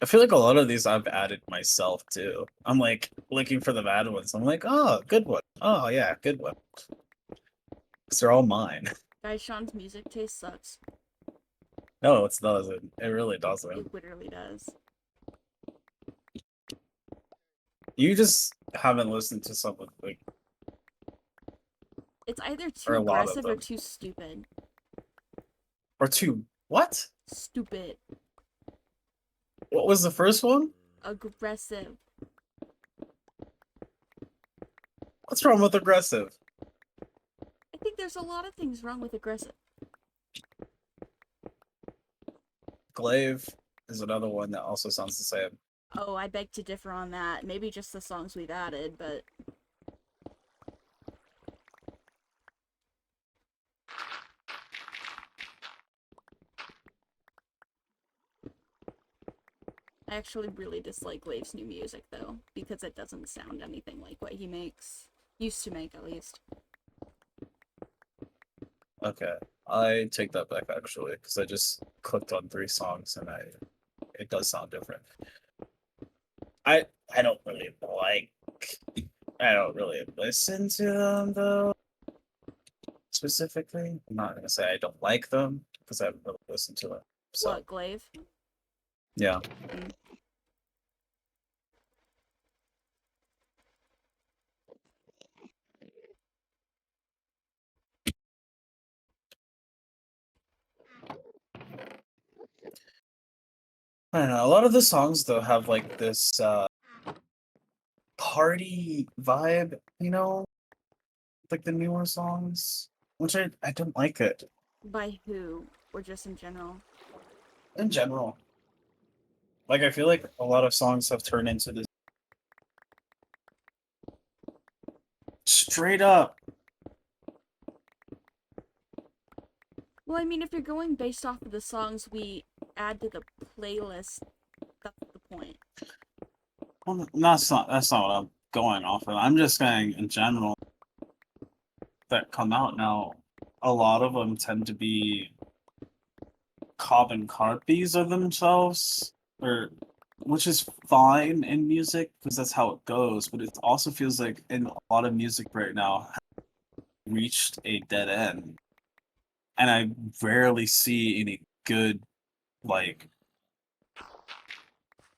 Speaker 2: I feel like a lot of these I've added myself too. I'm like looking for the bad ones. I'm like, oh, good one. Oh yeah, good one. 'Cause they're all mine.
Speaker 1: Guys, Sean's music taste sucks.
Speaker 2: No, it doesn't. It really doesn't.
Speaker 1: It literally does.
Speaker 2: You just haven't listened to something like,
Speaker 1: It's either
Speaker 2: or
Speaker 1: too
Speaker 2: a lot of
Speaker 1: aggressive or
Speaker 2: them.
Speaker 1: too stupid.
Speaker 2: Or two. What?
Speaker 1: Stupid.
Speaker 2: What was the first one?
Speaker 1: Aggressive.
Speaker 2: What's wrong with aggressive?
Speaker 1: I think there's a lot of things wrong with aggressive.
Speaker 2: Glaive is another one that also sounds the same.
Speaker 1: Oh, I beg to differ on that. Maybe just the songs we've added, but I actually really dislike Wave's new music though, because it doesn't sound anything like what he makes. Used to make, at least.
Speaker 2: Okay, I take that back actually, because I just clicked on 3 songs and it does sound different. I I don't really like I don't really listen to them though specifically. I'm not gonna say I don't like them because I haven't really listened to them. So
Speaker 1: What, Glaive?
Speaker 2: yeah.
Speaker 1: Mm.
Speaker 2: I don't know. A lot of the songs though have like this party vibe, you know, like the newer songs, which I don't like it
Speaker 1: By who? Or just in general?
Speaker 2: in general. Like I feel like a lot of songs have turned into this straight up.
Speaker 1: Well, I mean, if you're going based off of the songs we add to the playlist, that's the point.
Speaker 2: Well, that's not what I'm going off of. I'm just saying in general that come out now. A lot of them tend to be carbon copies of themselves, or which is fine in music because that's how it goes. But it also feels like in a lot of music right now reached a dead end, and I rarely see any good like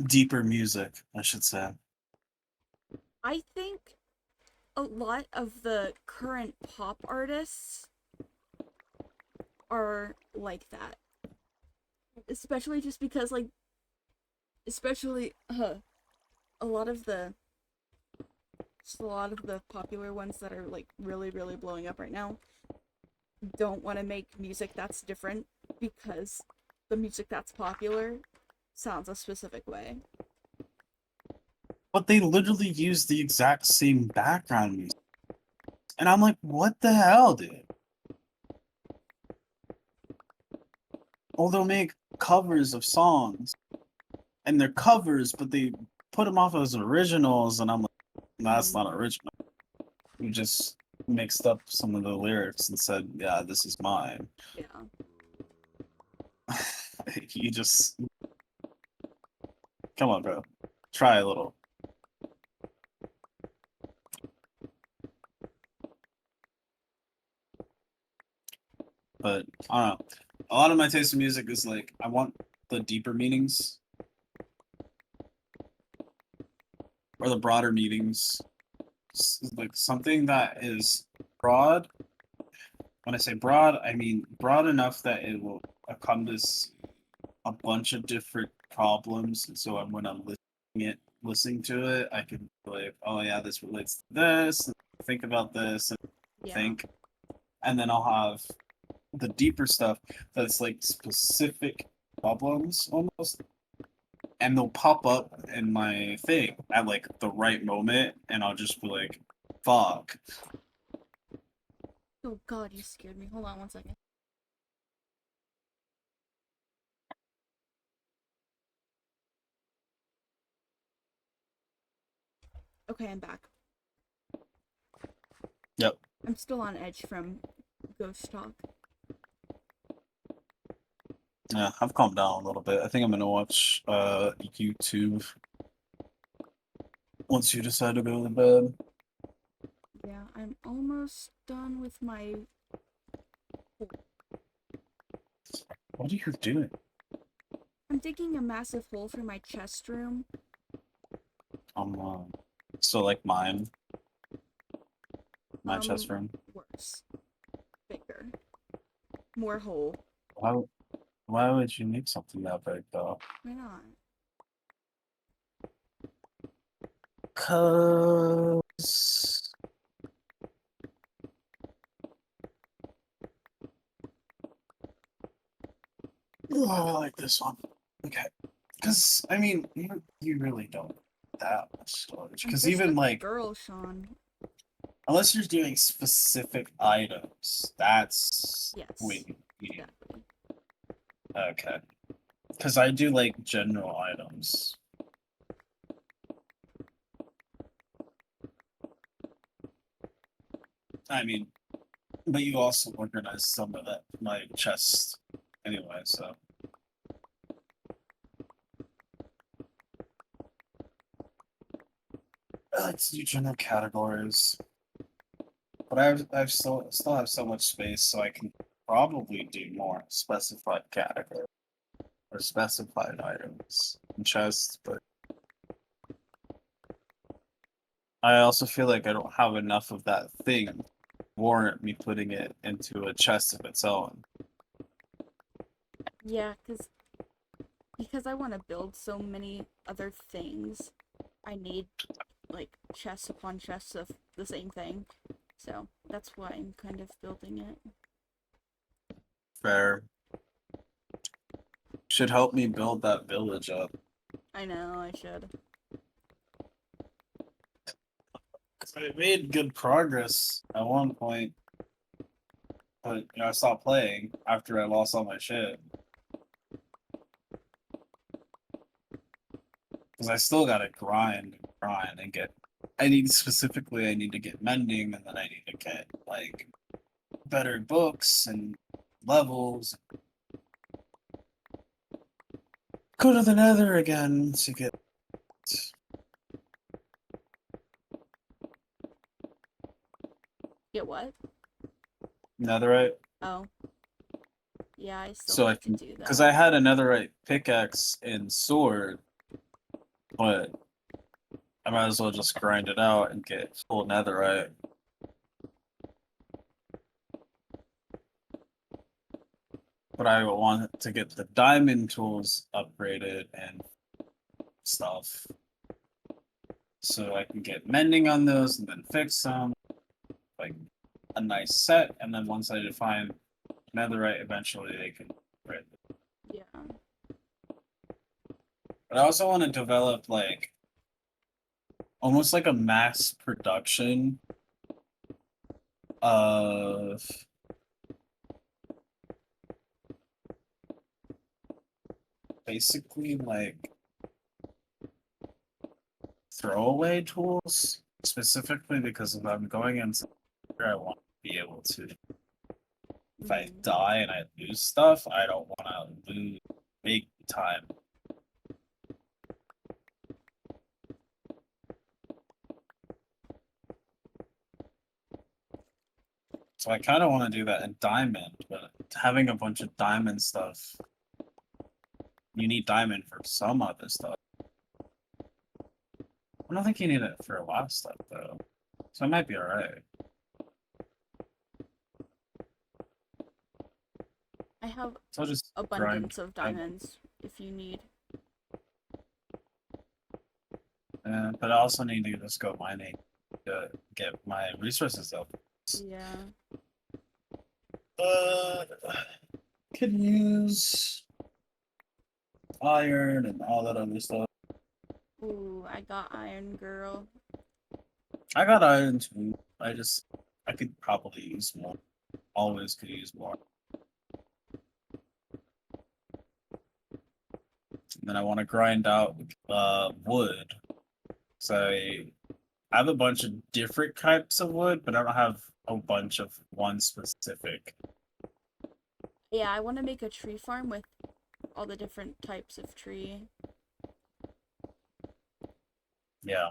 Speaker 2: deeper music, I should say.
Speaker 1: I think a lot of the current pop artists are like that. Especially just because, like, especially, a lot of the, just a lot of the popular ones that are, like, really, really blowing up right now don't want to make music that's different because the music that's popular sounds a specific way.
Speaker 2: But they literally use the exact same background music. And I'm like, what the hell, dude? Or they'll make covers of songs, and they're covers, but they put them off as originals, and I'm like, that's not original. You just mixed up some of the lyrics and said, yeah, this is mine.
Speaker 1: Yeah.
Speaker 2: You just come on, bro. Try a little. But I don't know. A lot of my taste in music is like I want the deeper meanings or the broader meanings. Like something that is broad. When I say broad, I mean broad enough that it will encompass a bunch of different problems. And so when I'm listening to it, I can be like, oh yeah, this relates to this. And think about this and
Speaker 1: Yeah.
Speaker 2: think, and then I'll have the deeper stuff that's like specific problems almost, and they'll pop up in my thing at like the right moment, and I'll just be like, fuck.
Speaker 1: Oh god, you scared me. Hold on one second. Okay, I'm back.
Speaker 2: Yep.
Speaker 1: I'm still on edge from Ghost Talk.
Speaker 2: Yeah, I've calmed down a little bit. I think I'm gonna watch YouTube once you decide to go to bed.
Speaker 1: Yeah, I'm almost done with my.
Speaker 2: What are you doing?
Speaker 1: I'm digging a massive hole for my chest room.
Speaker 2: So like mine, my chest
Speaker 1: Um,
Speaker 2: room.
Speaker 1: worse. Bigger. More hole.
Speaker 2: Why why would you make something that big though?
Speaker 1: Why not?
Speaker 2: Cause oh, I like this one. Okay. Because I mean, you really don't need that much storage.
Speaker 1: I'm
Speaker 2: Because
Speaker 1: just a
Speaker 2: even like,
Speaker 1: girl, Sean.
Speaker 2: unless you're doing specific items, that's
Speaker 1: Yes.
Speaker 2: wait.
Speaker 1: Exactly.
Speaker 2: Okay. Because I do like general items. I mean, but you also organize some of that my chest anyway. So I like to do general categories. But I've still have so much space, so I can probably do more specified categories or specified items in chests. But I also feel like I don't have enough of that thing warrant me putting it into a chest of its own.
Speaker 1: Yeah, because because I want to build so many other things, I need like chests upon chests of the same thing. So that's why I'm kind of building it.
Speaker 2: Fair. Should help me build that village up.
Speaker 1: I know, I should.
Speaker 2: 'Cause I made good progress at one point, but I stopped playing after I lost all my shit. Because I still gotta grind, and get. I need to get mending, and then I need to get like better books and levels. Go to the Nether again to get.
Speaker 1: Get what?
Speaker 2: Netherite.
Speaker 1: Oh. Yeah, I still
Speaker 2: So I
Speaker 1: have to
Speaker 2: can,
Speaker 1: do
Speaker 2: because I
Speaker 1: that.
Speaker 2: had a netherite pickaxe and sword, but I might as well just grind it out and get full netherite. But I want to get the diamond tools upgraded and stuff, so I can get mending on those and then fix them, like a nice set. And then once I define netherite, eventually they can upgrade it.
Speaker 1: Yeah.
Speaker 2: But I also want to develop like almost like a mass production of basically like throwaway tools, specifically because if I'm going into where I want to be able to, if I
Speaker 1: Mhm.
Speaker 2: die and I lose stuff, I don't want to lose big time. So I kind of want to do that in diamond, but having a bunch of diamond stuff, you need diamond for some other stuff. I don't think you need it for a lot of stuff though, so it might be alright.
Speaker 1: I have
Speaker 2: So I'll just grind
Speaker 1: abundance of
Speaker 2: diamond.
Speaker 1: diamonds if you need.
Speaker 2: But I also need to just go mining to get my resources up.
Speaker 1: Yeah.
Speaker 2: Uh, can use iron and all that other stuff.
Speaker 1: Ooh, I got Iron Girl.
Speaker 2: I got iron too. I could probably use more. Always could use more. And then I want to grind out wood. So I have a bunch of different types of wood, but I don't have a bunch of one specific.
Speaker 1: Yeah, I want to make a tree farm with all the different types of tree.
Speaker 2: Yeah.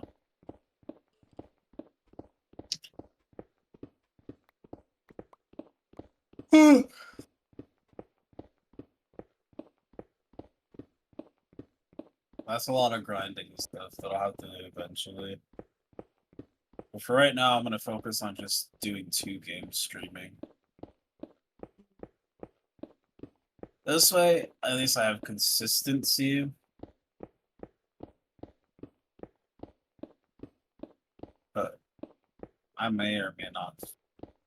Speaker 2: That's a lot of grinding stuff that I'll have to do eventually. But for right now, I'm going to focus on just doing 2 game streaming. This way, at least I have consistency. But I may or may not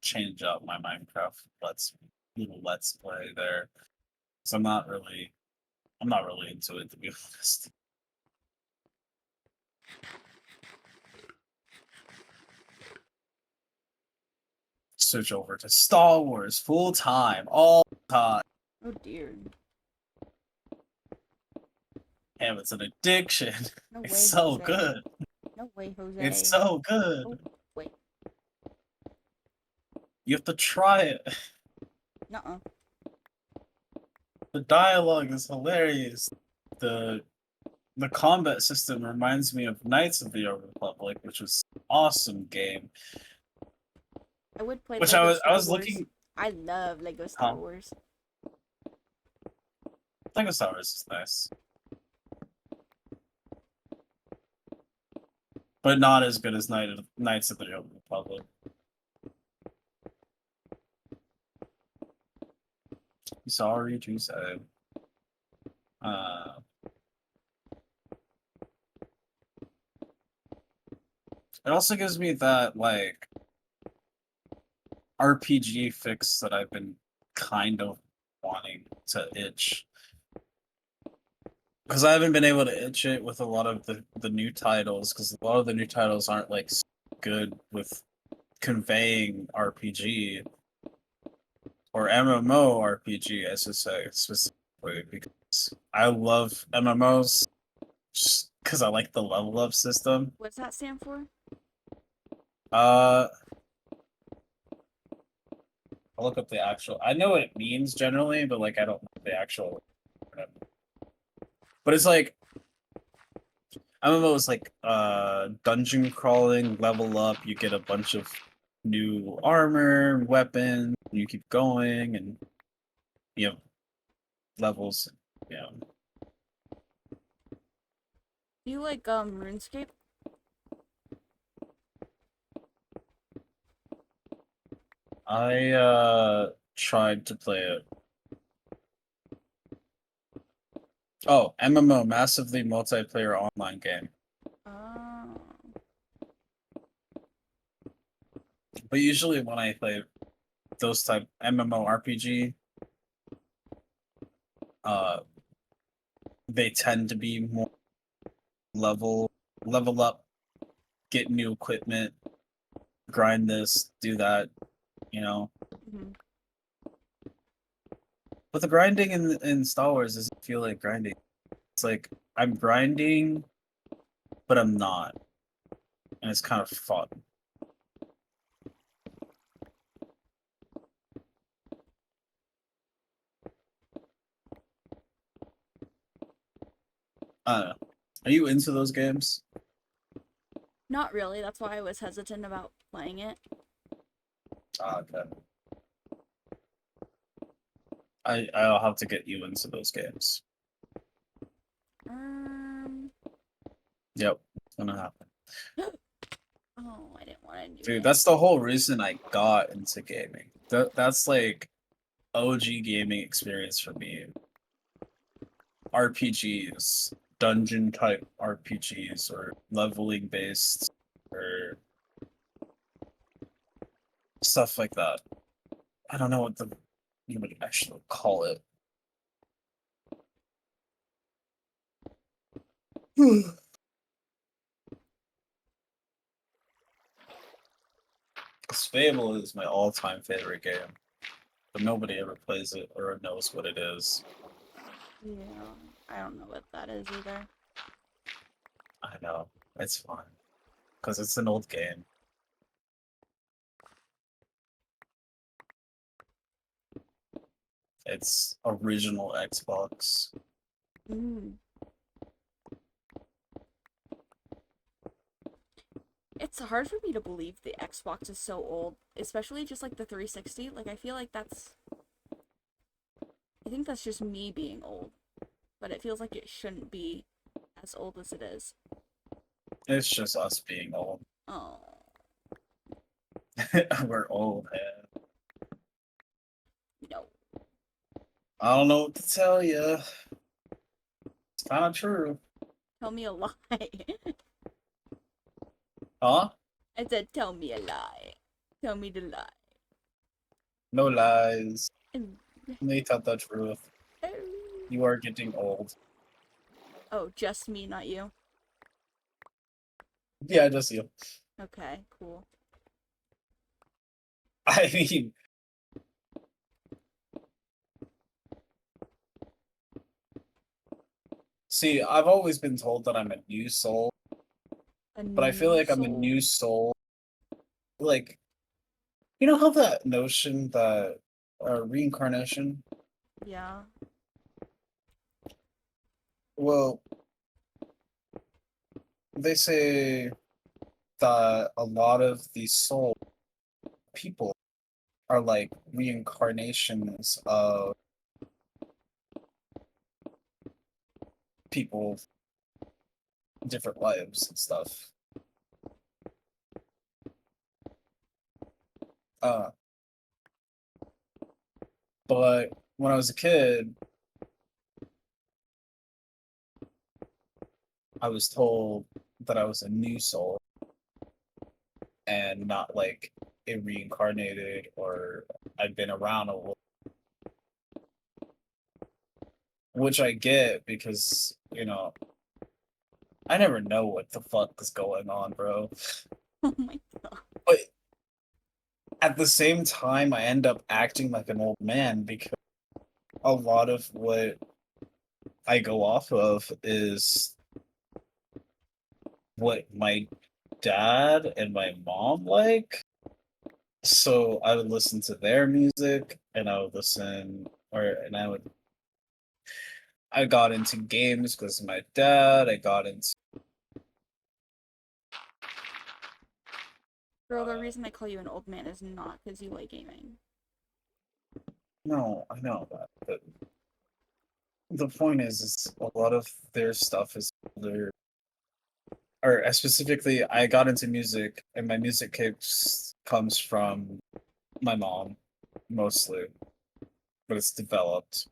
Speaker 2: change up my Minecraft let's play there. So I'm not really into it, to be honest. Switch over to Star Wars full time, all the time.
Speaker 1: Oh dear.
Speaker 2: Damn, it's an addiction.
Speaker 1: No
Speaker 2: It's
Speaker 1: way,
Speaker 2: so
Speaker 1: Jose.
Speaker 2: good.
Speaker 1: No way,
Speaker 2: It's
Speaker 1: Jose.
Speaker 2: so good.
Speaker 1: Oh, wait.
Speaker 2: You have to try it.
Speaker 1: Nuh-uh.
Speaker 2: The dialogue is hilarious. The the combat system reminds me of Knights of the Old Republic, which was an awesome game.
Speaker 1: I would play
Speaker 2: Which
Speaker 1: Lego
Speaker 2: I
Speaker 1: Star
Speaker 2: was
Speaker 1: Wars.
Speaker 2: looking.
Speaker 1: I love Lego Star
Speaker 2: Huh?
Speaker 1: Wars.
Speaker 2: Lego Star Wars is nice, but not as good as Knights of the Old Republic. Sorry to say. It also gives me that like RPG fix that I've been kind of wanting to itch. Because I haven't been able to itch it with a lot of the new titles, because a lot of the new titles aren't like good with conveying RPG or MMO RPG, I should say specifically, because I love MMOs just because I like the level up system.
Speaker 1: What's that stand for?
Speaker 2: Uh, I'll look up the actual. I know what it means generally, but like I don't know the actual. But it's like MMO is like dungeon crawling, level up, you get a bunch of new armor, weapons, you keep going and you have levels, yeah.
Speaker 1: Do you like RuneScape?
Speaker 2: I tried to play it. Oh, MMO, massively multiplayer online game.
Speaker 1: Oh.
Speaker 2: But usually when I play those type MMORPG, uh they tend to be more level up, get new equipment, grind this, do that, you know.
Speaker 1: Mm-hmm.
Speaker 2: But the grinding in Star Wars doesn't feel like grinding. It's like I'm grinding, but I'm not, and it's kind of fun. I don't know. Are you into those games?
Speaker 1: Not really. That's why I was hesitant about playing it.
Speaker 2: Okay. I'll have to get you into those games.
Speaker 1: Um.
Speaker 2: Yep, it's gonna happen.
Speaker 1: Oh, I didn't want to do
Speaker 2: Dude,
Speaker 1: it.
Speaker 2: that's the whole reason I got into gaming. That's like OG gaming experience for me. RPGs, dungeon type RPGs, or leveling based, or stuff like that. I don't know what you would actually call it. Fable is my all-time favorite game, but nobody ever plays it or knows what it is.
Speaker 1: Yeah, I don't know what that is either.
Speaker 2: I know, it's fun because it's an old game. It's original Xbox.
Speaker 1: Mm. It's hard for me to believe the Xbox is so old, especially just like the 360. Like, I feel like I think that's just me being old, but it feels like it shouldn't be as old as it is.
Speaker 2: It's just us being old.
Speaker 1: Oh,
Speaker 2: We're old, man.
Speaker 1: no.
Speaker 2: I don't know what to tell you. It's kind of true.
Speaker 1: Tell me a lie.
Speaker 2: Huh?
Speaker 1: I said, tell me a lie. Tell me the lie.
Speaker 2: No lies.
Speaker 1: Mm.
Speaker 2: Only tell the truth. You are getting old.
Speaker 1: Oh, just me, not you.
Speaker 2: Yeah, just you.
Speaker 1: Okay, cool.
Speaker 2: I mean, see, I've always been told that I'm a new soul,
Speaker 1: A
Speaker 2: but I feel
Speaker 1: new
Speaker 2: like I'm a
Speaker 1: soul.
Speaker 2: new soul. Like, you know how that notion that reincarnation?
Speaker 1: Yeah.
Speaker 2: Well, they say that a lot of these soul people are like reincarnations of people, different lives and stuff. Uh, but when I was a kid, I was told that I was a new soul. and not like a reincarnated or I've been around a little, which I get because, I never know what the fuck is going on, bro.
Speaker 1: Oh my god.
Speaker 2: But at the same time, I end up acting like an old man because a lot of what I go off of is what my dad and my mom like. So I would listen to their music and I would listen or and I got into games because of my dad. I got into
Speaker 1: Girl, the reason I call you an old man is not because you like gaming.
Speaker 2: no, I know that, but the point is a lot of their stuff is older. Or specifically, I got into music, and my music comes from my mom, mostly, but it's developed.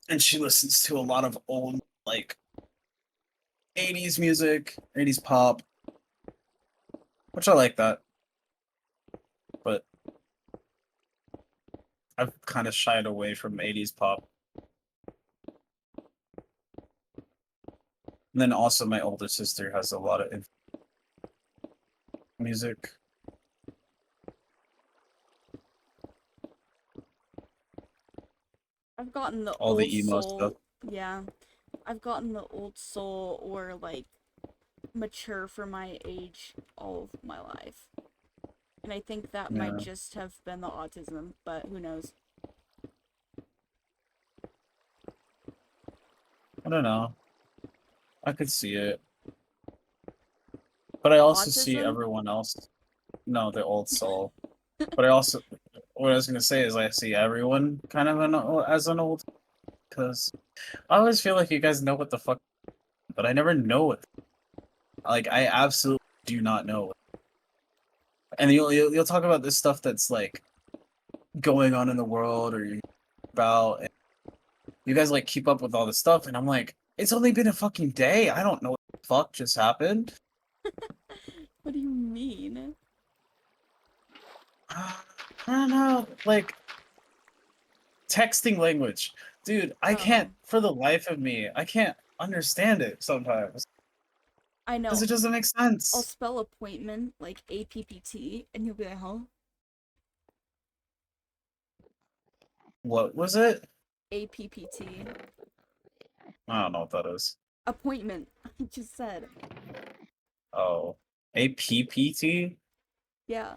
Speaker 2: And she listens to a lot of old, like, 80s music, 80s pop, which I like that. But I've kind of shied away from 80s pop. And then also, my older sister has a lot of music.
Speaker 1: I've gotten the
Speaker 2: All
Speaker 1: old
Speaker 2: the emo stuff.
Speaker 1: soul. Yeah. I've gotten the old soul or like mature for my age all of my life. And I think that might
Speaker 2: Yeah,
Speaker 1: just have been the autism, but who knows?
Speaker 2: I don't know. I could see it. But I also see
Speaker 1: Autism?
Speaker 2: everyone else. No, the old soul. But I also, what I was gonna say is, I see everyone kind of as an old, because I always feel like you guys know what the fuck, but I never know it. Like I absolutely do not know. And you'll talk about this stuff that's like going on in the world or about. And you guys like keep up with all this stuff, and I'm like, it's only been a fucking day. I don't know what the fuck just happened.
Speaker 1: What do you mean?
Speaker 2: I don't know, like texting language, dude. I
Speaker 1: Oh,
Speaker 2: can't for the life of me. I can't understand it sometimes
Speaker 1: I
Speaker 2: because
Speaker 1: know.
Speaker 2: it doesn't make
Speaker 1: I'll
Speaker 2: sense.
Speaker 1: spell appointment like APPT, and you'll be like, huh?
Speaker 2: What was it?
Speaker 1: APPT.
Speaker 2: I don't know what that is.
Speaker 1: Appointment. I just said.
Speaker 2: Oh, APPT?
Speaker 1: Yeah.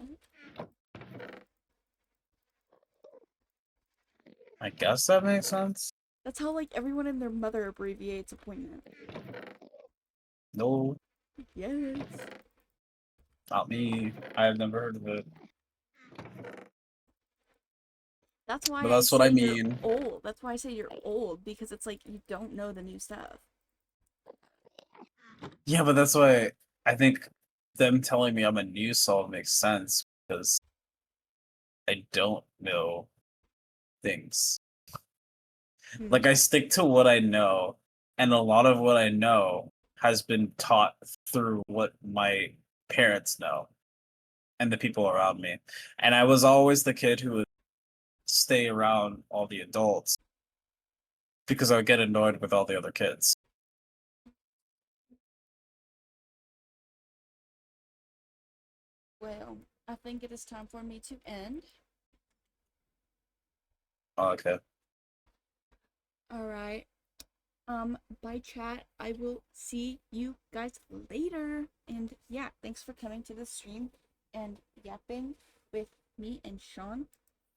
Speaker 2: I guess that makes sense.
Speaker 1: That's how like everyone and their mother abbreviates appointment.
Speaker 2: No,
Speaker 1: Yes.
Speaker 2: not me. I've never heard of it.
Speaker 1: That's
Speaker 2: But
Speaker 1: why I
Speaker 2: that's what I
Speaker 1: say you're
Speaker 2: mean.
Speaker 1: old. That's why I say you're old because it's like you don't know the new stuff.
Speaker 2: Yeah, but that's why I think them telling me I'm a new soul makes sense because I don't know things.
Speaker 1: Hmm.
Speaker 2: Like I stick to what I know, and a lot of what I know has been taught through what my parents know and the people around me. And I was always the kid who would stay around all the adults because I would get annoyed with all the other kids.
Speaker 1: Well, I think it is time for me to end.
Speaker 2: Oh, okay.
Speaker 1: All right. Bye chat. I will see you guys later. And yeah, thanks for coming to the stream and yapping with me and Sean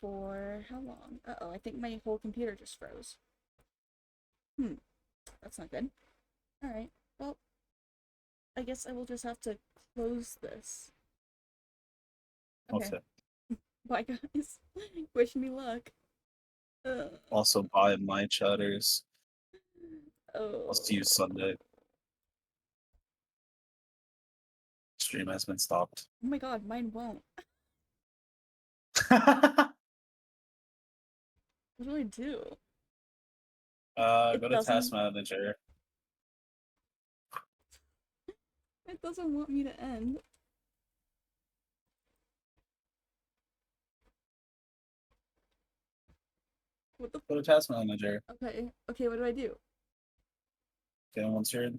Speaker 1: for how long? Uh-oh, I think my whole computer just froze. Hmm, that's not good. All right. Well, I guess I will just have to close this. Okay.
Speaker 2: Okay.
Speaker 1: Bye guys. Wish me luck. Uh,
Speaker 2: Also buy my chatters. I'll see you
Speaker 1: oh.
Speaker 2: Sunday. Stream has been stopped.
Speaker 1: Oh my god, mine won't. What do I do? It
Speaker 2: Go to Task
Speaker 1: doesn't.
Speaker 2: Manager.
Speaker 1: It doesn't want me to end. What the?
Speaker 2: Go to Task Manager.
Speaker 1: Okay. Okay. What do I do?
Speaker 2: Okay, once you're in